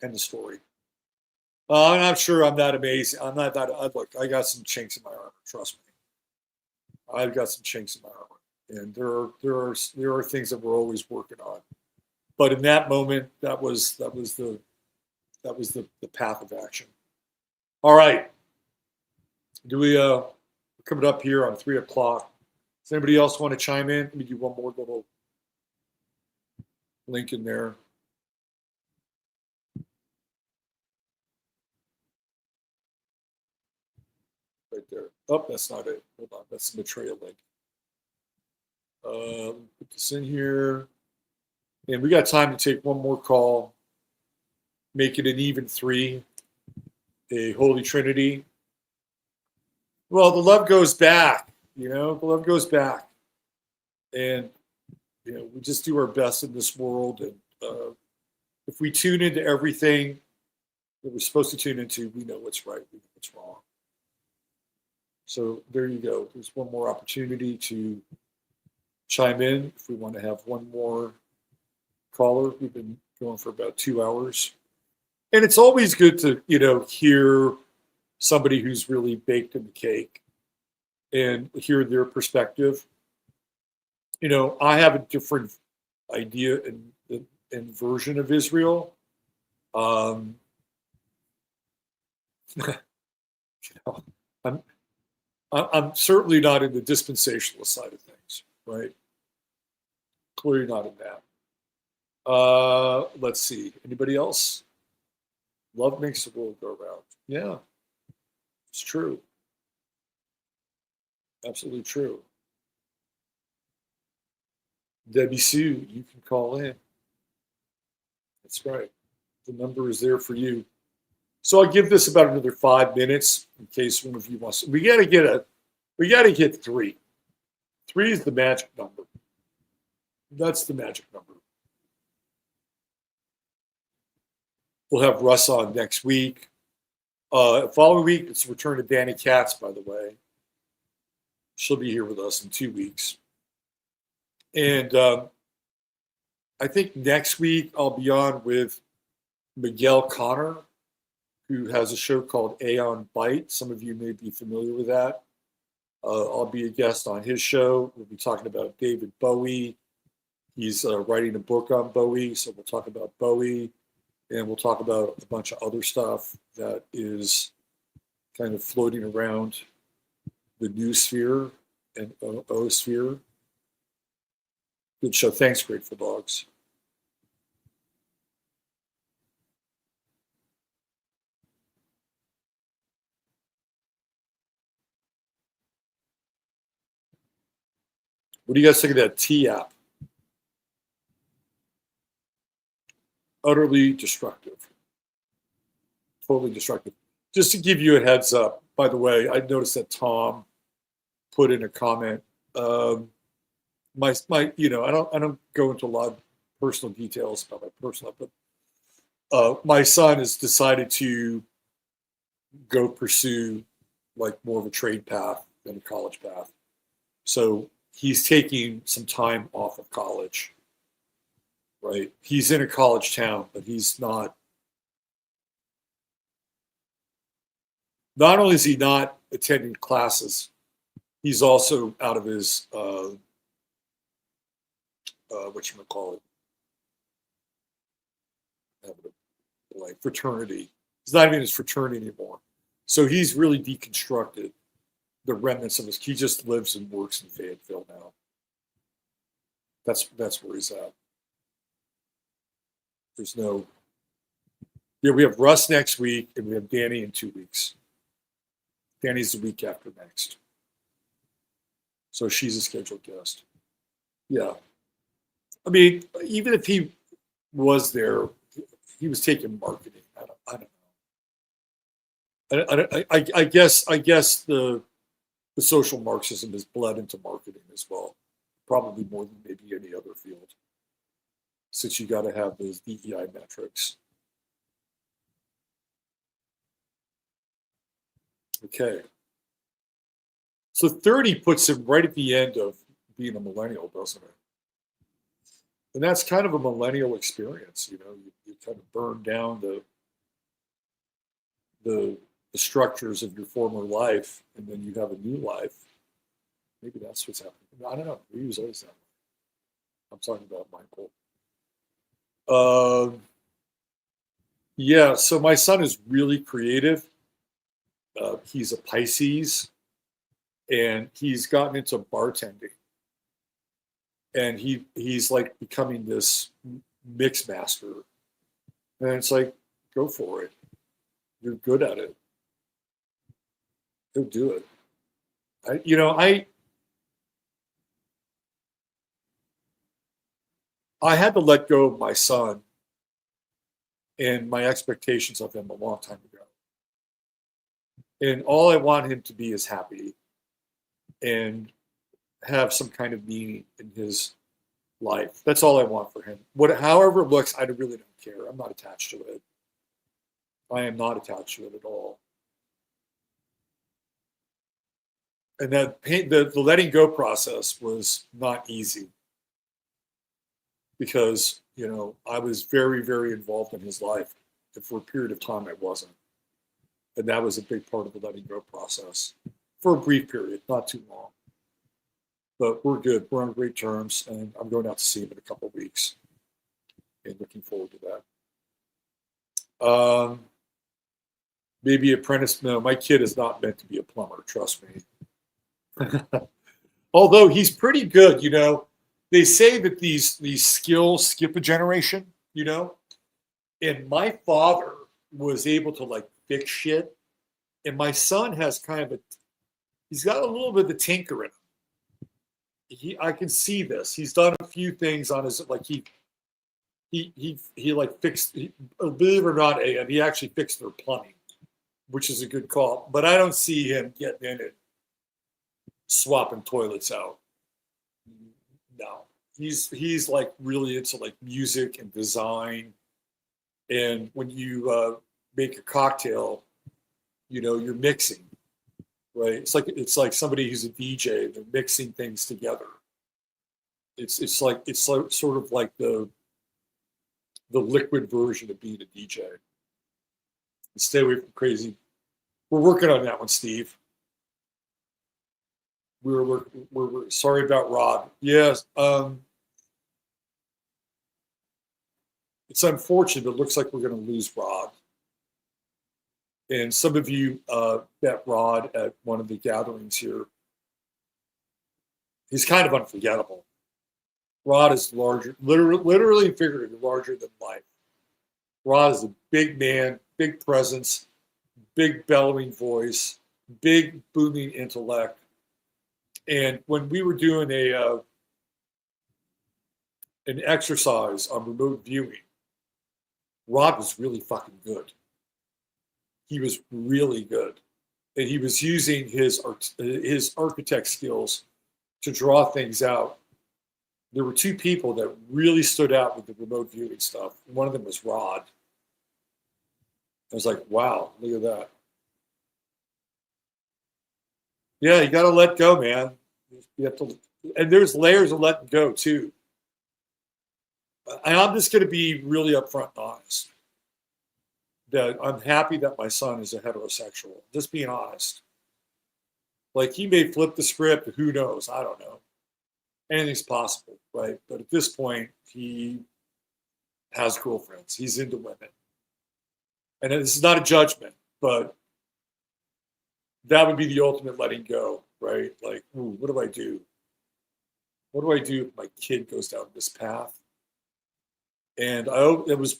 End of story. I'm not sure I'm that amazing. I'm not that. Look, I got some chinks in my armor. Trust me. I've got some chinks in my armor, and there are things that we're always working on. But in that moment, that was the path of action. All right. Do we coming up here on 3 o'clock? Does anybody else want to chime in? Let me do one more little link in there. Right there. Oh, that's not it. Hold on. That's the Maitreya link. Put this in here. And we got time to take one more call. Make it an even 3. A Holy Trinity. Well, the love goes back. The love goes back. And, we just do our best in this world. And if we tune into everything that we're supposed to tune into, we know what's right, we know what's wrong. So there you go. There's one more opportunity to chime in if we want to have one more caller. We've been going for about 2 hours. And it's always good to, hear somebody who's really baked in the cake and hear their perspective. I have a different idea and version of Israel. I'm I'm certainly not in the dispensationalist side of things, right? Clearly not in that. Let's see. Anybody else? Love makes the world go round. Yeah, it's true. Absolutely true. Debbie Sue, you can call in. That's right. The number is there for you. So I'll give this about another 5 minutes in case one of you wants to. We got to get 3. 3 is the magic number. That's the magic number. We'll have Russ on next week. Following week, it's the return of Danny Katz, by the way. She'll be here with us in 2 weeks. And I think next week I'll be on with Miguel Connor, who has a show called Aeon Byte. Some of you may be familiar with that. I'll be a guest on his show. We'll be talking about David Bowie. He's writing a book on Bowie, so we'll talk about Bowie, and we'll talk about a bunch of other stuff that is kind of floating around the new sphere and O-sphere. Good show. Thanks, Grateful Dogs. What do you guys think of that T app? Utterly destructive. Totally destructive. Just to give you a heads up, by the way, I noticed that Tom put in a comment. I don't go into a lot of personal details about my personal life, but my son has decided to go pursue like more of a trade path than a college path. So he's taking some time off of college, right? He's in a college town, but he's not only is he not attending classes, he's also out of his, fraternity. He's not even in his fraternity anymore. So he's really deconstructed the remnants of his. He just lives and works in Fayetteville now. That's where he's at. We have Russ next week, and we have Danny in 2 weeks. Danny's the week after next. So she's a scheduled guest. Yeah. I mean, even if he was there, he was taking marketing. I don't know. I guess the social Marxism has bled into marketing as well, probably more than maybe any other field, since you got to have those DEI metrics. Okay. So 30 puts him right at the end of being a millennial, doesn't it? And that's kind of a millennial experience, you kind of burn down the structures of your former life, and then you have a new life. Maybe that's what's happening. I don't know. We use always that. I'm talking about Michael. Yeah, so my son is really creative. He's a Pisces, and he's gotten into bartending. And he's like becoming this mix master. And it's like, go for it. You're good at it. Go do it. I had to let go of my son and my expectations of him a long time ago. And all I want him to be is happy and have some kind of meaning in his life. That's all I want for him. However it looks, I really don't care. I'm not attached to it. I am not attached to it at all. And that the letting go process was not easy. because, I was very, very involved in his life. And for a period of time, I wasn't. And that was a big part of the letting go process for a brief period, not too long. But we're good. We're on great terms, and I'm going out to see him in a couple of weeks. And looking forward to that. Maybe apprentice. No, my kid is not meant to be a plumber. Trust me. Although he's pretty good, They say that these skills skip a generation, And my father was able to fix shit, and my son has he's got a little bit of the tinker in him. I can see this. He's done a few things on his he fixed. Believe it or not, and he actually fixed their plumbing, which is a good call. But I don't see him getting in it, swapping toilets out. No, he's really into music and design, and when you make a cocktail, you're mixing, right? It's like somebody who's a DJ. They're mixing things together. It's sort of like the liquid version of being a DJ. Stay away from crazy. We're working on that one, Steve. We're sorry about Rod. Yes, it's unfortunate. It looks like we're going to lose Rod. And some of you met Rod at one of the gatherings here. He's kind of unforgettable. Rod is larger, literally and figuratively larger than life. Rod is a big man, big presence, big bellowing voice, big booming intellect. And when we were doing an exercise on remote viewing, Rod was really fucking good. He was really good. And he was using his architect skills to draw things out. There were two people that really stood out with the remote viewing stuff. One of them was Rod. I was like, wow, look at that. Yeah, you got to let go, man. You have to, and there's layers of letting go too. And I'm just going to be really upfront and honest. That I'm happy that my son is a heterosexual. Just being honest. He may flip the script. Who knows? I don't know. Anything's possible, right? But at this point, he has girlfriends. He's into women. And this is not a judgment, but that would be the ultimate letting go, right? What do I do? What do I do if my kid goes down this path? And it was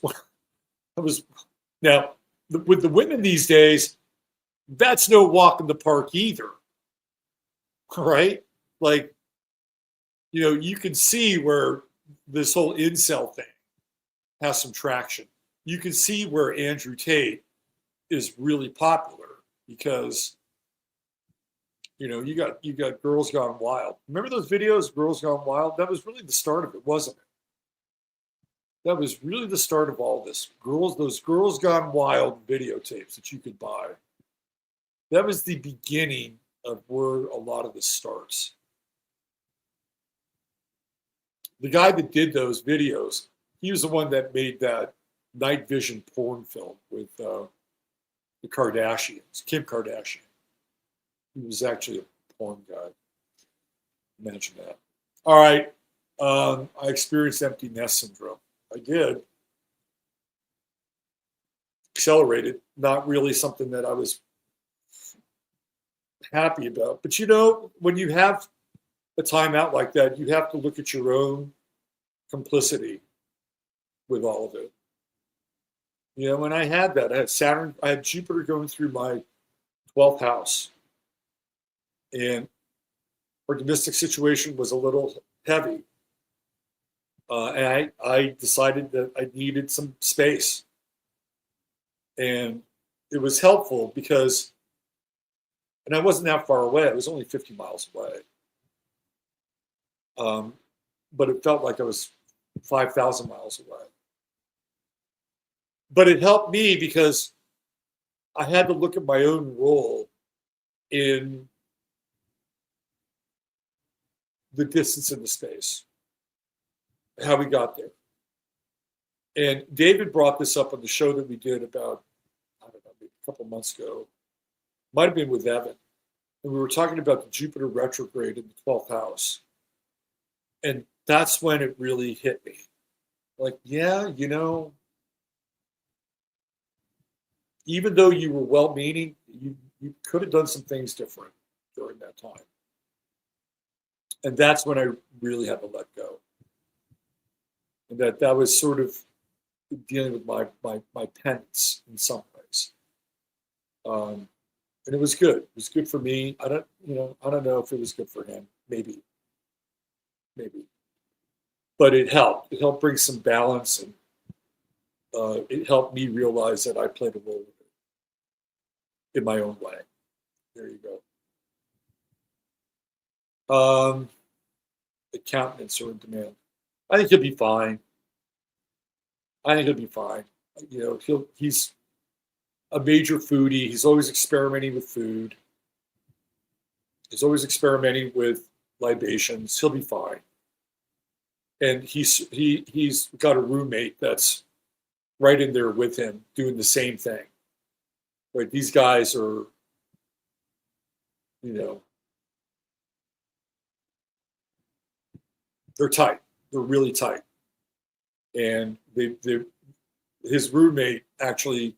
now with the women these days, that's no walk in the park either, right? You can see where this whole incel thing has some traction. You can see where Andrew Tate is really popular because you got Girls Gone Wild. Remember those videos, Girls Gone Wild? That was really the start of it, wasn't it? That was really the start of all this. Those Girls Gone Wild videotapes that you could buy. That was the beginning of where a lot of this starts. The guy that did those videos, he was the one that made that night vision porn film with the Kardashians, Kim Kardashian. He was actually a porn guy. Imagine that. All right. I experienced empty nest syndrome. I did. Accelerated. Not really something that I was happy about. But when you have a timeout like that, you have to look at your own complicity with all of it. When I had that, I had Saturn, I had Jupiter going through my 12th house. And our domestic situation was a little heavy. And I decided that I needed some space. And it was helpful because, and I wasn't that far away. I was only 50 miles away. But it felt like I was 5,000 miles away. But it helped me because I had to look at my own role in the distance in the space. how we got there. And David brought this up on the show that we did about, I don't know, maybe a couple months ago. Might have been with Evan. And we were talking about the Jupiter retrograde in the 12th house. And that's when it really hit me. Like, yeah, you know, even though you were well-meaning, you could have done some things different during that time. And that's when I really had to let go. And that was sort of dealing with my penance in some ways. And it was good. It was good for me. I don't know if it was good for him. Maybe. But it helped. It helped bring some balance, and it helped me realize that I played a role with it in my own way. There you go. Accountants are in demand. I think he'll be fine. You know, he's a major foodie. He's always experimenting with food. He's always experimenting with libations. He'll be fine. And he's got a roommate that's right in there with him doing the same thing. Right? These guys are, you know, they're tight. They're really tight. And his roommate actually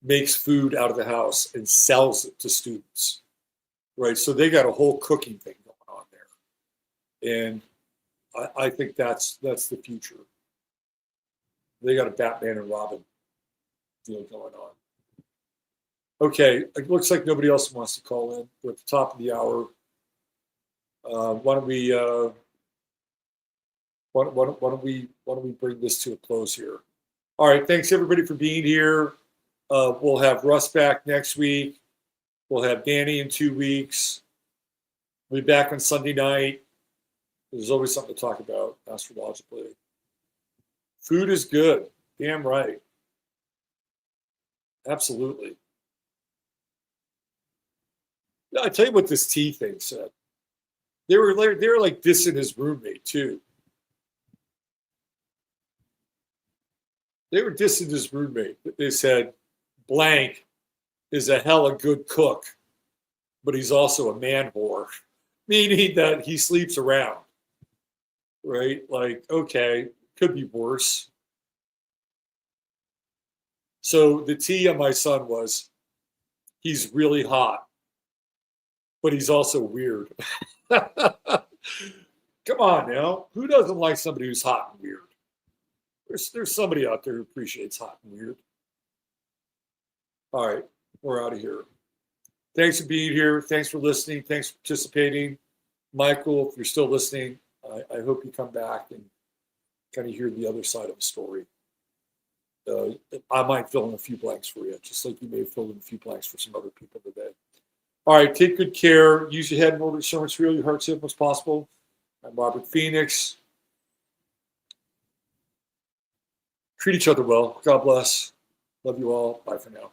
makes food out of the house and sells it to students. Right? So they got a whole cooking thing going on there. And I think that's the future. They got a Batman and Robin deal going on. Okay, it looks like nobody else wants to call in. We're at the top of the hour. Why don't we bring this to a close here? All right, thanks everybody for being here. We'll have Russ back next week. We'll have Danny in 2 weeks. We'll be back on Sunday night. There's always something to talk about astrologically. Food is good. Damn right. Absolutely. I tell you what this tea thing said. They were like dissing his roommate too. They were dissing his roommate. They said, blank is a hella good cook, but he's also a man whore, meaning that he sleeps around. Right? Like, okay, could be worse. So the tea on my son was, he's really hot, but he's also weird. Come on now. Who doesn't like somebody who's hot and weird? There's somebody out there who appreciates hot and weird. All right, we're out of here. Thanks for being here. Thanks for listening. Thanks for participating. Michael, if you're still listening, I hope you come back and kind of hear the other side of the story. I might fill in a few blanks for you, just like you may have filled in a few blanks for some other people today. All right, take good care. Use your head in order to show what's real, your heart's simple as possible. I'm Robert Phoenix. Treat each other well. God bless. Love you all. Bye for now.